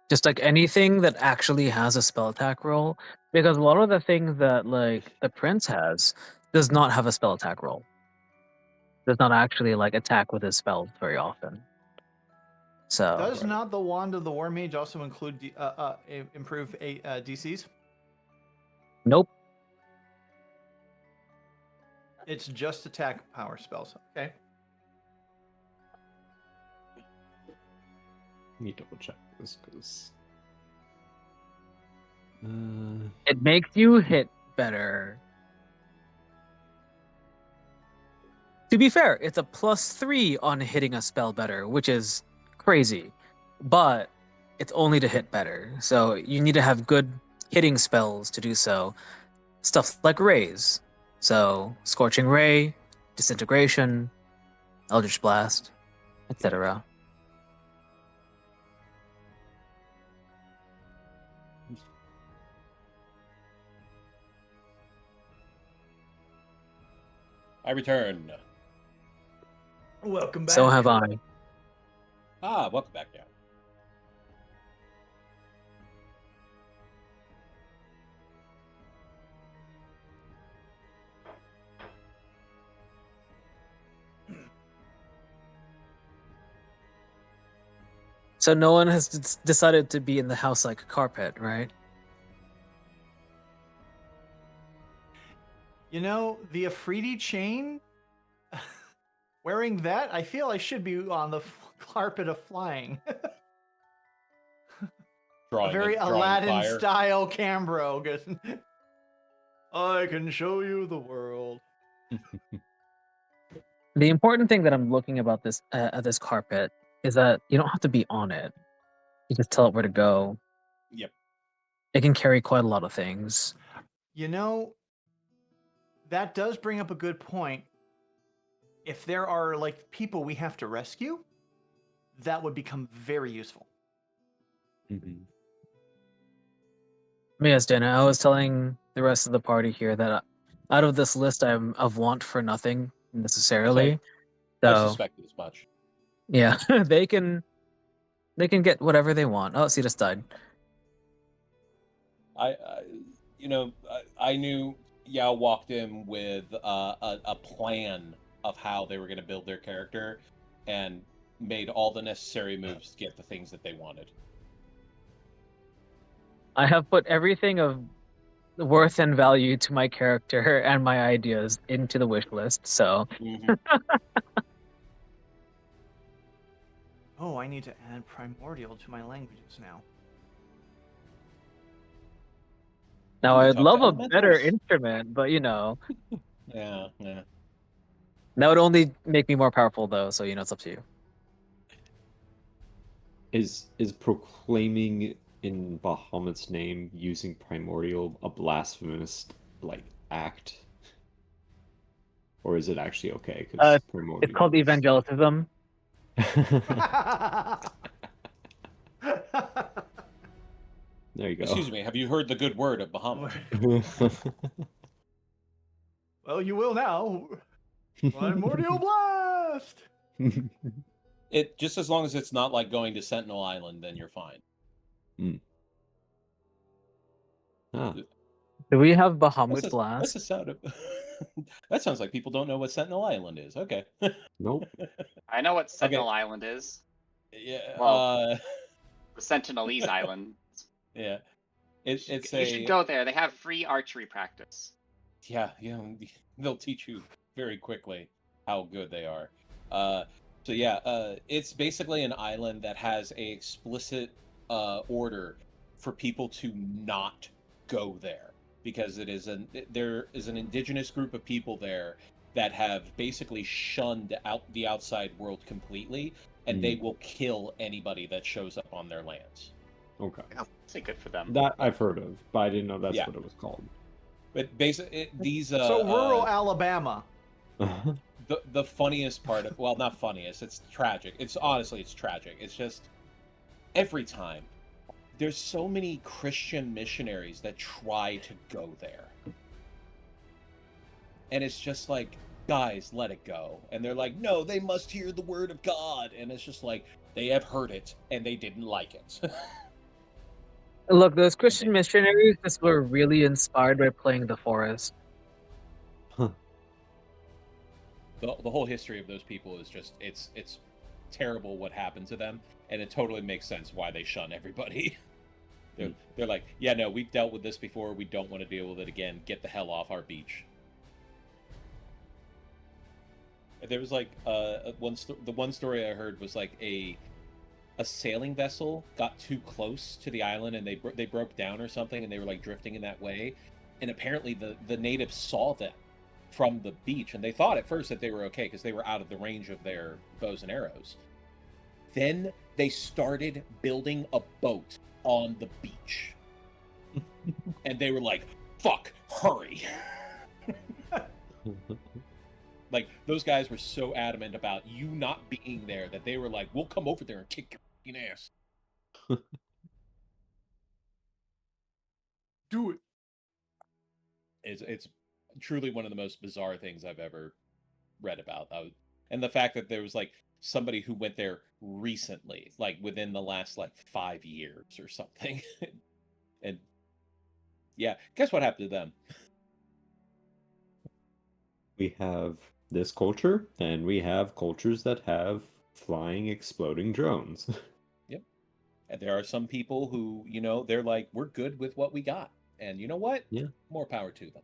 Just like anything that actually has a spell attack roll, because a lot of the things that like the Prince has does not have a spell attack roll. Does not actually like attack with his spells very often. So Does not the Wand of the War Mage also include improve DCs? Nope. It's just attack power spells. Okay. Let me double check this because it makes you hit better. To be fair, it's a +3 on hitting a spell better, which is crazy. But it's only to hit better. So you need to have good hitting spells to do so. Stuff like rays. So Scorching Ray, Disintegration, Eldritch Blast, etc. I return. Welcome back. So have I. Welcome back now. So no one has decided to be in the house like carpet, right? You know, the Afridi chain, wearing that, I feel I should be on the carpet of flying. A very Aladdin-style Cambro. I can show you the world. The important thing that I'm looking about this at this carpet is that you don't have to be on it. You just tell it where to go. Yep. It can carry quite a lot of things. You know, that does bring up a good point. If there are like people we have to rescue, that would become very useful. Mm-hmm. Yes, Deyna, I was telling the rest of the party here that out of this list, I'm of want for nothing necessarily. I So suspected as much. yeah, they can get whatever they want. Oh, Cetus died. I knew Yao walked in with a plan of how they were going to build their character, and made all the necessary moves to get the things that they wanted. I have put everything of worth and value to my character and my ideas into the wish list. So. Mm-hmm. Oh, I need to add primordial to my languages now. Now, I'd love a elementals. better instrument, but you know. Yeah. That would only make me more powerful, though. So it's up to you. Is proclaiming in Bahamut's name using primordial a blasphemous act, or is it actually okay? Because It's called evangelicism. There you go. Excuse me, have you heard the good word of Bahamut? Well, you will now. Primordial blast. It just as long as it's not like going to Sentinel Island, then you're fine. Do we have Bahamut blast? What's the sound of? That sounds like people don't know what Sentinel Island is. Okay. Nope. I know what Sentinel Island is. Yeah. Well, the Sentinelese Island. Yeah. You should go there. They have free archery practice. Yeah, they'll teach you very quickly how good they are. It's basically an island that has a explicit order for people to not go there, because there is an indigenous group of people there that have basically shunned the outside world completely, and they will kill anybody that shows up on their lands. Okay. Say good for them. That I've heard of, but I didn't know that's what it was called. But basically, so rural Alabama. The funniest part of, well, not funniest, it's tragic. It's tragic. It's just every time there's so many Christian missionaries that try to go there, and it's just like, guys, let it go. And they're like, no, they must hear the word of God, and it's just like, they have heard it and they didn't like it. Look, those Christian missionaries just were really inspired by playing the forest. The whole history of those people is just, it's terrible what happened to them, and it totally makes sense why they shun everybody. They're like, yeah, no, we've dealt with this before, we don't want to deal with it again, get the hell off our beach. There was like the one story I heard was like a sailing vessel got too close to the island and they broke down or something, and they were like drifting in that way, and apparently the natives saw them from the beach, and they thought at first that they were okay because they were out of the range of their bows and arrows. Then they started building a boat on the beach. And they were like, fuck, hurry. Like, those guys were so adamant about you not being there that they were like, we'll come over there and kick your fucking ass. Do it. It's truly one of the most bizarre things I've ever read about. And the fact that there was like somebody who went there recently, like within the last like 5 years or something. And yeah, guess what happened to them? We have this culture, and we have cultures that have flying, exploding drones. Yep. And there are some people who, you know, they're like, we're good with what we got. And you know what? Yeah. More power to them.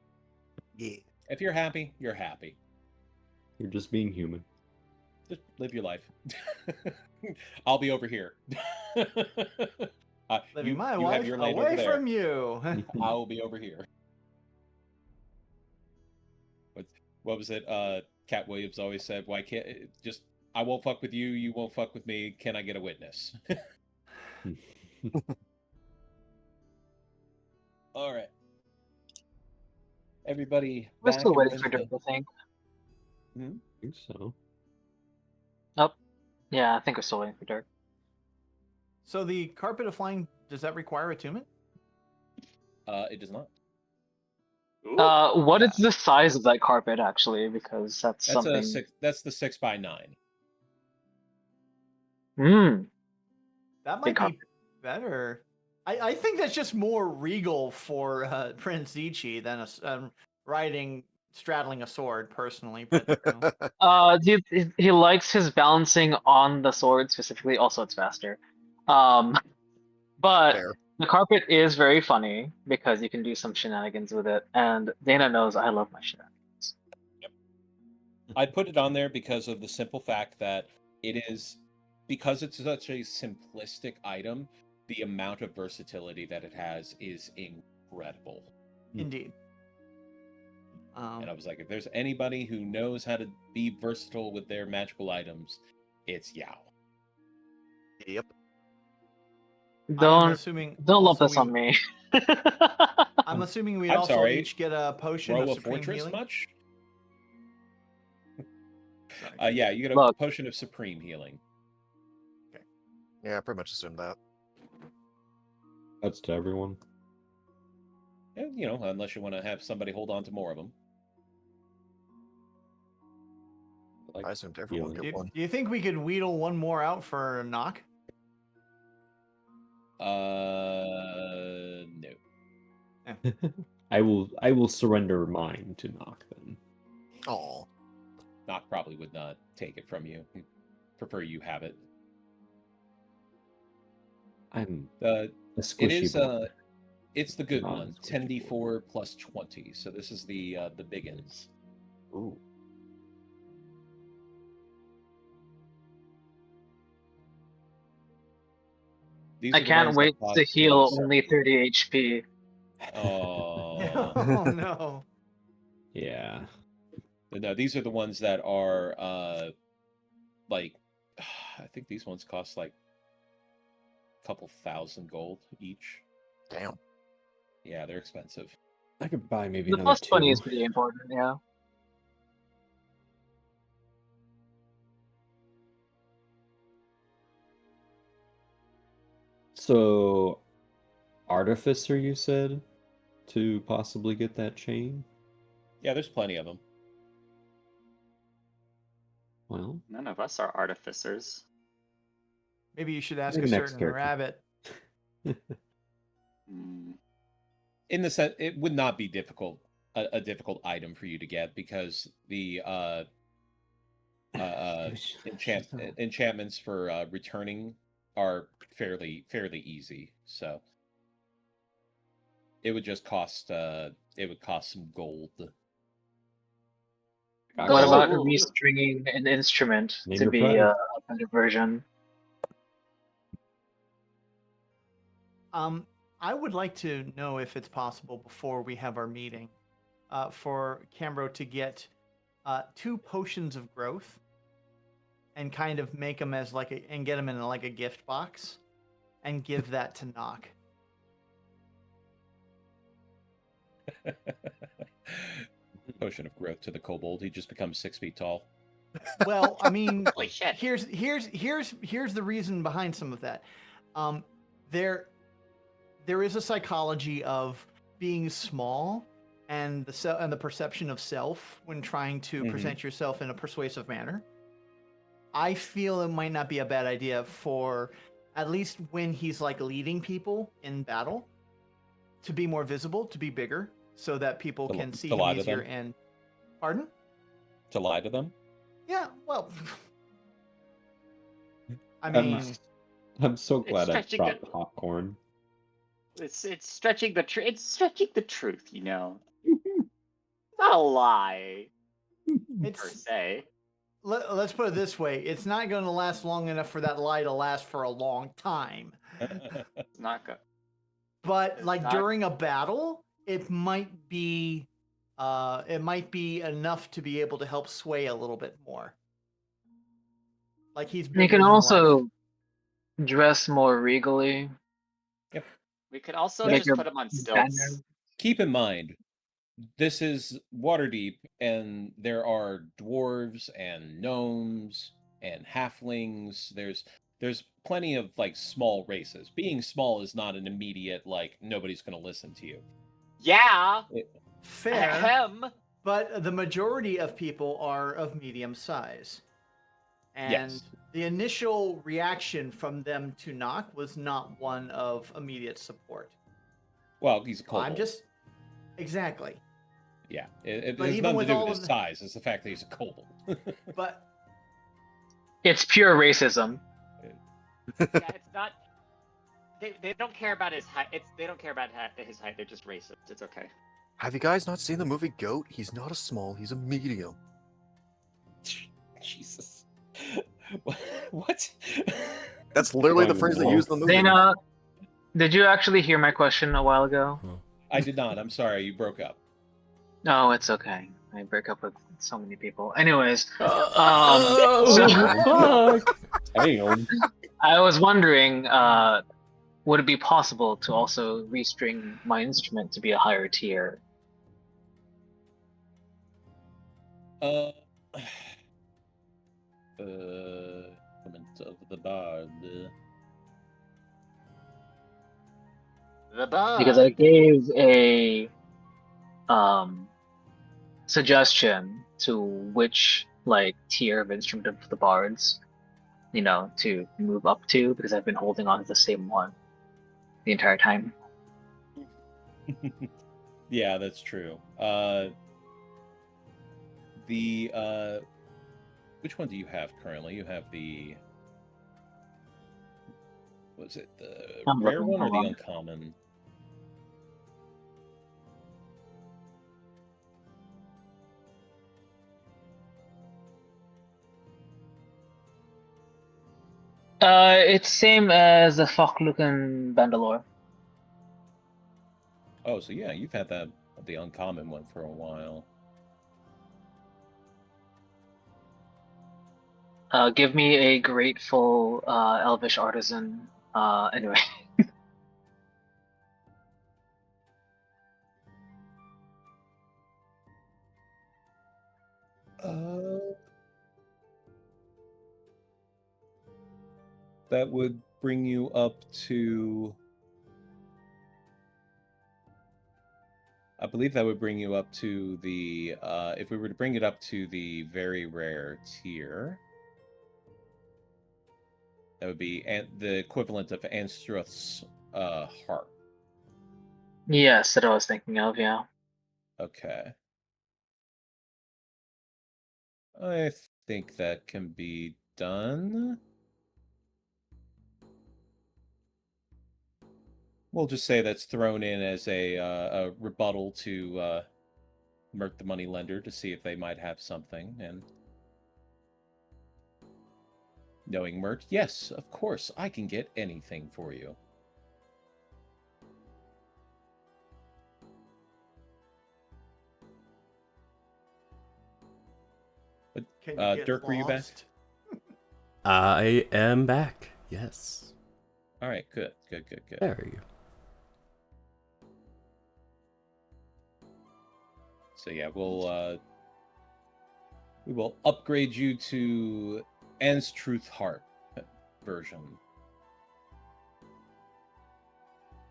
Yeah. If you're happy, you're happy. You're just being human. Just live your life. I'll be over here. Living my have life your lane over away there. from you. I will be over here. What was it? Cat Williams always said, "Why can't just I won't fuck with you, you won't fuck with me. Can I get a witness?" All right, everybody. We're Back still and waiting for ready Dirk, I think. I think so. Oh, yeah, I think we're still waiting for Dirk. So the carpet of flying, does that require attunement? It does not. What is the size of that carpet actually? Because that's something. That's the 6x9. That might be better. I think that's just more regal for Prince Ichi than straddling a sword, personally. But He likes his balancing on the sword specifically. Also, it's faster. But Fair. the carpet is very funny because you can do some shenanigans with it, and Deyna knows I love my shenanigans. Yep. I put it on there because of the simple fact that it is, because it's such a simplistic item, the amount of versatility that it has is incredible. Indeed. And I was like, if there's anybody who knows how to be versatile with their magical items, it's Yao. Yep. Don't lump also this on me. I'm assuming we'd I'm also sorry, each get a potion Row of a supreme Fortress healing. much? Yeah, you get a potion of supreme healing. Yeah, I pretty much assumed that. That's to everyone. And, you know, unless you want to have somebody hold on to more of them. I assumed everyone get one. Do you think we could wheedle one more out for knock? No. I will surrender mine to Knock then. Oh. Knock probably would not take it from you. He'd prefer you have it. I'm it squishy is boy. it's the good Not one. a squishy 10d4 plus 20. So this is the biggins. Ooh. These I are the can't ones that wait cost to heal you only 30 HP. Oh. Oh no. Yeah. No, these are the ones that are like I think these ones cost like a couple thousand gold each. Damn. Yeah, they're expensive. I could buy maybe The another plus 2. 20 is pretty important, yeah. So, Artificer, you said, to possibly get that chain? Yeah, there's plenty of them. Well, None of us are artificers. Maybe you should ask Maybe a next certain character. rabbit. In the sense, it would not be difficult, a difficult item for you to get because the enchantments for returning are fairly easy. So it would just cost some gold. What about restringing an instrument Name to your be price. a better version? I would like to know if it's possible before we have our meeting, for Cambro to get 2 potions of growth and kind of make them as and get them in like a gift box, and give that to Knock. Potion of growth to the kobold. He just becomes 6 feet tall. Well, I mean, Holy shit. here's the reason behind some of that. There is a psychology of being small and the perception of self when trying to present yourself in a persuasive manner. I feel it might not be a bad idea for, at least when he's like leading people in battle, to be more visible, to be bigger, so that people can see him easier. And pardon? To lie to them? Yeah, well, I mean, I'm so glad I stretching brought it. popcorn. It's stretching the truth. It's stretching the truth, you know. Not a lie, per se. Let's put it this way: it's not going to last long enough for that lie to last for a long time. It's not good. But like during a battle, it might be enough to be able to help sway a little bit more. Like he's bigger You can than also life. dress more regally. Yep. We could also Make just put him on stilts. Keep in mind, this is Waterdeep, and there are dwarves and gnomes and halflings. There's plenty of like small races. Being small is not an immediate like nobody's going to listen to you. Yeah. Fair. Ahem. But the majority of people are of medium size. And the initial reaction from them to Knock was not one of immediate support. Well, he's a kobold. I'm just... Exactly. Yeah. It But has even nothing to with do all with his of the- size. It's the fact that he's a kobold. But It's pure racism. Yeah, it's not. They don't care about his height. They don't care about his height. They're just racist. It's okay. Have you guys not seen the movie Goat? He's not a small, he's a medium. Jesus. What? That's literally the phrase they use in the movie. Deyna, did you actually hear my question a while ago? I did not. I'm sorry. You broke up. No, it's okay. I break up with so many people. Anyways, Fuck. Damn. I was wondering, would it be possible to also restring my instrument to be a higher tier? Comment of the bard. The bard. Because I gave a suggestion to which like tier of instrument of the bards, to move up to, because I've been holding on to the same one the entire time. Yeah, that's true. Which one do you have currently? You have the... Was it the rare one or the uncommon? It's same as the Foklukan Bandalore. Oh, so yeah, you've had the uncommon one for a while. Give me a grateful Elvish artisan. Anyway. That would bring you up to... I believe that would bring you up to the... if we were to bring it up to the very rare tier, that would be the equivalent of Anstruth's harp. Yes, that I was thinking of, yeah. Okay. I think that can be done. We'll just say that's thrown in as a rebuttal to Merc the Moneylender to see if they might have something. And knowing Merc, yes, of course, I can get anything for you. But Can you get Dirk, were you back? lost? I am back. Yes. All right, good. There you go. So yeah, we will upgrade you to Anne's Truth Heart version.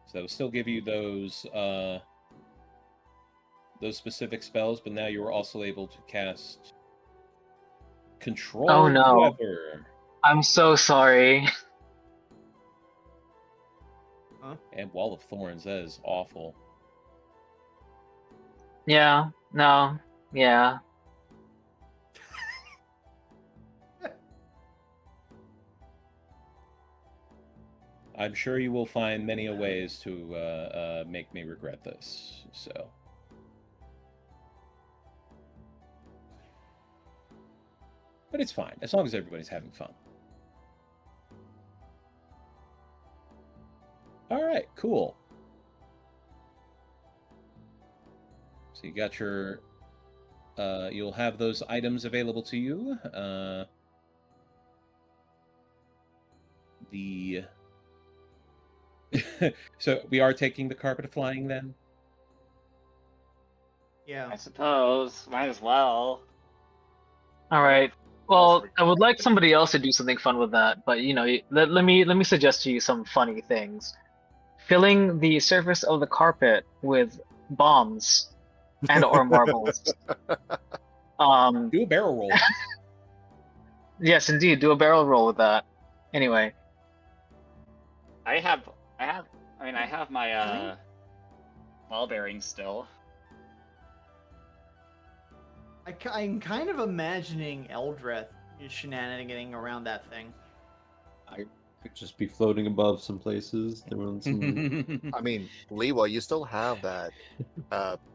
So that will still give you those specific spells, but now you are also able to cast Control Oh no. Whoever. I'm so sorry. And Wall of Thorns. That is awful. Yeah, no, yeah. I'm sure you will find many a ways to make me regret this. So. But it's fine, as long as everybody's having fun. All right, cool. So you got your... you'll have those items available to you. So we are taking the carpet flying then? Yeah. I suppose. Might as well. All right. Well, I would like somebody else to do something fun with that, but you know, let me suggest to you some funny things. Filling the surface of the carpet with bombs and or marbles. Do a barrel roll. Yes, indeed. Do a barrel roll with that. Anyway. I have my ball bearings still. I'm kind of imagining Eldrath shenaniganing around that thing. I could just be floating above some places. Doing some... I mean, Lewa, you still have that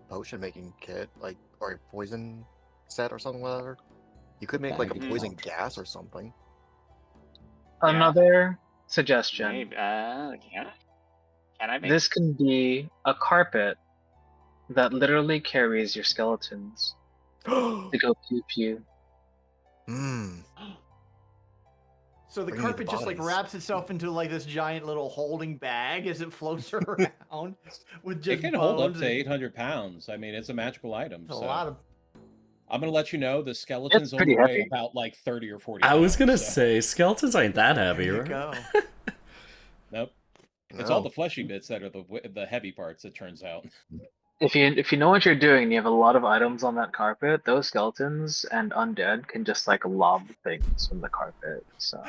potion making kit, like, or a poison set or something, whatever. You could make like a poison gas or something. Another suggestion. Maybe, can I make This can be a carpet that literally carries your skeletons to go pew pew. So the Bring me the carpet just like bodies. wraps itself into like this giant little holding bag as it floats around with just It can hold up bones to and- 800 pounds. I mean, it's a magical item. It's a so. lot of. I'm going to let you know the skeletons pretty only weigh heavy. about like 30 or 40 I was pounds, gonna so- say skeletons ain't that heavy, There you right? go. Nope. It's all the fleshy bits that are the heavy parts, it turns out. If you know what you're doing and you have a lot of items on that carpet, those skeletons and undead can just like lob things from the carpet. So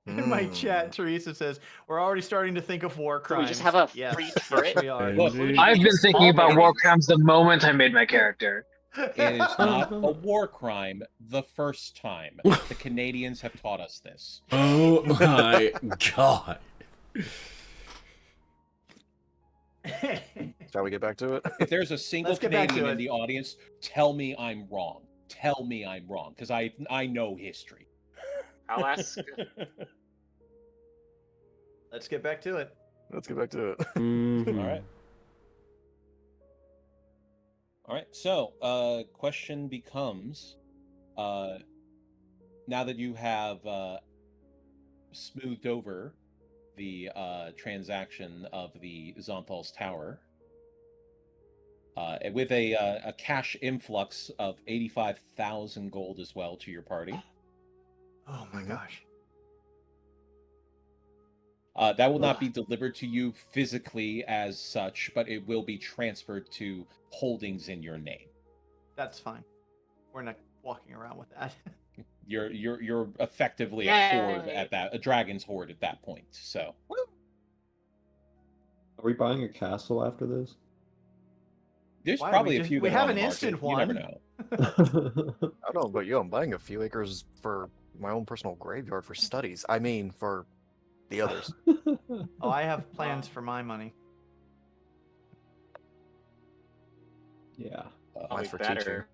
In my chat, Teresa says we're already starting to think of war So crimes. we just have a yes, free yes, turret? we are. Look, I've been thinking about war crimes the moment I made my character. It is not a war crime the first time. The Canadians have taught us this. Oh my god. Shall we get back to it? If there's a single Let's get back to Canadian in it. the audience, tell me I'm wrong. Tell me I'm wrong, because I know history. I'll ask. Let's get back to it. Let's get back to it. Mhm. All right. All right. So, question becomes, now that you have smoothed over the transaction of the Zonthal's Tower, with a cash influx of 85,000 gold as well to your party. Oh my gosh. That will not be delivered to you physically as such, but it will be transferred to holdings in your name. That's fine. We're not walking around with that. You're effectively a horde Yay. at that, a dragon's horde at that point. So Are we buying a castle after this? there's Why? probably We a just- few. we that are have on an the market. instant You never one. know. I don't know, but yo, I'm buying a few acres for my own personal graveyard for studies. I mean, for the others. Oh, I have plans for my money. Yeah. I'll Mine's be for better.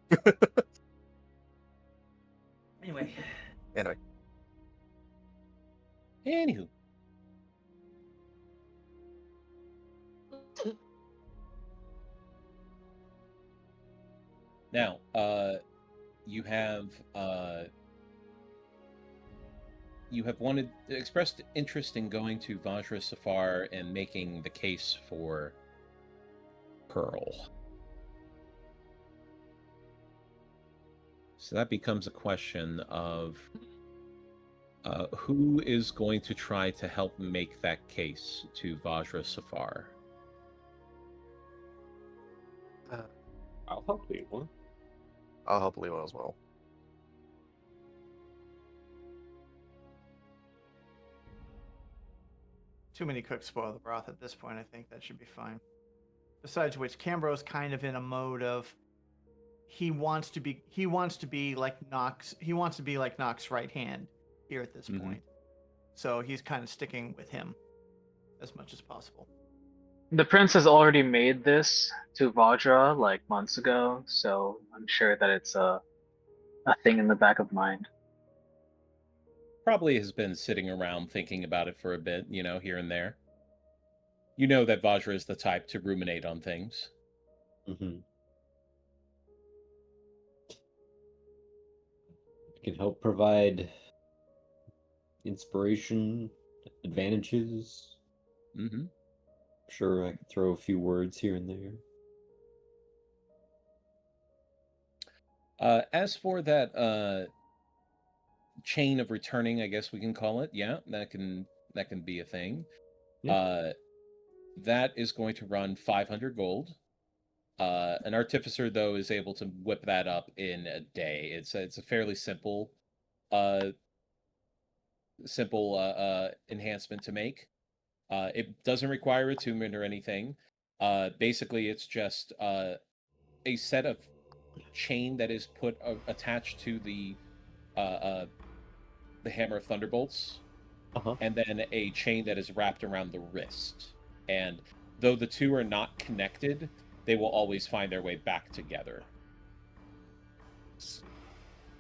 Anyway. Anyway, Anywho. Now, you have you have expressed interest in going to Vajra Safar and making the case for Pearl. So that becomes a question of who is going to try to help make that case to Vajra Safar. I'll help Lewa. I'll help Lewa as well. Too many cooks spoil the broth at this point. I think that should be fine. Besides which, Cambro's kind of in a mode of he wants to be like Nox. He wants to be like Nox's right hand here at this point. So he's kind of sticking with him as much as possible. The prince has already made this to Vajra like months ago, so I'm sure that it's a thing in the back of mind. Probably has been sitting around thinking about it for a bit, here and there. You know that Vajra is the type to ruminate on things. It can help provide inspiration, advantages. Sure, I can throw a few words here and there. As for that chain of returning, I guess we can call it. Yeah, that can be a thing. Yeah. That is going to run 500 gold. An artificer, though, is able to whip that up in a day. It's a fairly simple enhancement to make. It doesn't require attunement or anything. Basically, it's just a set of chain that is attached to the Hammer of Thunderbolts, and then a chain that is wrapped around the wrist. And though the two are not connected, they will always find their way back together.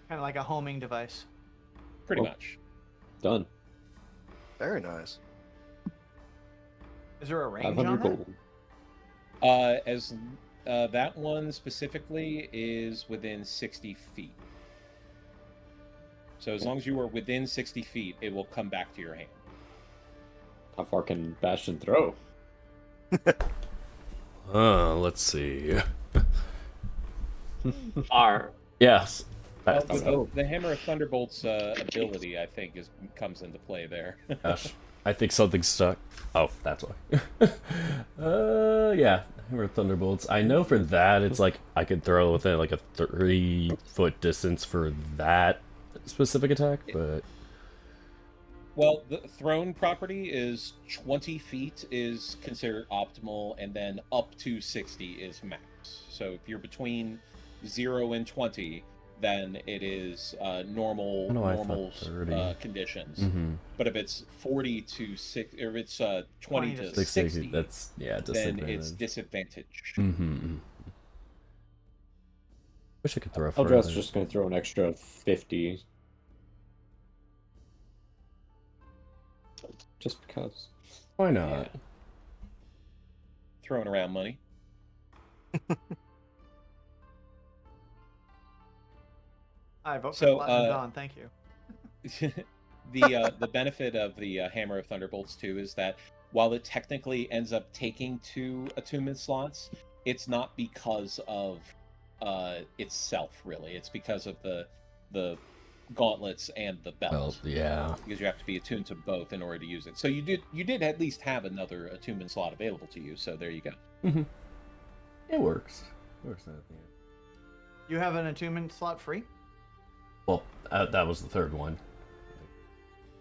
Kind of like a homing device. Pretty much. Done. Very nice. Is there a range 500 on gold. that? That one specifically is within 60 feet. So as long as you are within 60 feet, it will come back to your hand. How far can Bastion throw? Let's see. R. Yes. The Hammer of Thunderbolts ability, I think, comes into play there. Gosh, I think something's stuck. Oh, that's why. Yeah, Hammer of Thunderbolts. I know for that, it's like I could throw within like a 30-foot distance for that specific attack, but... Well, the thrown property is 20 feet is considered optimal, and then up to 60 is max. So if you're between 0 and 20, then it is normal conditions. But if it's 40 to 6, or if it's 20 to 60, that's then it's disadvantage. Wish I could throw. Eldrath's just going to throw an extra 50. Just because. Why not? Yeah. Throwing around money. I vote for Platinum Dawn, thank you. The benefit of the Hammer of Thunderbolts too is that while it technically ends up taking 2 attunement slots, it's not because of itself really. It's because of the gauntlets and the belt. Yeah. Because you have to be attuned to both in order to use it. So you did at least have another attunement slot available to you. So there you go. It works. Works at the end. You have an attunement slot free? Well, that was the third one.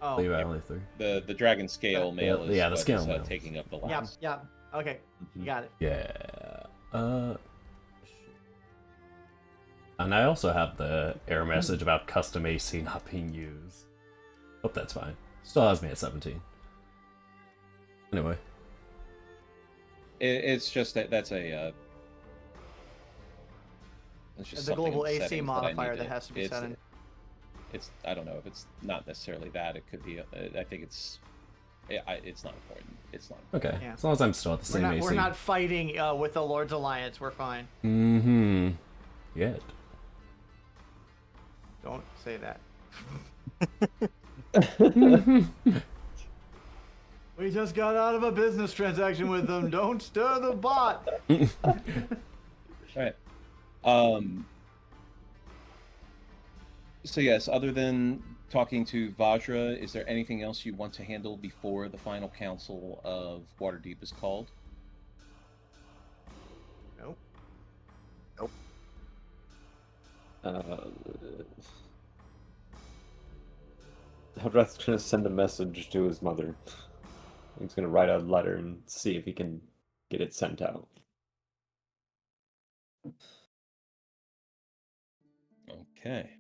Oh, I believe I only 3. The dragon scale mail is the scale mail. taking up the last. Yeah. Okay, you got it. Yeah. And I also have the error message about custom AC not being used. Hope that's fine. Still has me at 17. Anyway. It's just that's a... It's just the global in AC settings modifier that has to be set in. I don't know if it's not necessarily that. It could be. I think it's not important. It's not. Okay. Yeah. As long as I'm still at the same AC. We're not fighting with the Lord's Alliance. We're fine. Yet. Don't say that. We just got out of a business transaction with them. Don't stir the pot. Right. So yes, other than talking to Vajra, is there anything else you want to handle before the final council of Waterdeep is called? Nope. Nope. Eldrath's gonna send a message to his mother. He's gonna write a letter and see if he can get it sent out. Okay.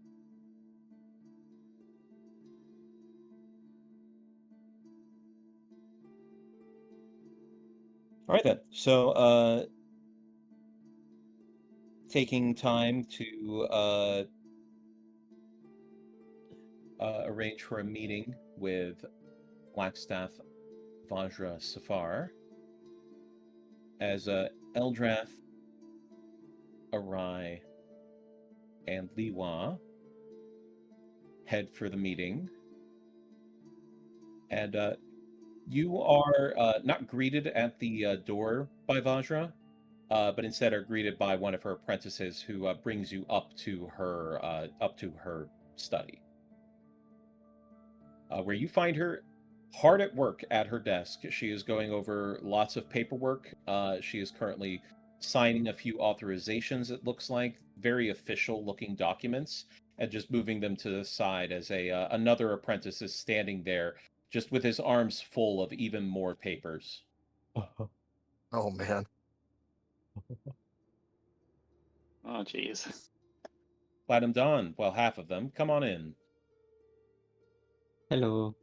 All right then. So, taking time to arrange for a meeting with Blackstaff Vajra Safar as Eldrath, Arai, and Liwa head for the meeting. And you are not greeted at the door by Vajra, but instead are greeted by one of her apprentices who brings you up to her study, where you find her hard at work at her desk. She is going over lots of paperwork. She is currently signing a few authorizations, it looks like, very official-looking documents, and just moving them to the side as another apprentice is standing there, just with his arms full of even more papers. Oh, man. Oh, jeez. Platinum Dawn, well, half of them. Come on in. Hello.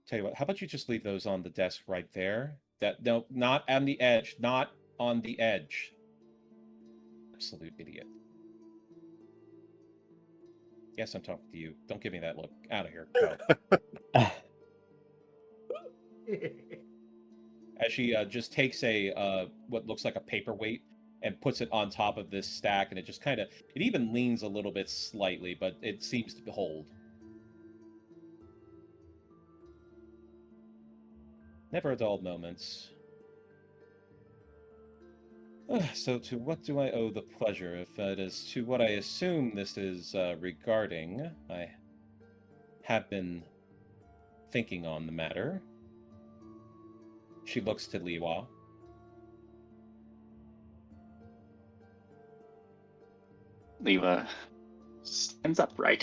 Tell you what, how about you just leave those on the desk right there? No, not on the edge. Not on the edge. Absolute idiot. Yes, I'm talking to you. Don't give me that look. Out of here. Go. As she just takes what looks like a paperweight and puts it on top of this stack, and it just kind of, it even leans a little bit slightly, but it seems to hold. Never a dull moment. So to what do I owe the pleasure? If it is to what I assume this is regarding, I have been thinking on the matter. She looks to Liwa. Liwa stands upright.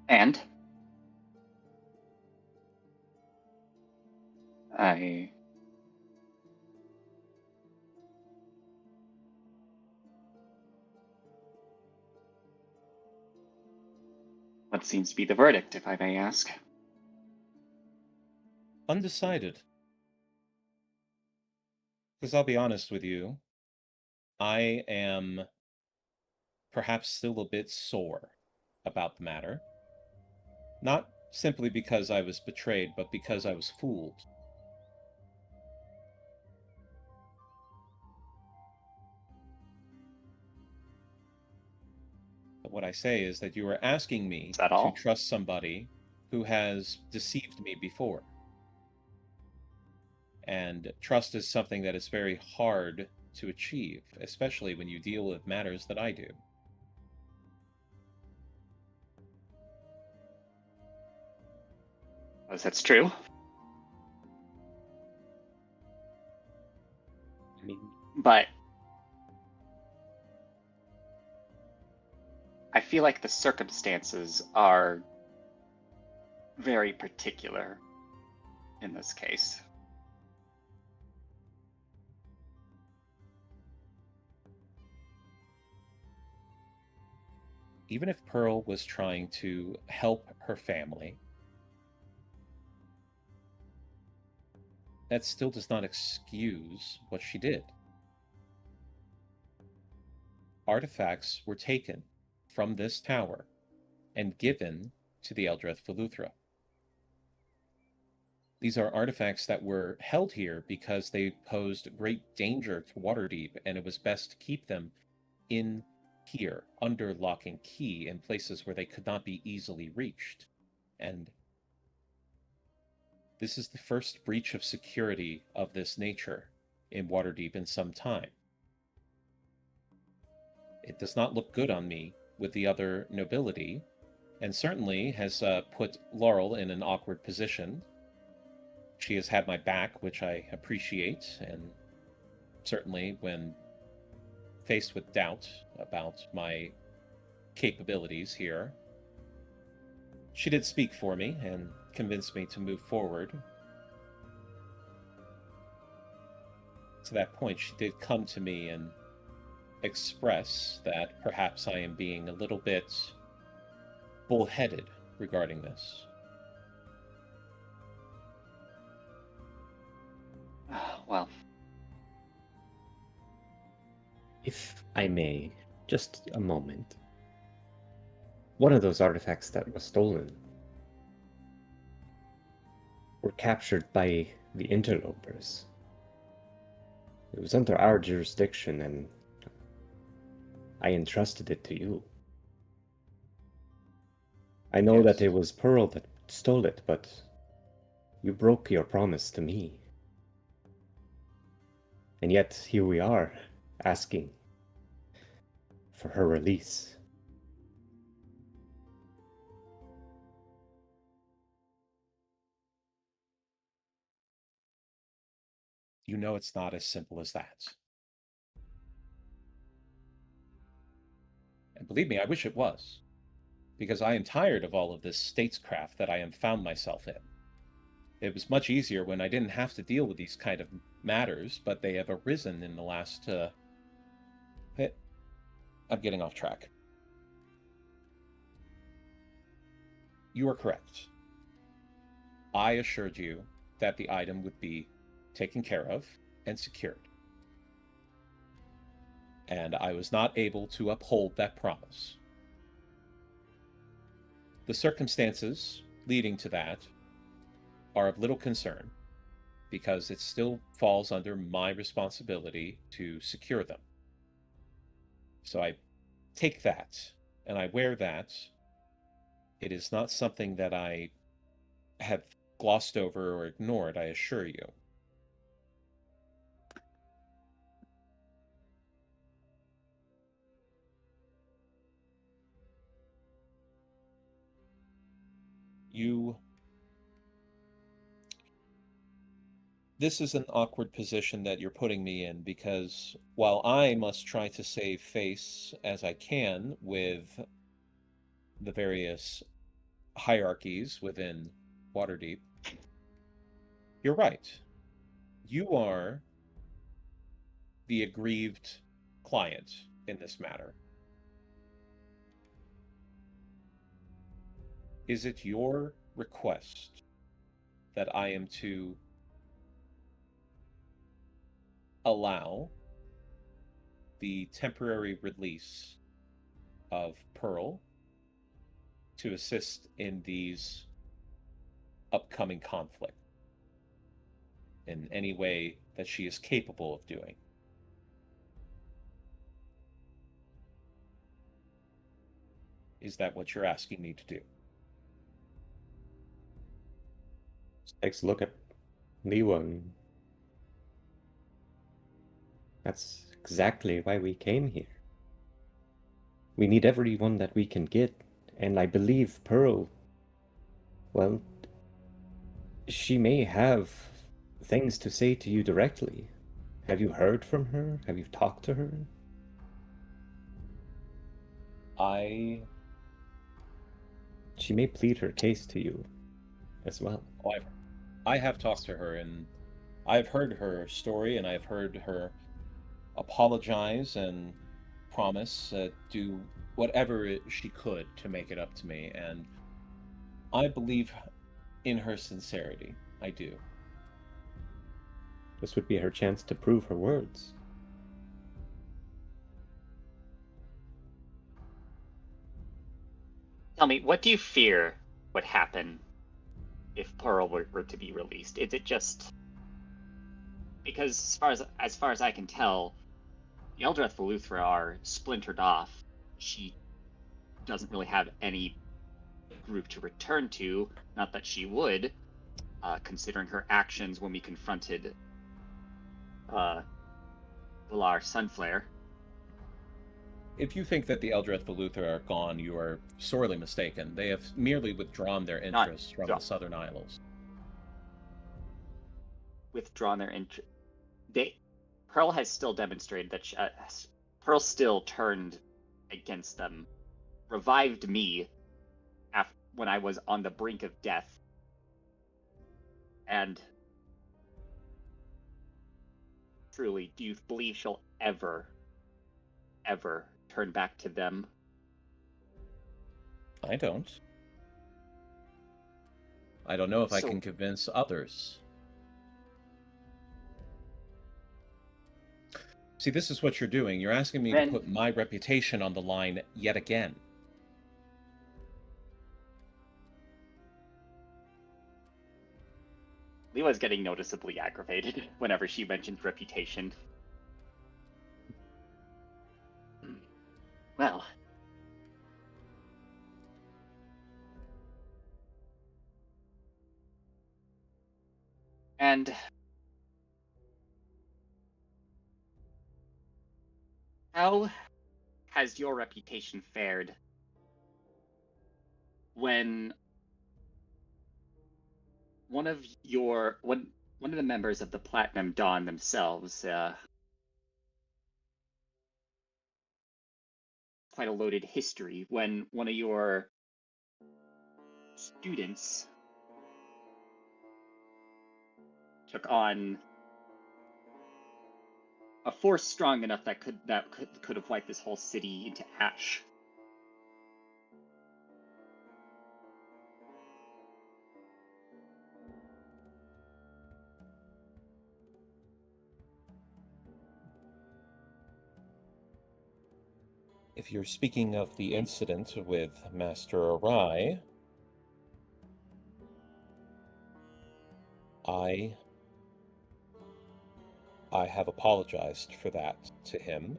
And what seems to be the verdict, if I may ask? Undecided. Because I'll be honest with you, I am perhaps still a bit sore about the matter. Not simply because I was betrayed, but because I was fooled. But what I say is that you are asking me to trust somebody who has deceived me before. And trust is something that is very hard to achieve, especially when you deal with matters that I do. Yes, that's true. But I feel like the circumstances are very particular in this case. Even if Pearl was trying to help her family, that still does not excuse what she did. Artifacts were taken from this tower and given to the Eldrath Veluthra. These are artifacts that were held here because they posed great danger to Waterdeep, and it was best to keep them in here under lock and key in places where they could not be easily reached. And this is the first breach of security of this nature in Waterdeep in some time. It does not look good on me with the other nobility, and certainly has put Laurel in an awkward position. She has had my back, which I appreciate, and certainly when faced with doubt about my capabilities here, she did speak for me and convinced me to move forward. To that point, she did come to me and express that perhaps I am being a little bit bullheaded regarding this. Well, If I may, just a moment. One of those artifacts that was stolen were captured by the interlopers. It was under our jurisdiction, and I entrusted it to you. I know that it was Pearl that stole it, but you broke your promise to me. And yet, here we are, asking for her release. You know it's not as simple as that. And believe me, I wish it was, because I am tired of all of this statescraft that I have found myself in. It was much easier when I didn't have to deal with these kind of matters, but they have arisen in the last... I'm getting off track. You are correct. I assured you that the item would be taken care of and secured. And I was not able to uphold that promise. The circumstances leading to that are of little concern, because it still falls under my responsibility to secure them. So I take that, and I wear that. It is not something that I have glossed over or ignored, I assure you. This is an awkward position that you're putting me in, because while I must try to save face as I can with the various hierarchies within Waterdeep, you're right. You are the aggrieved client in this matter. Is it your request that I am to allow the temporary release of Pearl to assist in these upcoming conflict in any way that she is capable of doing? Is that what you're asking me to do? Takes a look at Liwa. That's exactly why we came here. We need everyone that we can get, and I believe Pearl, well, she may have things to say to you directly. Have you heard from her? Have you talked to her? She may plead her case to you as well. Oh, I have talked to her, and I've heard her story, and I've heard her apologize and promise do whatever she could to make it up to me, and I believe in her sincerity. I do. This would be her chance to prove her words. Tell me, what do you fear would happen if Pearl were to be released? Is it just because, as far as I can tell, the Eldrath Veluthra are splintered off she doesn't really have any group to return to. Not that she would, considering her actions when we confronted Valar Sunflare. If you think that the Eldrath Veluthar are gone, you are sorely mistaken. They have merely withdrawn their interests from the Southern Isles. Withdrawn their interest. Pearl has still demonstrated that Pearl still turned against them, revived me when I was on the brink of death, and truly, do you believe she'll ever turn back to them? I don't. I don't know if I can convince others. See, this is what you're doing. You're asking me to put my reputation on the line yet again. Leela's getting noticeably aggravated whenever she mentions reputation. Well. And how has your reputation fared when one of the members of the Platinum Dawn themselves, quite a loaded history, when one of your students took on a force strong enough that could have wiped this whole city into ash? If you're speaking of the incident with Master Arai, I have apologized for that to him,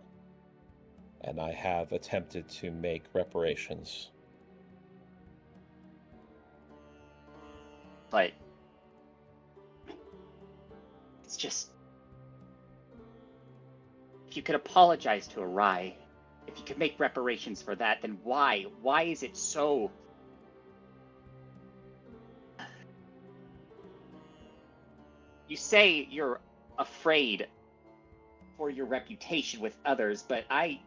and I have attempted to make reparations. But it's just, if you could apologize to Arai, if you could make reparations for that, then why? Why is it so? You say you're afraid for your reputation with others, but I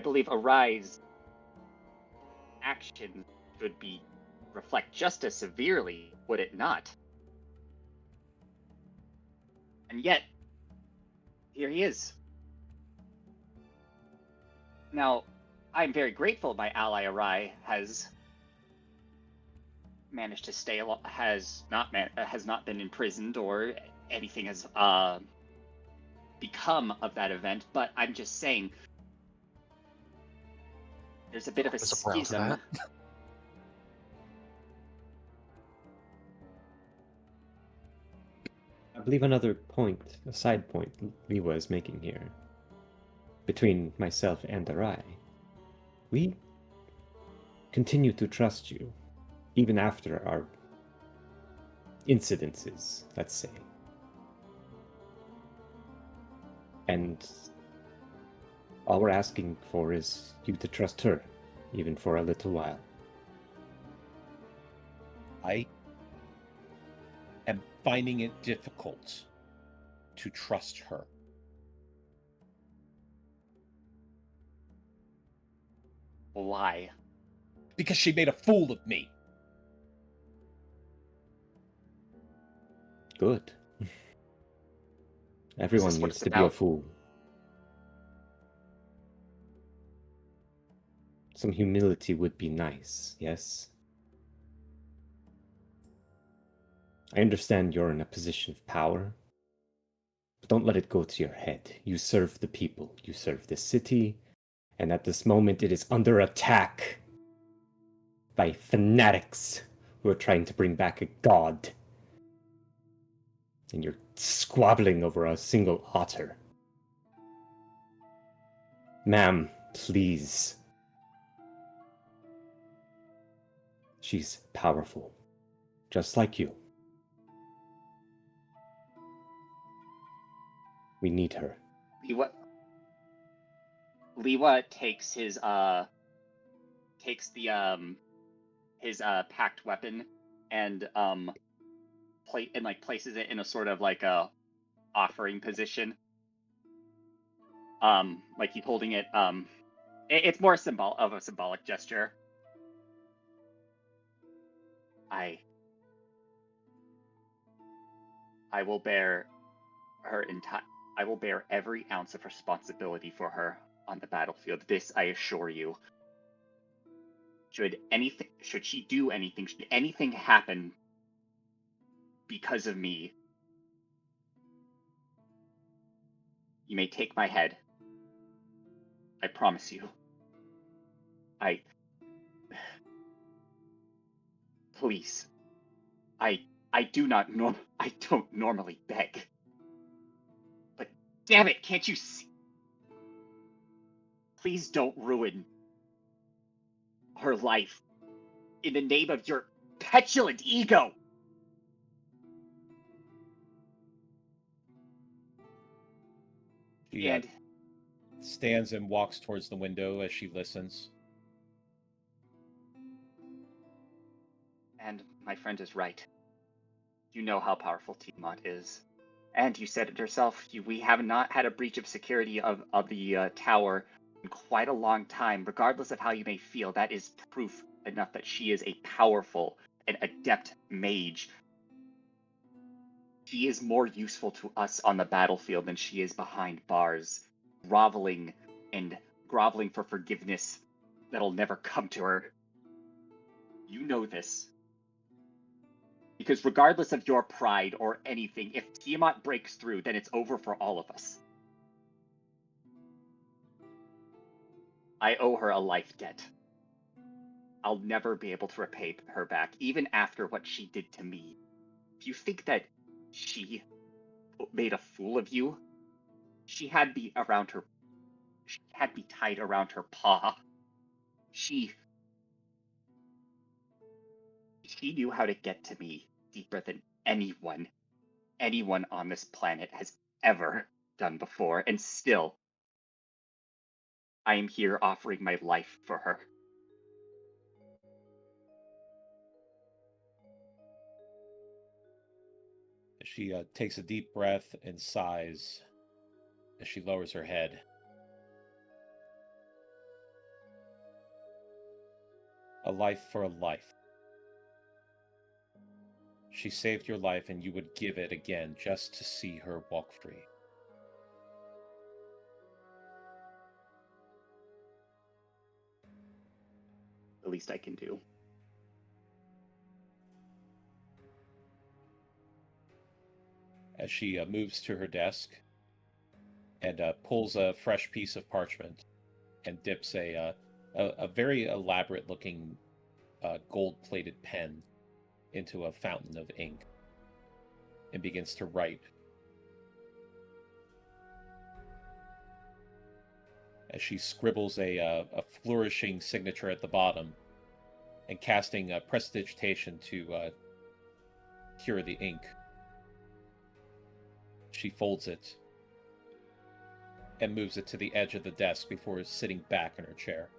believe Arai's actions should reflect just as severely, would it not? And yet, here he is. Now, I'm very grateful my ally Arai has managed to stay has not been imprisoned or anything has become of that event, but I'm just saying there's a bit of a schism. I believe another point, a side point Liwa is making here, between myself and Arai. We continue to trust you, even after our incidences, let's say. And all we're asking for is you to trust her, even for a little while. I am finding it difficult to trust her. Why? Because she made a fool of me. Good. Everyone needs to be a fool. Some humility would be nice, yes? I understand you're in a position of power, but don't let it go to your head. You serve the people, you serve the city, and at this moment it is under attack by fanatics who are trying to bring back a god. and you're squabbling over a single otter. Ma'am, please. She's powerful, just like you. We need her. Liwa takes his packed weapon and places it in a sort of like a offering position. Like he's holding it. It's more of a symbolic gesture. I will bear I will bear every ounce of responsibility for her on the battlefield. This I assure you. Should she do anything, should anything happen because of me, you may take my head. I promise you. Please. I don't normally beg. But damn it, can't you see? Please don't ruin her life in the name of your petulant ego. She stands and walks towards the window as she listens. And my friend is right. You know how powerful Tiamat is. And you said it yourself, we have not had a breach of security of the tower in quite a long time. Regardless of how you may feel, that is proof enough that she is a powerful and adept mage. She is more useful to us on the battlefield than she is behind bars, groveling for forgiveness that'll never come to her. You know this. Because regardless of your pride or anything, if Tiamat breaks through, then it's over for all of us. I owe her a life debt. I'll never be able to repay her back, even after what she did to me. If you think that she made a fool of you, she had me tied around her paw. She knew how to get to me deeper than anyone on this planet has ever done before, and still, I am here offering my life for her. She takes a deep breath and sighs as she lowers her head. A life for a life. She saved your life, and you would give it again just to see her walk free. The least I can do. As she moves to her desk and pulls a fresh piece of parchment and dips a very elaborate-looking gold-plated pen into a fountain of ink and begins to write. As she scribbles a flourishing signature at the bottom and casting a prestidigitation to cure the ink. She folds it and moves it to the edge of the desk before sitting back in her chair.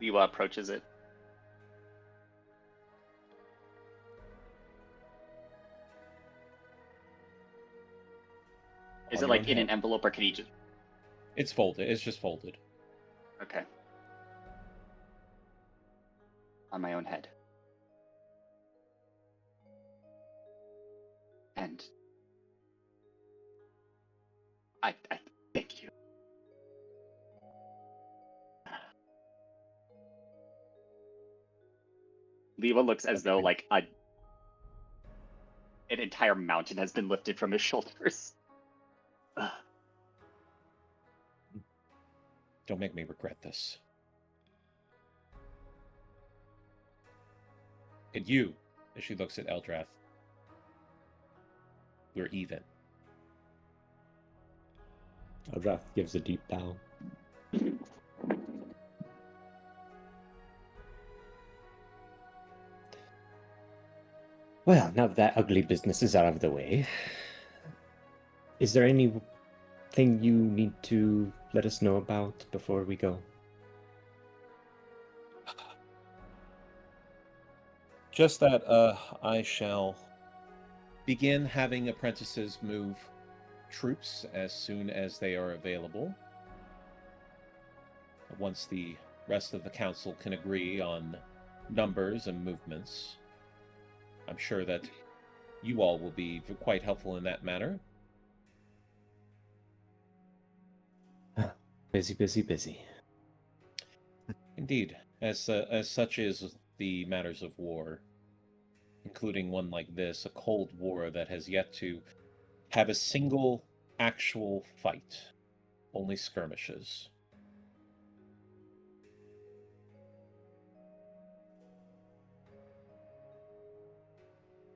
Liwa approaches it. Is it like in an envelope, or can you just... It's folded. It's just folded. Okay. On my own head. And I thank you. Liwa looks as though like an entire mountain has been lifted from his shoulders. Don't make me regret this. And you, as she looks at Eldrath, we're even. Eldrath gives a deep bow. Well, now that ugly business is out of the way, is there anything you need to let us know about before we go? Just that I shall begin having apprentices move troops as soon as they are available. Once the rest of the council can agree on numbers and movements, I'm sure that you all will be quite helpful in that matter. Busy, busy, busy. Indeed, as such is the matters of war, including one like this, a cold war that has yet to have a single actual fight, only skirmishes.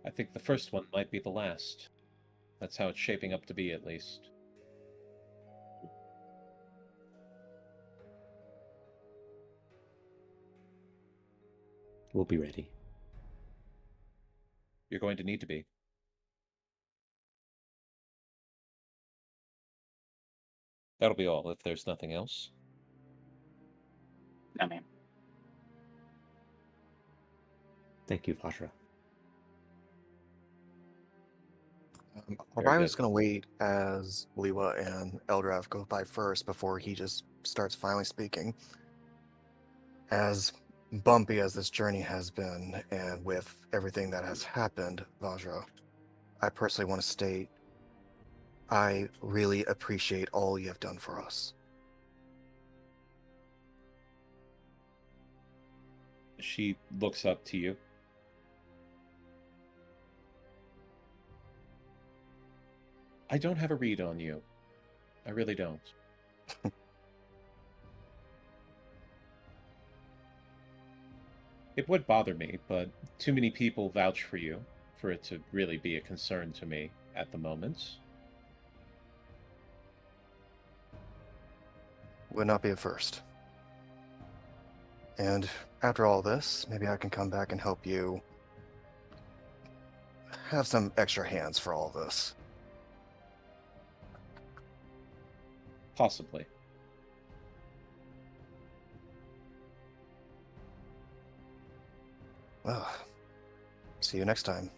I think the first one might be the last. That's how it's shaping up to be, at least. We'll be ready. You're going to need to be. That'll be all, if there's nothing else. I mean, Thank you, Vajra. I was going to wait as Liwa and Eldrath go by first before he just starts finally speaking. As bumpy as this journey has been, and with everything that has happened, Vajra, I personally want to state I really appreciate all you have done for us. She looks up to you. I don't have a read on you. I really don't. It would bother me, but too many people vouch for you for it to really be a concern to me at the moment. Would not be a first. And after all this, maybe I can come back and help you have some extra hands for all this. Possibly. Well, see you next time.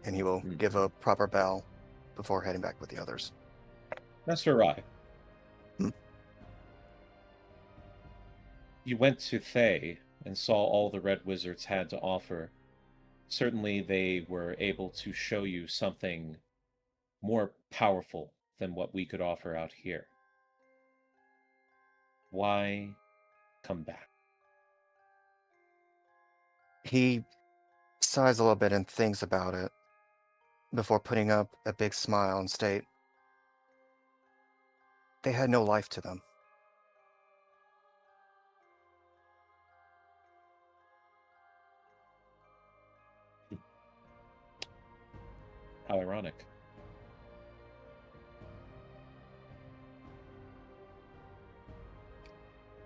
And he will give a proper bow before heading back with the others. Master Rai. You went to Thay and saw all the Red Wizards had to offer. Certainly they were able to show you something more powerful than what we could offer out here. Why come back? He sighs a little bit and thinks about it before putting up a big smile and state, they had no life to them. How ironic.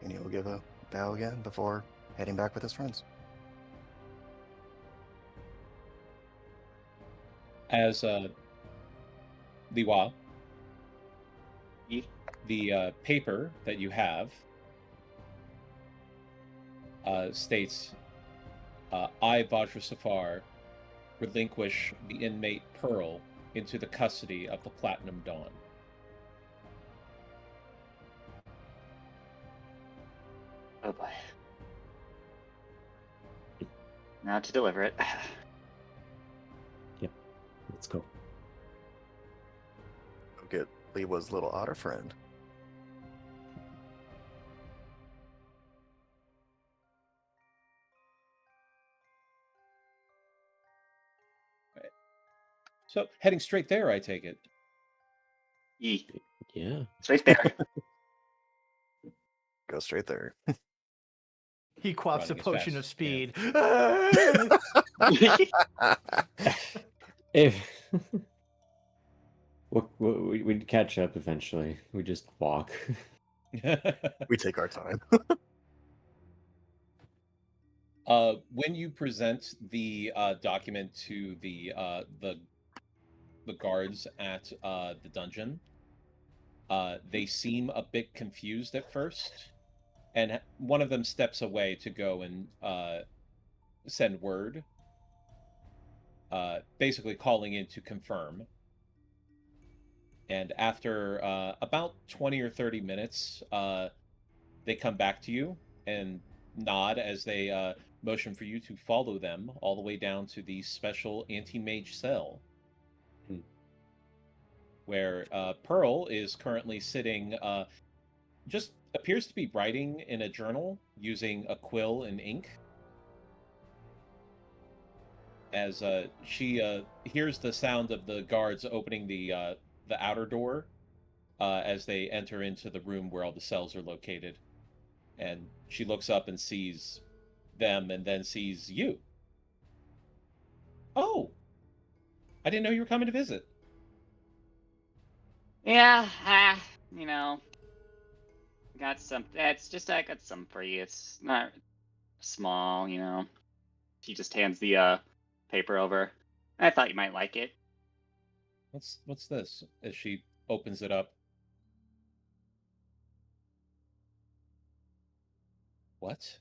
And he'll give a bow again before heading back with his friends. As Liwa, the paper that you have states, I, Vajra Safar, relinquish the inmate Pearl into the custody of the Platinum Dawn. oh boy. Now to deliver it. Yep. Let's go. Go get Liwa's little otter friend. So, heading straight there, I take it. Yeah. Straight there. Go straight there. He quaffs a Running as potion fast of as speed. If We'd catch up eventually. We just walk. We take our time. When you present the document to the guards at the dungeon, they seem a bit confused at first, and one of them steps away to go and send word, basically calling in to confirm. And after about 20 or 30 minutes, they come back to you and nod as they motion for you to follow them all the way down to the special anti-mage cell, where Pearl is currently sitting, just appears to be writing in a journal using a quill and ink, as she hears the sound of the guards opening the outer door as they enter into the room where all the cells are located. And she looks up and sees them and then sees you. Oh! I didn't know you were coming to visit. Yeah, got some. It's just I got some for you. It's not small, She just hands the paper over. I thought you might like it. What's this? As she opens it up. What?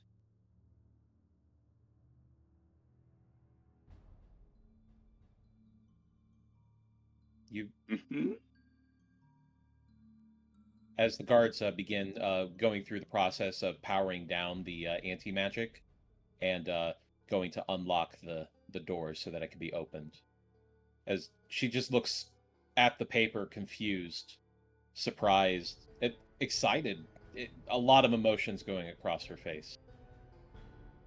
You. As the guards begin going through the process of powering down the anti-magic and going to unlock the doors so that it can be opened. As she just looks at the paper, confused, surprised, excited, a lot of emotions going across her face.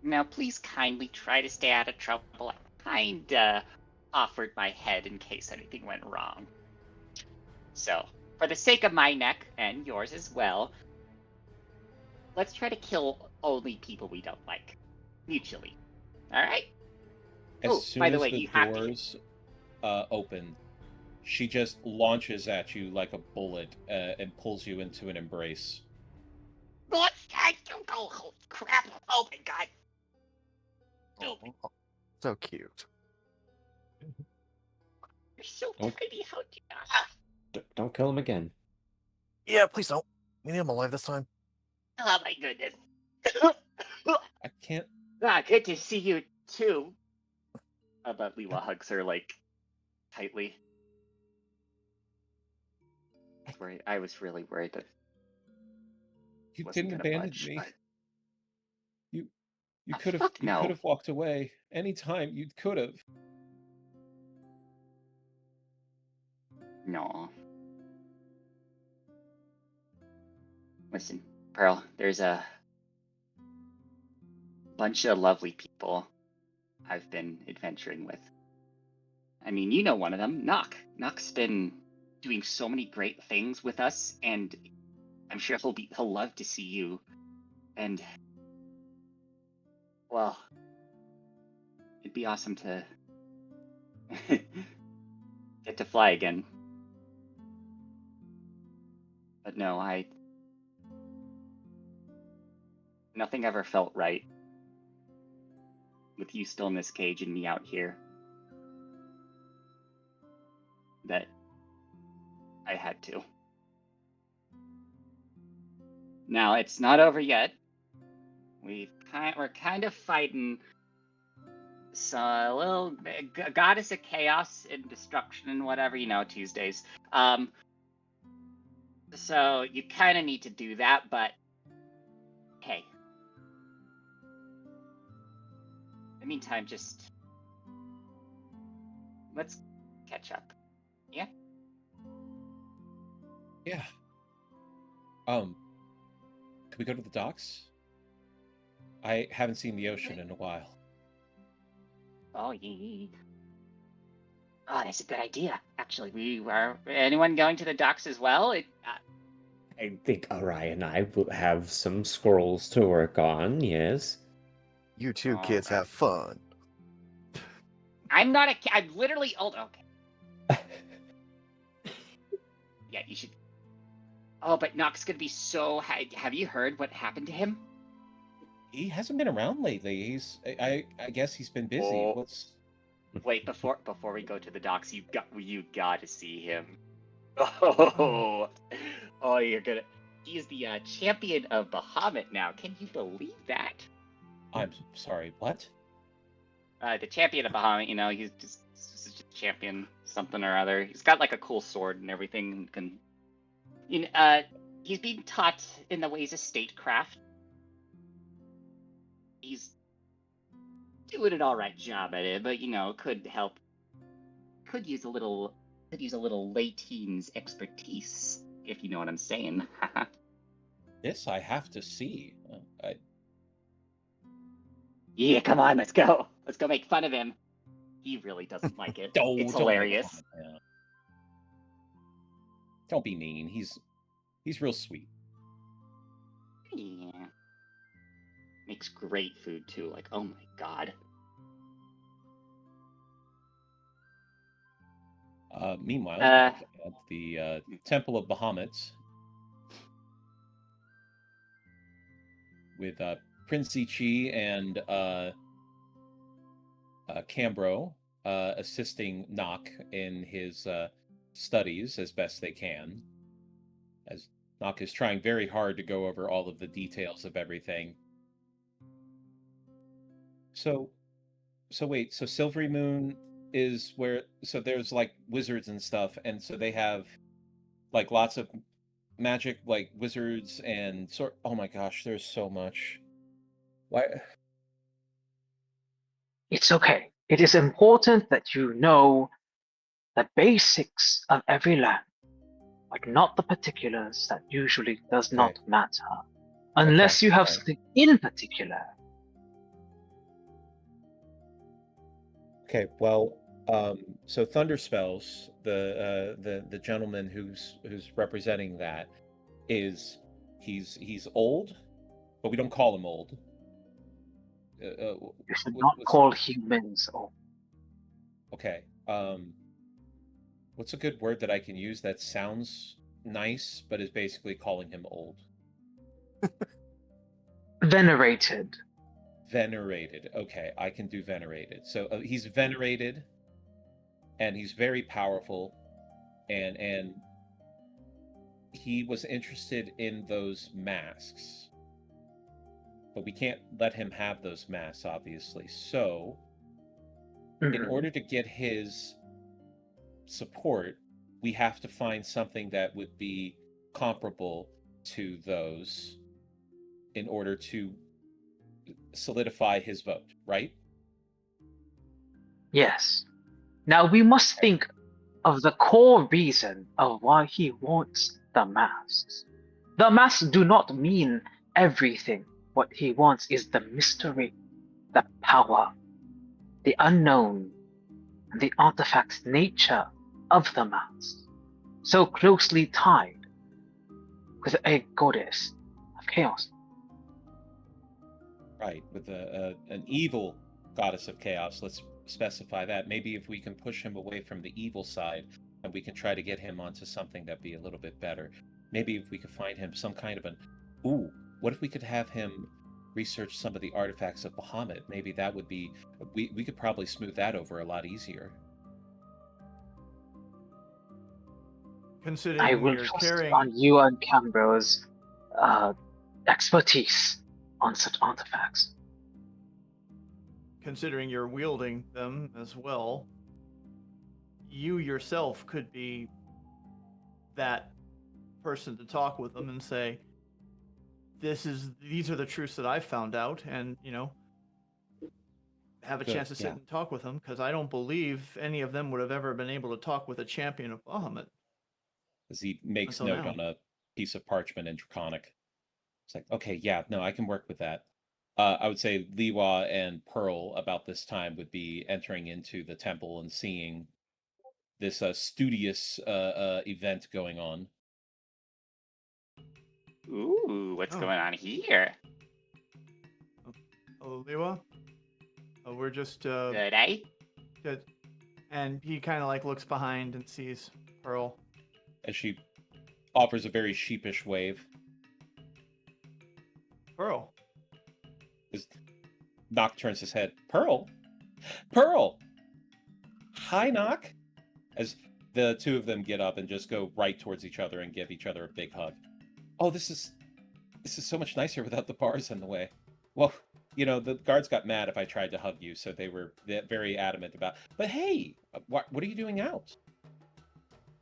Now, please kindly try to stay out of trouble. I kinda offered my head in case anything went wrong. So, for the sake of my neck, and yours as well, let's try to kill only people we don't like. Mutually. Alright? As soon as the doors open, she just launches at you like a bullet and pulls you into an embrace. What? Oh, crap. Oh my god. Oh, so cute. You're so pretty. How do you... Don't kill him again. Yeah, please don't. We need him alive this time. Oh my goodness. I can't... Good to see you too. But Leela hugs her, tightly. I was really worried that you didn't abandon me. But... You could have walked away anytime. You could have. No. Listen, Pearl, there's a bunch of lovely people I've been adventuring with. I mean, you know one of them, Nock. Nock's been doing so many great things with us, and I'm sure he'll love to see you. And well, it'd be awesome to get to fly again. But no, nothing ever felt right with you still in this cage and me out here. That I had to. Now, it's not over yet. We're kind of fighting a little goddess of chaos and destruction and whatever, Tuesdays. So you kind of need to do that, but hey. In the meantime, just let's catch up. Yeah? Yeah. Can we go to the docks? I haven't seen the ocean in a while. Oh, yeah. Oh, that's a good idea. Actually, anyone going to the docks as well? I think Arai and I will have some scrolls to work on, yes. You two kids have fun. I'm not a kid. I'm literally old. Okay. Yeah, you should. Oh, but Nock's gonna be so. Have you heard what happened to him? He hasn't been around lately. I guess he's been busy. Oh. What's? Wait, before we go to the docks, you got to see him. Oh, oh, you're gonna. He is the champion of Bahamut now. Can you believe that? I'm sorry. What? The champion of Bahamut. You know, he's just champion something or other. He's got like a cool sword and everything. And can, he's being taught in the ways of statecraft. He's doing an all right job at it, but could help. Could use a little late teens expertise, if you know what I'm saying. This I have to see. Yeah, come on, let's go. Let's go make fun of him. He really doesn't like it. It's Don't make hilarious. fun of him. Don't be mean. He's real sweet. Yeah. Makes great food too. Like, oh my god. Meanwhile, at the Temple of Bahamut, with Prince Ichi and Cambro assisting Nock in his studies as best they can, as Nock is trying very hard to go over all of the details of everything. So wait, so Silvery Moon is where, so there's like wizards and stuff, and so they have like lots of magic, like wizards and oh my gosh, there's so much. Why? It's okay. It is important that you know the basics of every land, but not the particulars. That usually does not matter, unless you have something in particular. Okay, well, so Thunder Spells, the gentleman who's representing that, he's old, but we don't call him old. You should not call humans old. Okay. What's a good word that I can use that sounds nice, but is basically calling him old? Venerated. Venerated. Okay, I can do venerated. So he's venerated, and he's very powerful, and he was interested in those masks. But we can't let him have those masks, obviously. So, in order to get his support, we have to find something that would be comparable to those in order to solidify his vote, right? Yes. Now we must think of the core reason of why he wants the masks. The masks do not mean everything. What he wants is the mystery, the power, the unknown, and the artifact nature of the masks, so closely tied with a goddess of chaos. Right, with an evil goddess of chaos. Let's specify that. Maybe if we can push him away from the evil side, and we can try to get him onto something that'd be a little bit better. Maybe if we could find him some kind of what if we could have him research some of the artifacts of Bahamut? Maybe that would be, we could probably smooth that over a lot easier. Considering I will you're trust carrying on you and Cambro's expertise on such artifacts. Considering you're wielding them as well, you yourself could be that person to talk with them and say, these are the truths that I've found out, and have a chance to sit and talk with them, because I don't believe any of them would have ever been able to talk with a champion of Bahamut. As he makes note on a piece of parchment in Draconic. It's like, okay, yeah, no, I can work with that. I would say Liwa and Pearl about this time would be entering into the temple and seeing this studious event going on. Ooh, what's going on here? Oh, Liwa? Oh, we're just Good, eh? Good. And he kind of like looks behind and sees Pearl. As she offers a very sheepish wave. Pearl. Nock turns his head. Pearl? Pearl! Hi, Nock! As the two of them get up and just go right towards each other and give each other a big hug. Oh, this is so much nicer without the bars in the way. Well, you know, the guards got mad if I tried to hug you, so they were very adamant about. But hey, what are you doing out?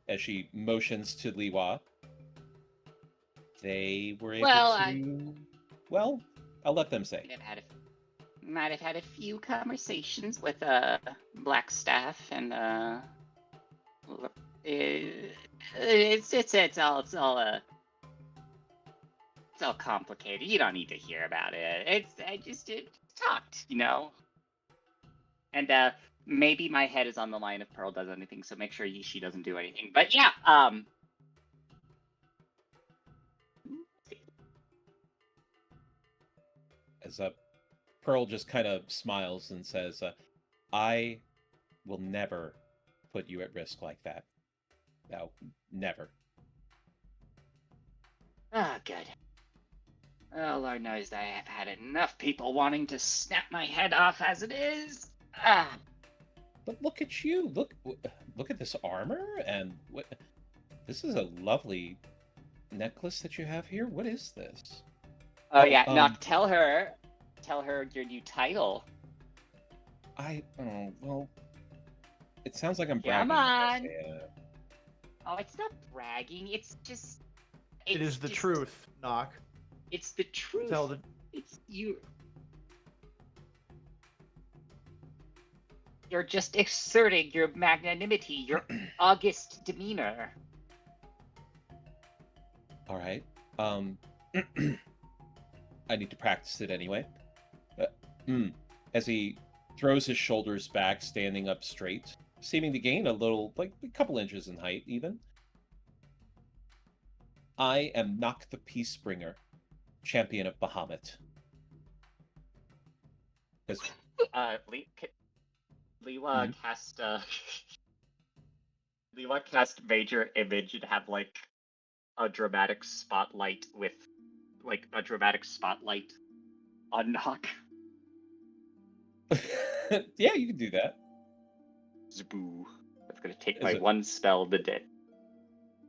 As she motions to Liwa, they were able to. Well, I'll let them say. Might have had a few conversations with Blackstaff and it's all complicated. You don't need to hear about it. I just talked, you know. And maybe my head is on the line if Pearl does anything, so make sure she doesn't do anything. But yeah, As Pearl just kind of smiles and says, I will never put you at risk like that. No, never. Oh, good. Oh, Lord knows I have had enough people wanting to snap my head off as it is. But look at you. Look at this armor, and this is a lovely necklace that you have here. What is this? Oh yeah, Nock, tell her your new title. Well, it sounds like I'm bragging. Come on. Oh, it's not bragging. It's just. It is the truth, Nock. It's the truth. It's you. You're just exerting your magnanimity, your august demeanor. All right. I need to practice it anyway. As he throws his shoulders back, standing up straight, seeming to gain a couple inches in height, even. I am Nock the Peacebringer, champion of Bahamut. Liwa cast Liwa cast Major Image and have like a dramatic spotlight on Nock. Yeah, you can do that. Zaboo. That's gonna take my one spell to dead.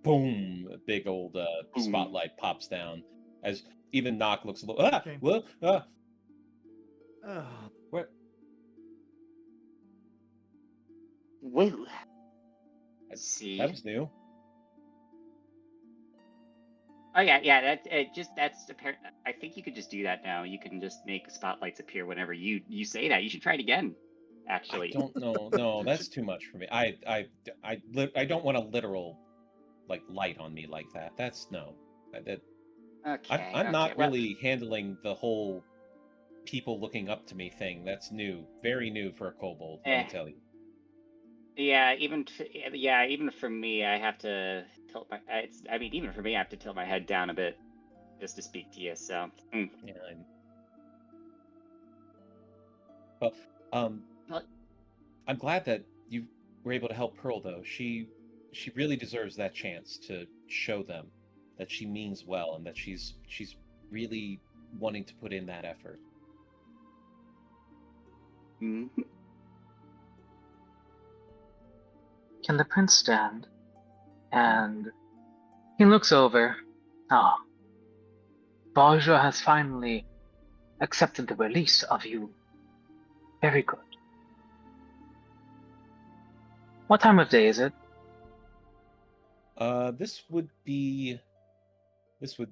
Boom! A big old spotlight pops down as even Nock looks a little. Okay. What? Well, let's see. That was new. Oh yeah. That's apparent. I think you could just do that now. You can just make spotlights appear whenever you say that. You should try it again. Actually, I don't know. No, that's too much for me. I don't want a literal light on me like that. That's no. Okay. I'm not really handling the whole people looking up to me thing. That's new, very new for a kobold. Let me tell you. Yeah, even for me, I have to tilt my. Even for me, I have to tilt my head down a bit just to speak to you. So. Yeah. Well, I'm glad that you were able to help Pearl, though. She really deserves that chance to show them that she means well and that she's really wanting to put in that effort. Can the prince stand? And he looks over. Barja has finally accepted the release of you. Very good. What time of day is it? This would be this would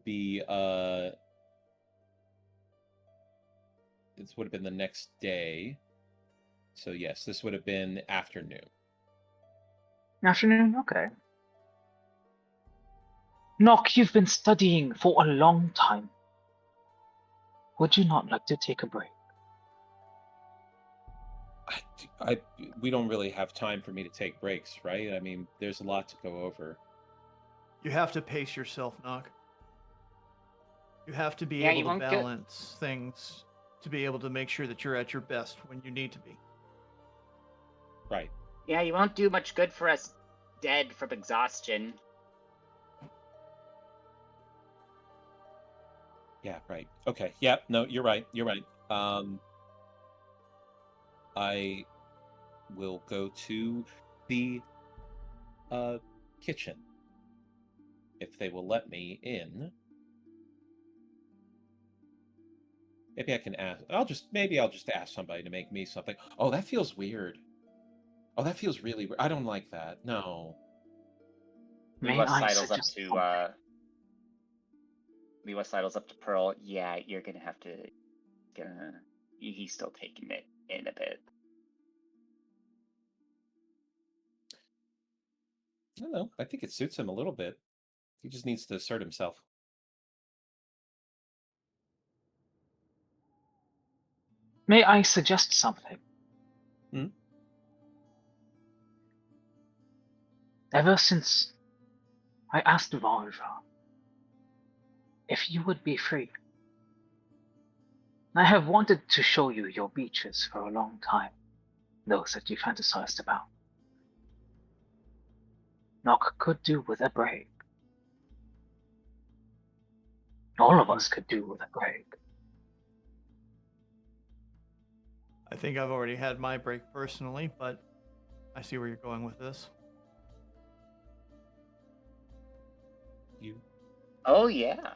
have been the next day. So yes, this would have been afternoon. Afternoon? Okay. Nock, you've been studying for a long time. Would you not like to take a break? We don't really have time for me to take breaks, right? I mean, there's a lot to go over. You have to pace yourself, Nock. You have to be able to balance things to be able to make sure that you're at your best when you need to be. Right. Yeah, you won't do much good for us dead from exhaustion. Yeah, right. Okay. Yeah, no, you're right. You're right. I will go to the kitchen if they will let me in. Maybe I can ask. Maybe I'll just ask somebody to make me something. Oh, that feels weird. Oh, that feels really weird. I don't like that. No. May I sidles up suggest to Lewa sidles up to Pearl. Yeah, you're gonna have to. He's still taking it in a bit. I don't know. I think it suits him a little bit. He just needs to assert himself. May I suggest something? Hmm? Ever since I asked Valra if you would be free, I have wanted to show you your beaches for a long time, those that you fantasized about. Nock could do with a break. All of us could do with a break. I think I've already had my break personally, but I see where you're going with this. You? Oh yeah.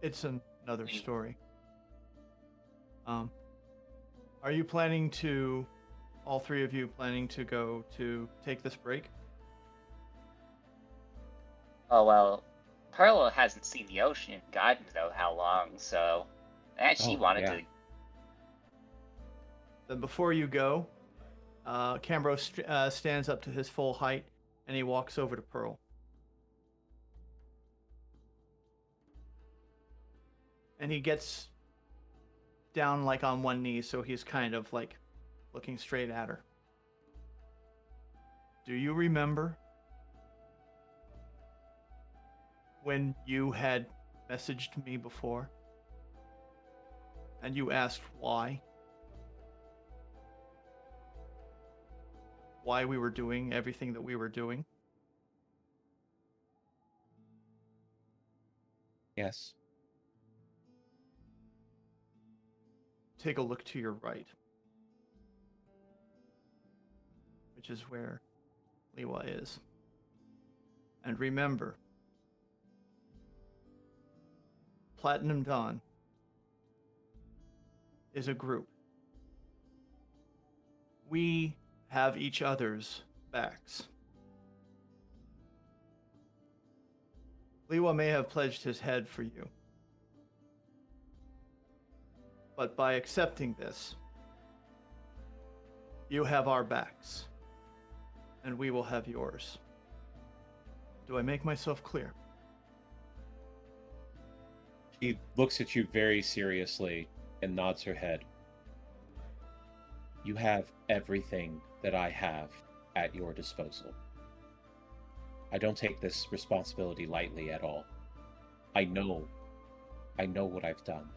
It's another story. Are you planning to, all three of you planning to go to take this break? Oh well, Pearl hasn't seen the ocean in God knows how long, so she wanted to. Then before you go, Cambro stands up to his full height and he walks over to Pearl. And he gets down like on one knee, so he's kind of like looking straight at her. Do you remember when you had messaged me before and you asked why we were doing everything that we were doing? Yes. Take a look to your right, which is where Lewa is. And remember, Platinum Dawn is a group. We have each other's backs. Lewa may have pledged his head for you, but by accepting this, you have our backs, and we will have yours. Do I make myself clear? She looks at you very seriously and nods her head. You have everything that I have at your disposal. I don't take this responsibility lightly at all. I know what I've done.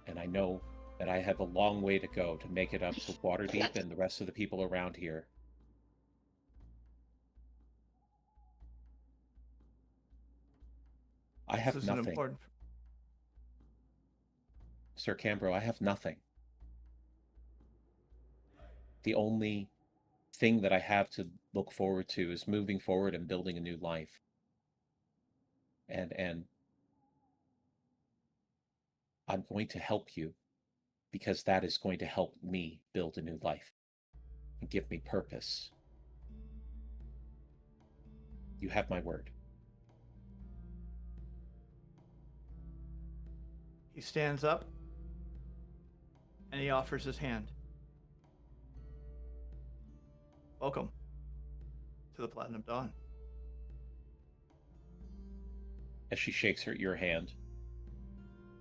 And I know that I have a long way to go to make it up to Waterdeep and the rest of the people around here. I have nothing. Sir Cambro, I have nothing. The only thing that I have to look forward to is moving forward and building a new life. And I'm going to help you because that is going to help me build a new life and give me purpose. You have my word. He stands up and he offers his hand. Welcome to the Platinum Dawn. As she shakes your hand,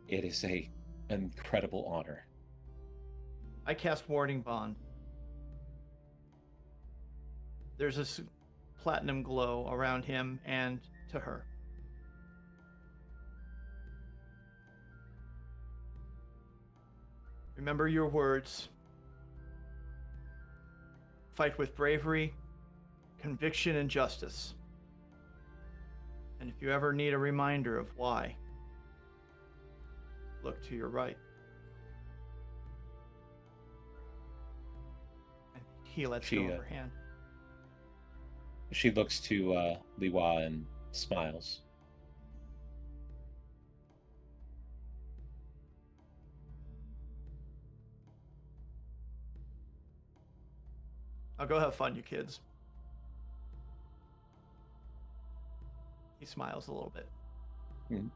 it is an incredible honor. I cast Warding Bond. There's a platinum glow around him and to her. Remember your words. Fight with bravery, conviction, and justice. And if you ever need a reminder of why, look to your right. And he lets go of her hand. She looks to Liwa and smiles. I'll go have fun, you kids. He smiles a little bit. Mm-hmm.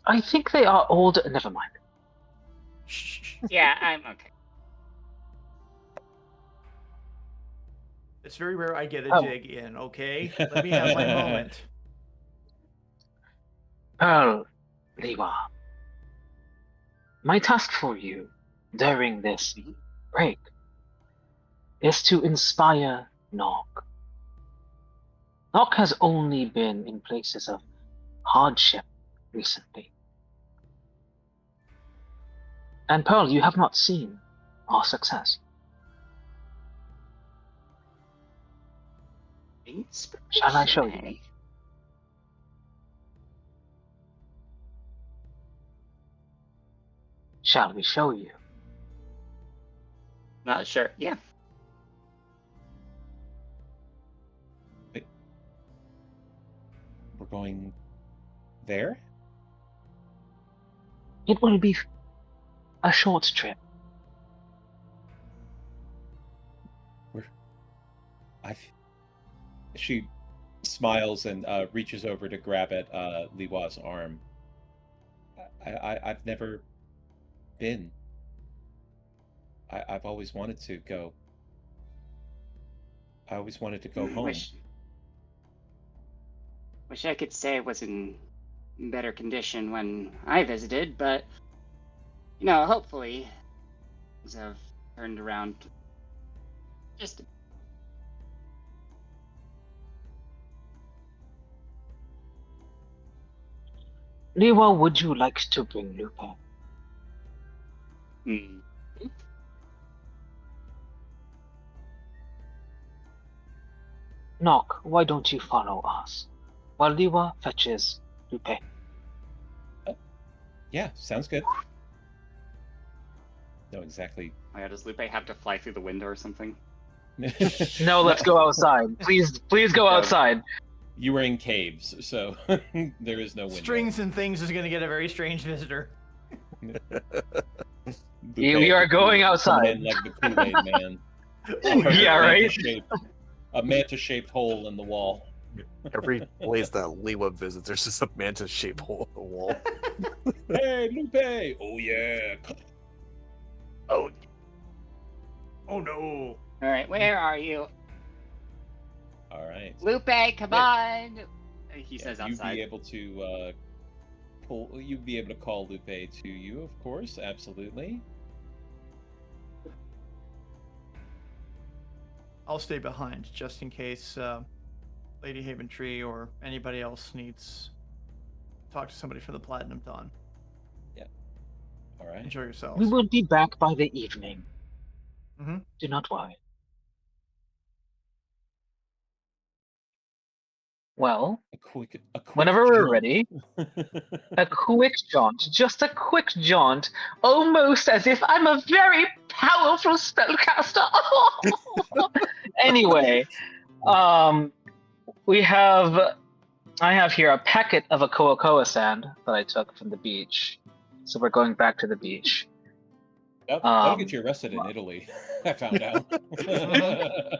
I think they are old. Never mind. Yeah, I'm okay. It's very rare I get a dig in, okay? Let me have my moment. Pearl, Liwa. My task for you during this break is to inspire Nog. Nog has only been in places of hardship recently. And Pearl, you have not seen our success. Shall I show you? Shall we show you? Not sure. Yeah. Wait. We're going there? It will be a short trip. She smiles and reaches over to grab at Liwa's arm. I've never been. I've always wanted to go. I always wanted to go home. Wish I could say it was in better condition when I visited, but hopefully things have turned around just Liwa, would you like to bring Lupa? Knock, why don't you follow us? While Liwa fetches Lupe. Yeah, sounds good. No, exactly. Oh yeah, does Lupe have to fly through the window or something? No, let's go outside. Please go outside. You were in caves, so there is no window. Strings and things is going to get a very strange visitor. We are going outside. In like the Kool-Aid Man. Yeah, right? A manta-shaped hole in the wall. Every place that Liwa visits, there's just a mantis-shaped hole in the wall. Hey, Lupe! Oh, yeah. Oh, no. All right, where are you? All right. Lupe, come on! He says outside. You'd be able to you'd be able to call Lupe to you, of course, absolutely. I'll stay behind just in case Lady Haven Tree or anybody else needs to talk to somebody for the Platinum Dawn. Yeah. All right. Enjoy yourselves. We will be back by the evening. Mm-hmm. Do not worry. Well, a quick whenever we're jaunt. ready, a quick jaunt, just a quick jaunt, almost as if I'm a very powerful spellcaster. Anyway, I have here a packet of Akoa sand that I took from the beach. So we're going back to the beach. That'll get you arrested in Italy. I found out.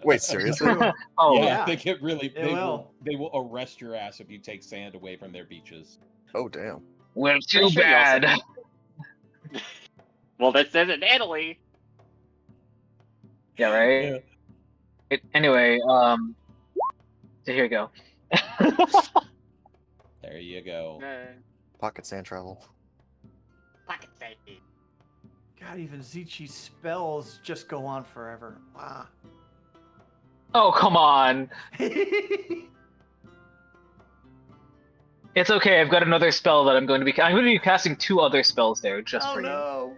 Wait, seriously? Oh yeah, they get really. They will. They will arrest your ass if you take sand away from their beaches. Oh damn. Well, too bad. Well, this isn't Italy. Yeah, right. Yeah. Anyway, so here you go. There you go. Pocket sand travel. Pocket sand. God, even Zichi's spells just go on forever. Wow. Oh, come on. It's okay. I've got another spell that I'm going to be casting 2 other spells there just for you. Oh no.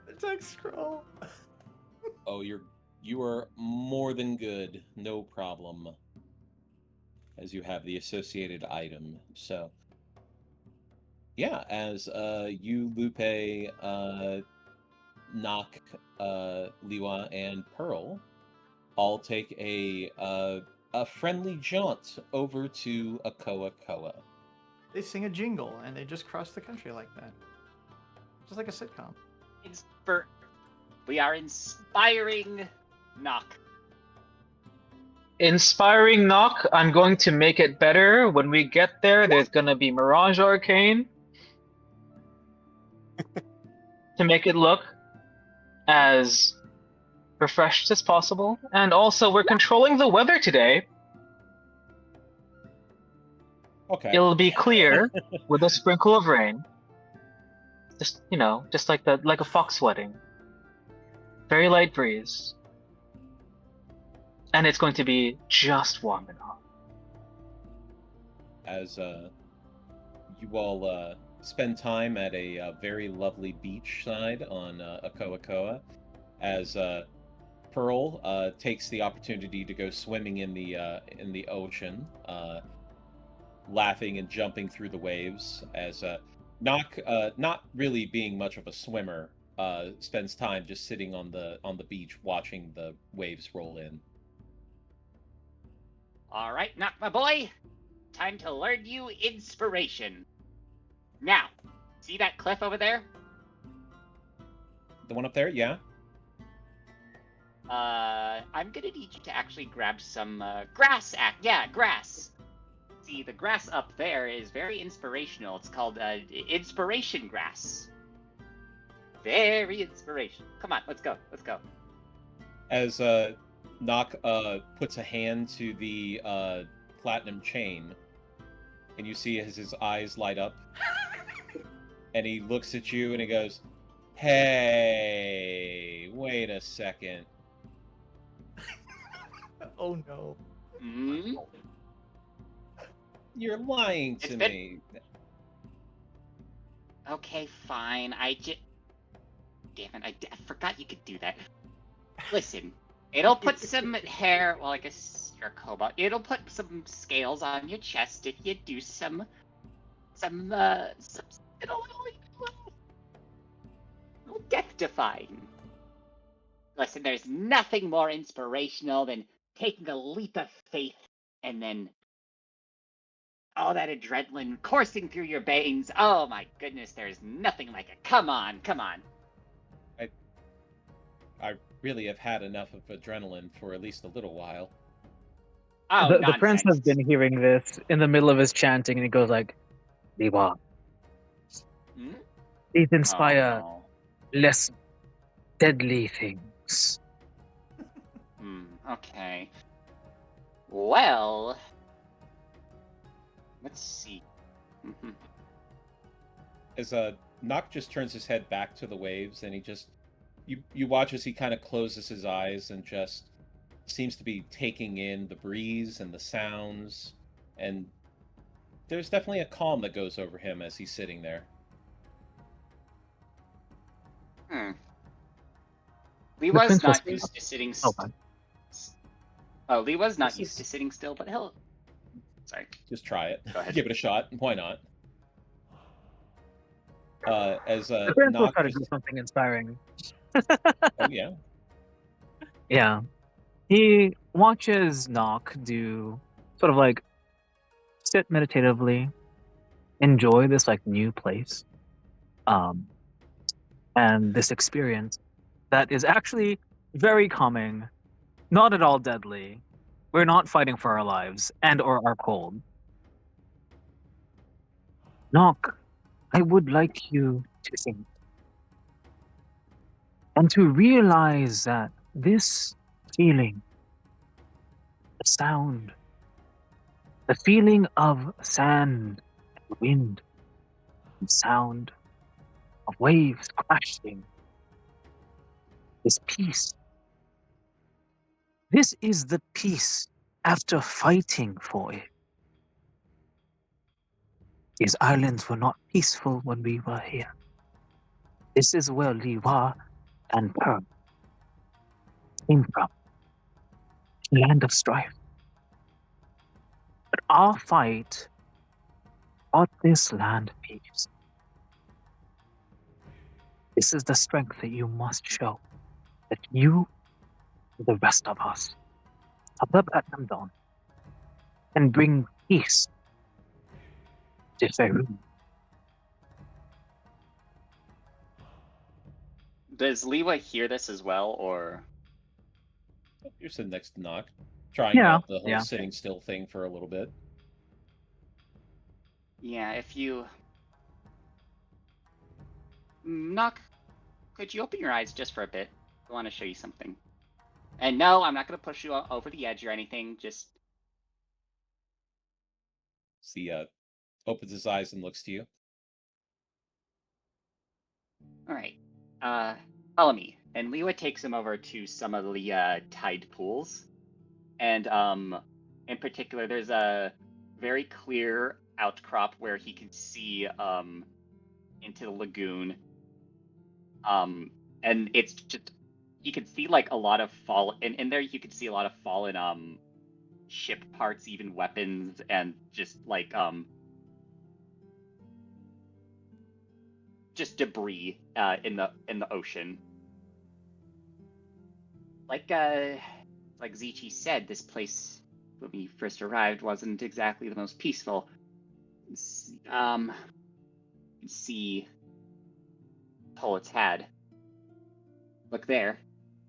The text scroll. Oh, you are more than good. No problem. as you have the associated item. So, yeah, as you, Lupe, Knock, Liwa, and Pearl all take a friendly jaunt over to Akoa Koa. They sing a jingle and they just cross the country like that, just like a sitcom. We are inspiring Knock. Inspiring Knock, I'm going to make it better. When we get there, there's going to be Mirage Arcane to make it look as refreshed as possible. And also, we're controlling the weather today. Okay. It'll be clear with a sprinkle of rain. Just, you know, just like a fox wedding. Very light breeze. And it's going to be just warm enough. As you all spend time at a very lovely beach side on Akoa Koa, as Pearl takes the opportunity to go swimming in the ocean, laughing and jumping through the waves, as Knock, not really being much of a swimmer, spends time just sitting on the beach watching the waves roll in. All right, Knock, my boy. Time to learn you inspiration. Now, see that cliff over there? The one up there, yeah? I'm gonna need you to actually grab some grass. Grass. See, the grass up there is very inspirational. It's called inspiration grass. Very inspirational. Come on, let's go. Let's go. As Knock puts a hand to the platinum chain, and you see as his eyes light up, and he looks at you and he goes, "Hey, wait a second." Oh no. Mm-hmm. You're lying to me. Okay, fine. Damn it, I forgot you could do that. Listen, it'll put some hair, well, I guess you're a cobalt. It'll put some scales on your chest if you do some little death defying. Listen, there's nothing more inspirational than taking a leap of faith and then all that adrenaline coursing through your veins. Oh my goodness, there's nothing like it. Come on, come on. I really have had enough of adrenaline for at least a little while. Oh, The prince has been hearing this in the middle of his chanting, and he goes like, "Liwa, these inspire less deadly things." Okay. Well, let's see. As Nock just turns his head back to the waves, and he just you watch as he kind of closes his eyes and just seems to be taking in the breeze and the sounds, and there's definitely a calm that goes over him as he's sitting there. Liwa's not used to sitting still. Oh, Liwa's not used to sitting still, but he'll... Sorry. Just try it. Go ahead. Give it a shot. Why not? As the prince will Nock try to do something inspiring. Oh, yeah? Yeah. He watches Nock do sort of like sit meditatively, enjoy this like new place, and this experience that is actually very calming, not at all deadly. We're not fighting for our lives and or our cold. Nock, I would like you to think and to realize that this feeling, the sound, the feeling of sand and wind, and sound of waves crashing, is peace. This is the peace after fighting for it. These islands were not peaceful when we were here. This is where Liwa and Pearl came from. Land of strife. But our fight brought this land peace. This is the strength that you must show. That you, and the rest of us, above Atnamdon, can bring peace to Faerun. Does Lewa hear this as well, or? You're sitting next to Nock, trying Yeah, out the whole yeah. sitting still thing for a little bit. Yeah, if you... Nock, could you open your eyes just for a bit? I want to show you something. And no, I'm not going to push you over the edge or anything, just... He opens his eyes and looks to you. Alright. Follow me. And Lewa takes him over to some of the tide pools. And in particular, there's a very clear outcrop where he can see into the lagoon. And it's just, you can see like a lot of in there you can see a lot of fallen ship parts, even weapons, and just like just debris in the ocean. Like Zichi said, this place when we first arrived wasn't exactly the most peaceful. You can see toll it's had. Look there.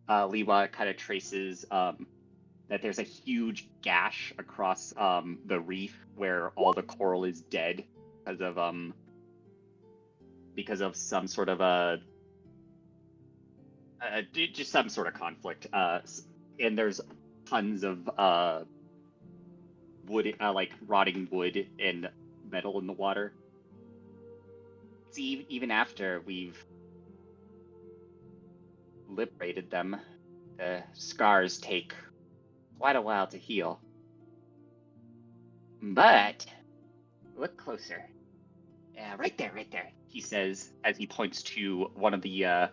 Lewa kind of traces that there's a huge gash across the reef where all the coral is dead because of some sort of just some sort of conflict. And there's tons of wood, like rotting wood and metal in the water. See, even after we've liberated them, the scars take quite a while to heal. But look closer. Yeah, right there, he says as he points to one of the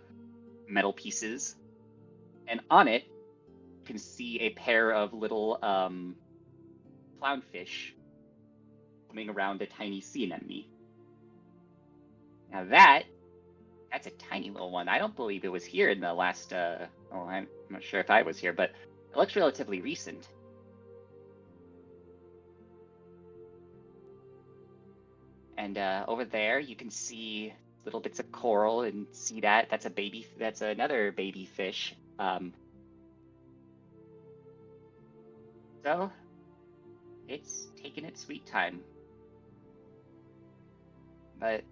metal pieces. And on it, you can see a pair of little clownfish swimming around a tiny sea anemone. Now that's a tiny little one. I don't believe it was here in the last, I'm not sure if I was here, but it looks relatively recent. And over there, you can see little bits of coral and see that. That's another baby fish. So, it's taking its sweet time. But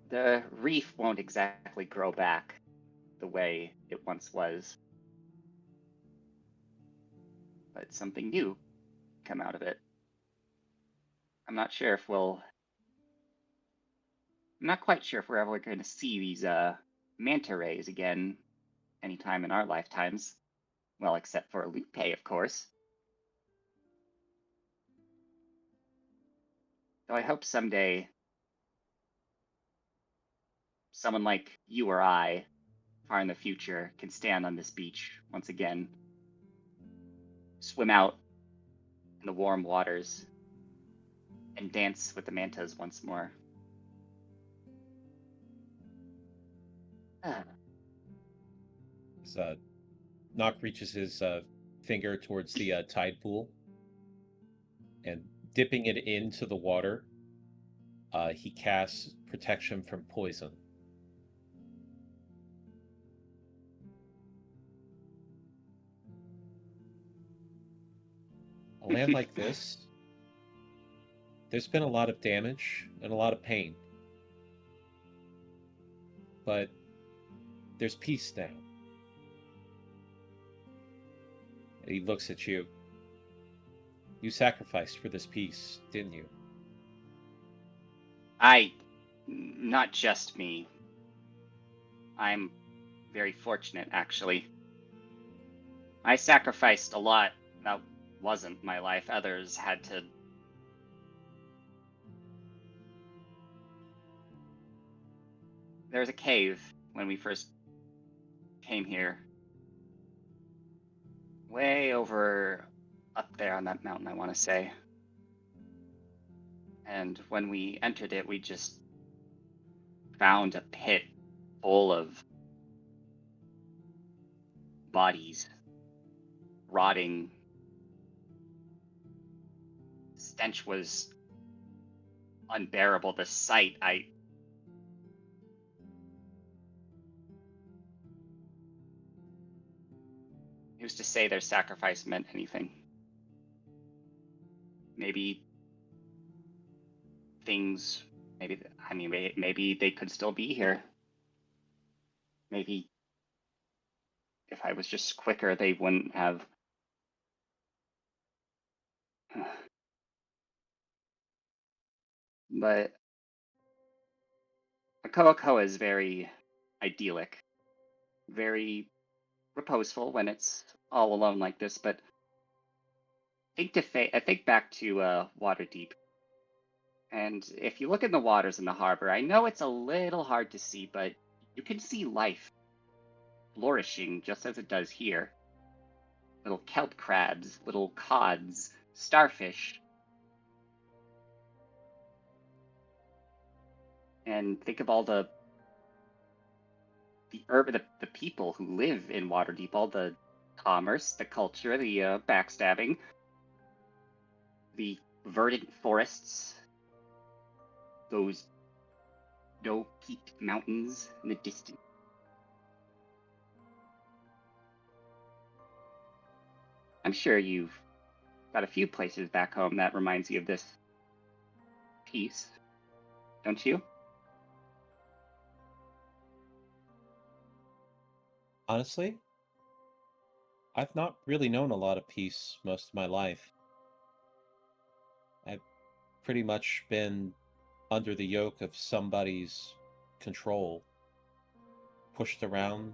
the reef won't exactly grow back the way it once was. But something new come out of it. I'm not quite sure if we're ever going to see these manta rays again anytime in our lifetimes. Well, except for Lupe, of course. So I hope someday someone like you or I, far in the future, can stand on this beach once again, swim out in the warm waters, and dance with the mantas once more. Nock reaches his finger towards the tide pool, and dipping it into the water, he casts protection from poison. A land like this, there's been a lot of damage and a lot of pain. But there's peace now. And he looks at you. You sacrificed for this peace, didn't you? Not just me. I'm very fortunate, actually. I sacrificed a lot. That wasn't my life. Others had to... There was a cave when we first came here. Way over up there on that mountain, I want to say. And when we entered it, we just found a pit full of bodies, rotting. Stench was unbearable. The sight, who's to say their sacrifice meant anything? Maybe things, maybe they could still be here. Maybe if I was just quicker, they wouldn't have. But Akoakoa is very idyllic, very reposeful when it's all alone like this, but I think back to Waterdeep. And if you look in the waters in the harbor, I know it's a little hard to see, but you can see life flourishing just as it does here. Little kelp crabs, little cods, starfish. And think of all the people who live in Waterdeep, all the commerce, the culture, the backstabbing, the verdant forests, those snow-peaked mountains in the distance. I'm sure you've got a few places back home that reminds you of this piece, don't you? Honestly, I've not really known a lot of peace most of my life. I've pretty much been under the yoke of somebody's control, pushed around,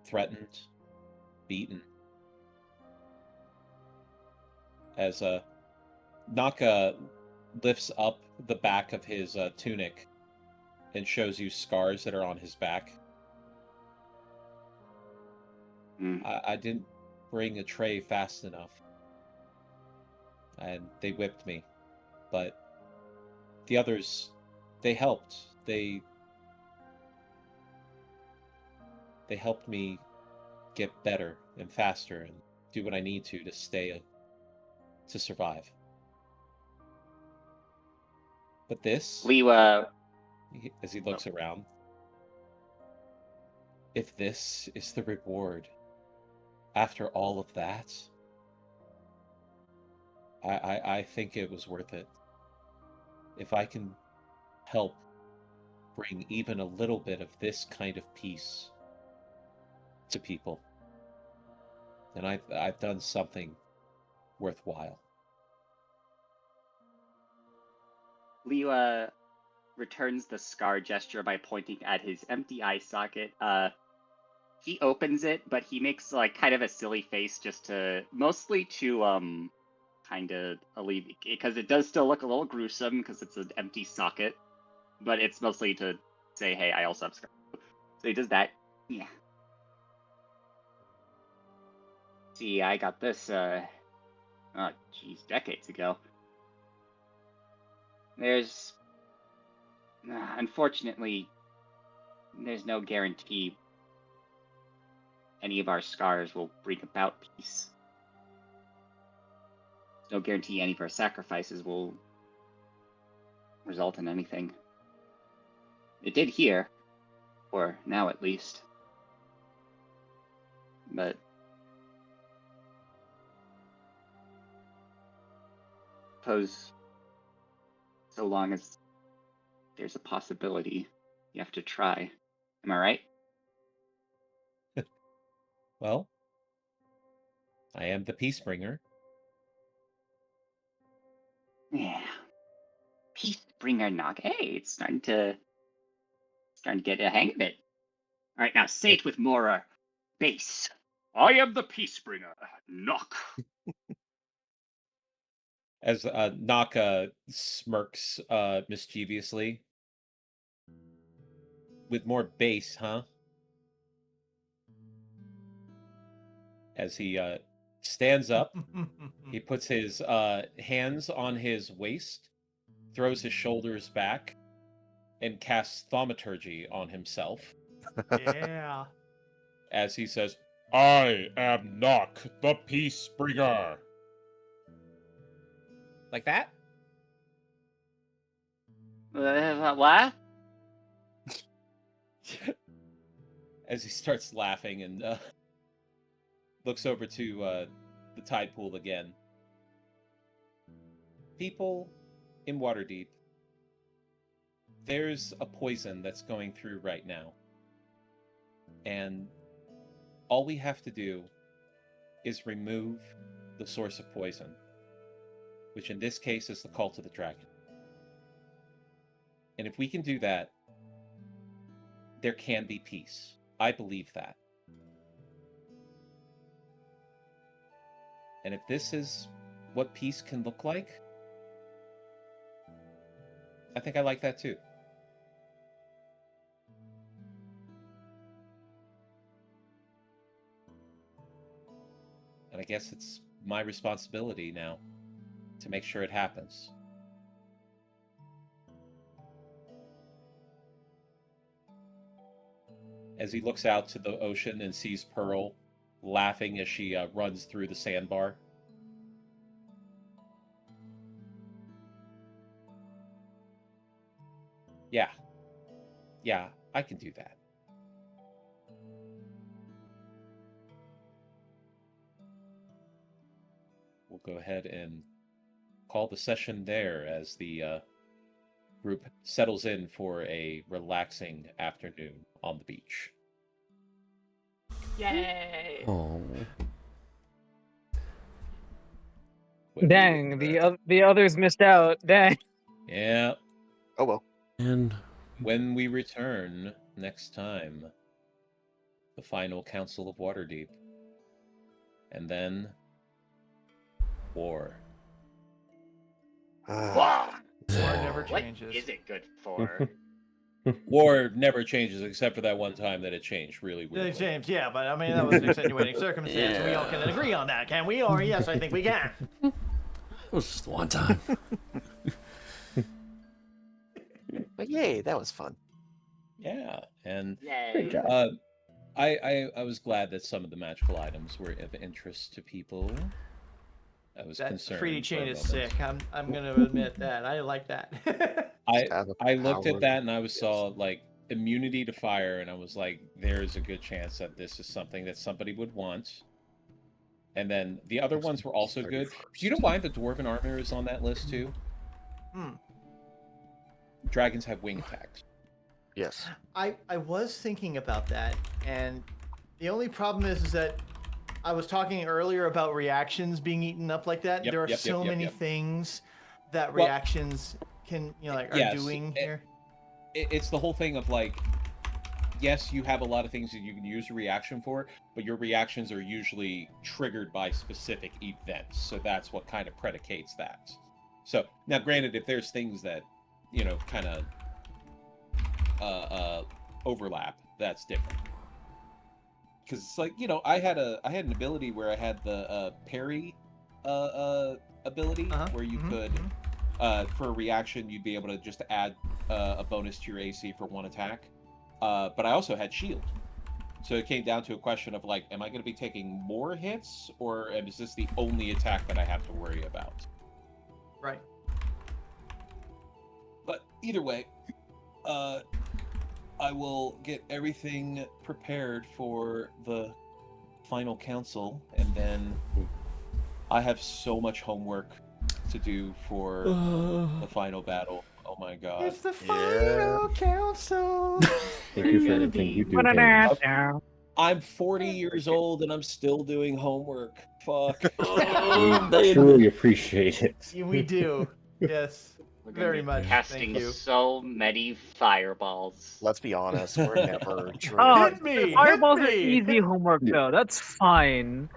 threatened, beaten. As Naka lifts up the back of his tunic and shows you scars that are on his back. I didn't bring a tray fast enough, and they whipped me. But the others, they helped. They helped me get better and faster and do what I need to to survive. But this, Liwa, as he looks around, if this is the reward after all of that, I think it was worth it. If I can help bring even a little bit of this kind of peace to people, then I've done something worthwhile. Liwa returns the scar gesture by pointing at his empty eye socket. He opens it, but he makes like kind of a silly face mostly to kind of alleviate, because it does still look a little gruesome because it's an empty socket, but it's mostly to say, hey, I also have scar. So he does that. Yeah. See, I got this, decades ago. Unfortunately, there's no guarantee any of our scars will bring about peace. There's no guarantee any of our sacrifices will result in anything. It did here, for now at least. But suppose so long as there's a possibility, you have to try. Am I right? Well, I am the Peacebringer. Yeah. Peacebringer knock. Hey, it's starting to get a hang of it. All right, now say it with more bass. I am the Peacebringer. Knock. As Naka smirks mischievously. With more bass, huh? As he stands up. He puts his hands on his waist, throws his shoulders back, and casts Thaumaturgy on himself. Yeah. As he says, "I am Nock, the Peacebringer." Like that? What? As he starts laughing and looks over to the tide pool again. People in Waterdeep, there's a poison that's going through right now. And all we have to do is remove the source of poison, which in this case is the Cult of the Dragon. And if we can do that, there can be peace. I believe that. And if this is what peace can look like, I think I like that too. And I guess it's my responsibility now to make sure it happens. As he looks out to the ocean and sees Pearl laughing as she runs through the sandbar. Yeah, I can do that. We'll go ahead and call the session there as the group settles in for a relaxing afternoon on the beach. Yay! Oh. Dang, the others missed out. Dang. Yeah. Oh well. And when we return next time, the final Council of Waterdeep. And then war. Wow. War never What changes. is it good for? War never changes except for that one time that it changed really Yeah, weirdly. James, yeah, but I mean, that was an extenuating circumstance. Yeah. We all can agree on that, can we? Or yes, I think we can. it was just one time. But yay, that was fun. Yeah, and Yay. I was glad that some of the magical items were of interest to people. I was That concerned. treaty for chain a is moment. sick. I'm gonna admit that. I like that. I looked at that and I saw like immunity to fire, and I was like, there's a good chance that this is something that somebody would want. And then the other ones were also good. Do you know why the Dwarven armor is on that list too? Dragons have wing attacks. Yes. I was thinking about that, and the only problem is that I was talking earlier about reactions being eaten up like that. There are so many things that reactions can, are doing here. It's the whole thing of like, yes, you have a lot of things that you can use a reaction for, but your reactions are usually triggered by specific events. So that's what kind of predicates that. So now, granted, if there's things that, kind of overlap, that's different. Because it's like, I had an ability where I had the parry ability, where you could, for a reaction, you'd be able to just add a bonus to your AC for one attack. But I also had shield. So it came down to a question of like, am I going to be taking more hits, or is this the only attack that I have to worry about? Right. But either way, I will get everything prepared for the final council, and then I have so much homework to do for the final battle. Oh my god. It's the final council. Thank you for everything you do. Dave. I'm 40 years old and I'm still doing homework. Fuck. We truly appreciate it. We do. Yes. We're gonna Very be much. casting Thank you. so many fireballs. Let's be honest, we're never true. Oh, Hit me! fireballs Hit are me! easy homework though. That's fine.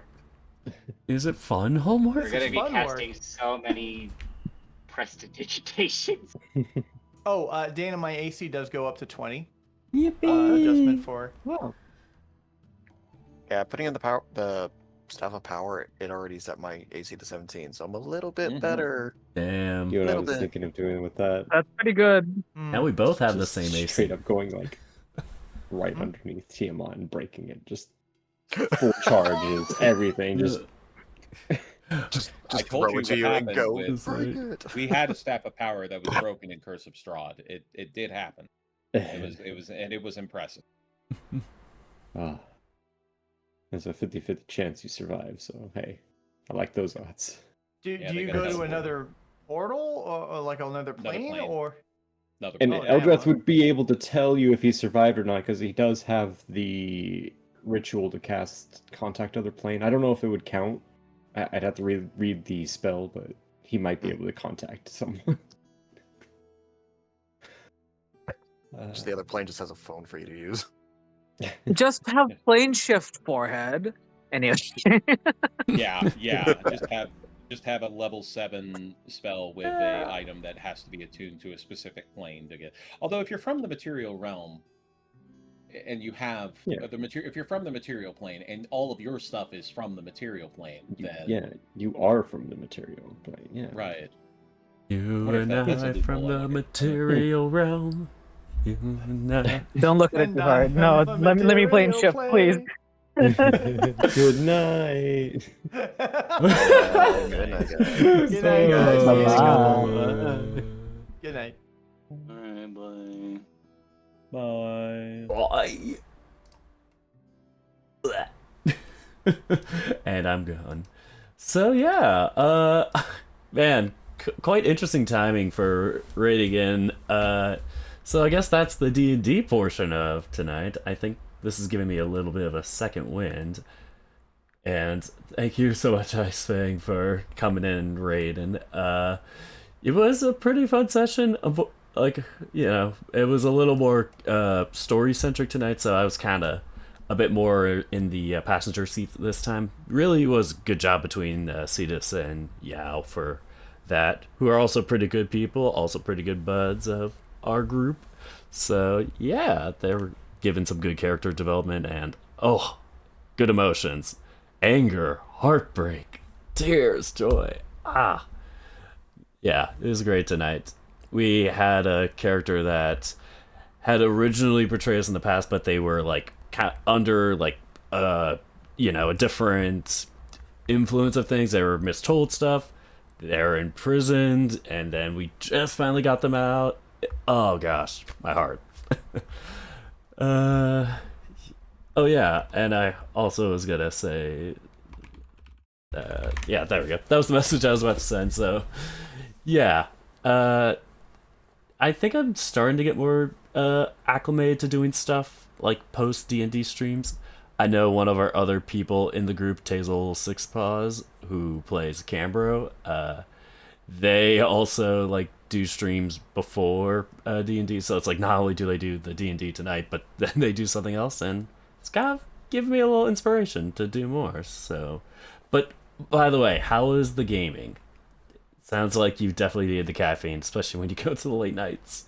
Is it fun homework? We're gonna be fun casting so many prestidigitations. Oh, Deyna, my AC does go up to 20. Yippee! Adjustment for. Well, Yeah, putting in the Staff of Power, it already set my AC to 17, so I'm a little bit better. Damn. You know what I Little was bit. thinking of doing with that? That's pretty good. Now we both have the Just same AC. straight up going like right underneath Tiamat and breaking it. Just full charges, everything. Just I told throw you it to what you and happened go. with- Bring it. We had a Staff of Power that was broken in Curse of Strahd. It did happen. It was impressive. Ah. There's a 50-50 chance you survive, so hey, I like those odds. Do Yeah, you they got go another to another portal or like another plane, plane. or? Another And plane. Eldrath would be able to tell you if he survived or not, because he does have the ritual to cast Contact Other Plane. I don't know if it would count. I'd have to read the spell, but he might be able to contact someone. Just the other plane just has a phone for you to use. Just have plane shift forehead. Anyway. Yeah. Just have a level 7 spell with a item that has to be attuned to a specific plane to get. Although if you're from the material realm and you have the material, if you're from the material plane and all of your stuff is from the material plane, then you are from the material plane. Yeah. Right. You Wonder if and that fits I into from the material realm. You and I. Don't look at it too hard. No, let me plane shift, please. Good night. Good night, guys. Good night, guys. See you in a couple. Bye. Good night. Alright, bye. Bye. Bye. And I'm gone. So yeah, man, quite interesting timing for raiding in. So I guess that's the D&D portion of tonight. I think this is giving me a little bit of a second wind. And thank you so much, Ice Fang, for coming in and raiding. It was a pretty fun session. Like, you know, it was a little more story-centric tonight, so I was kind of a bit more in the passenger seat this time. Really was a good job between Cetus and Yao for that, who are also pretty good people, also pretty good buds of our group. So yeah, they were given some good character development and good emotions. Anger, heartbreak, tears, joy. Yeah, it was great tonight. We had a character that had originally portrayed us in the past, but they were like under like a different influence of things. They were mistold stuff. They were imprisoned, and then we just finally got them out. Oh gosh, my heart. Oh yeah, and I also was gonna say, yeah, there we go. That was the message I was about to send. So, yeah, I think I'm starting to get more acclimated to doing stuff like post D&D streams. I know one of our other people in the group, Tazel Sixpaws, who plays Cambro. They also like do streams before D&D, so it's like not only do they do the D&D tonight, but then they do something else, and it's kind of giving me a little inspiration to do more. So, but by the way, how is the gaming? Sounds like you definitely needed the caffeine, especially when you go to the late nights.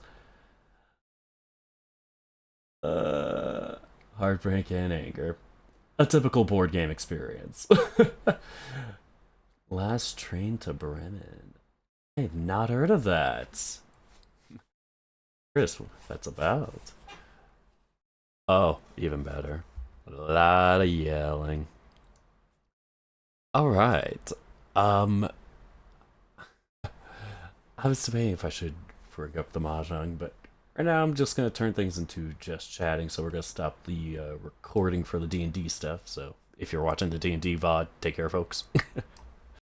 Heartbreak and anger. A typical board game experience. Last Train to Bremen. I've not heard of that. Chris, that's about. Oh, even better. A lot of yelling. Alright. I was debating if I should bring up the Mahjong, but right now I'm just going to turn things into just chatting, so we're going to stop the recording for the D&D stuff, so if you're watching the D&D VOD, take care, folks.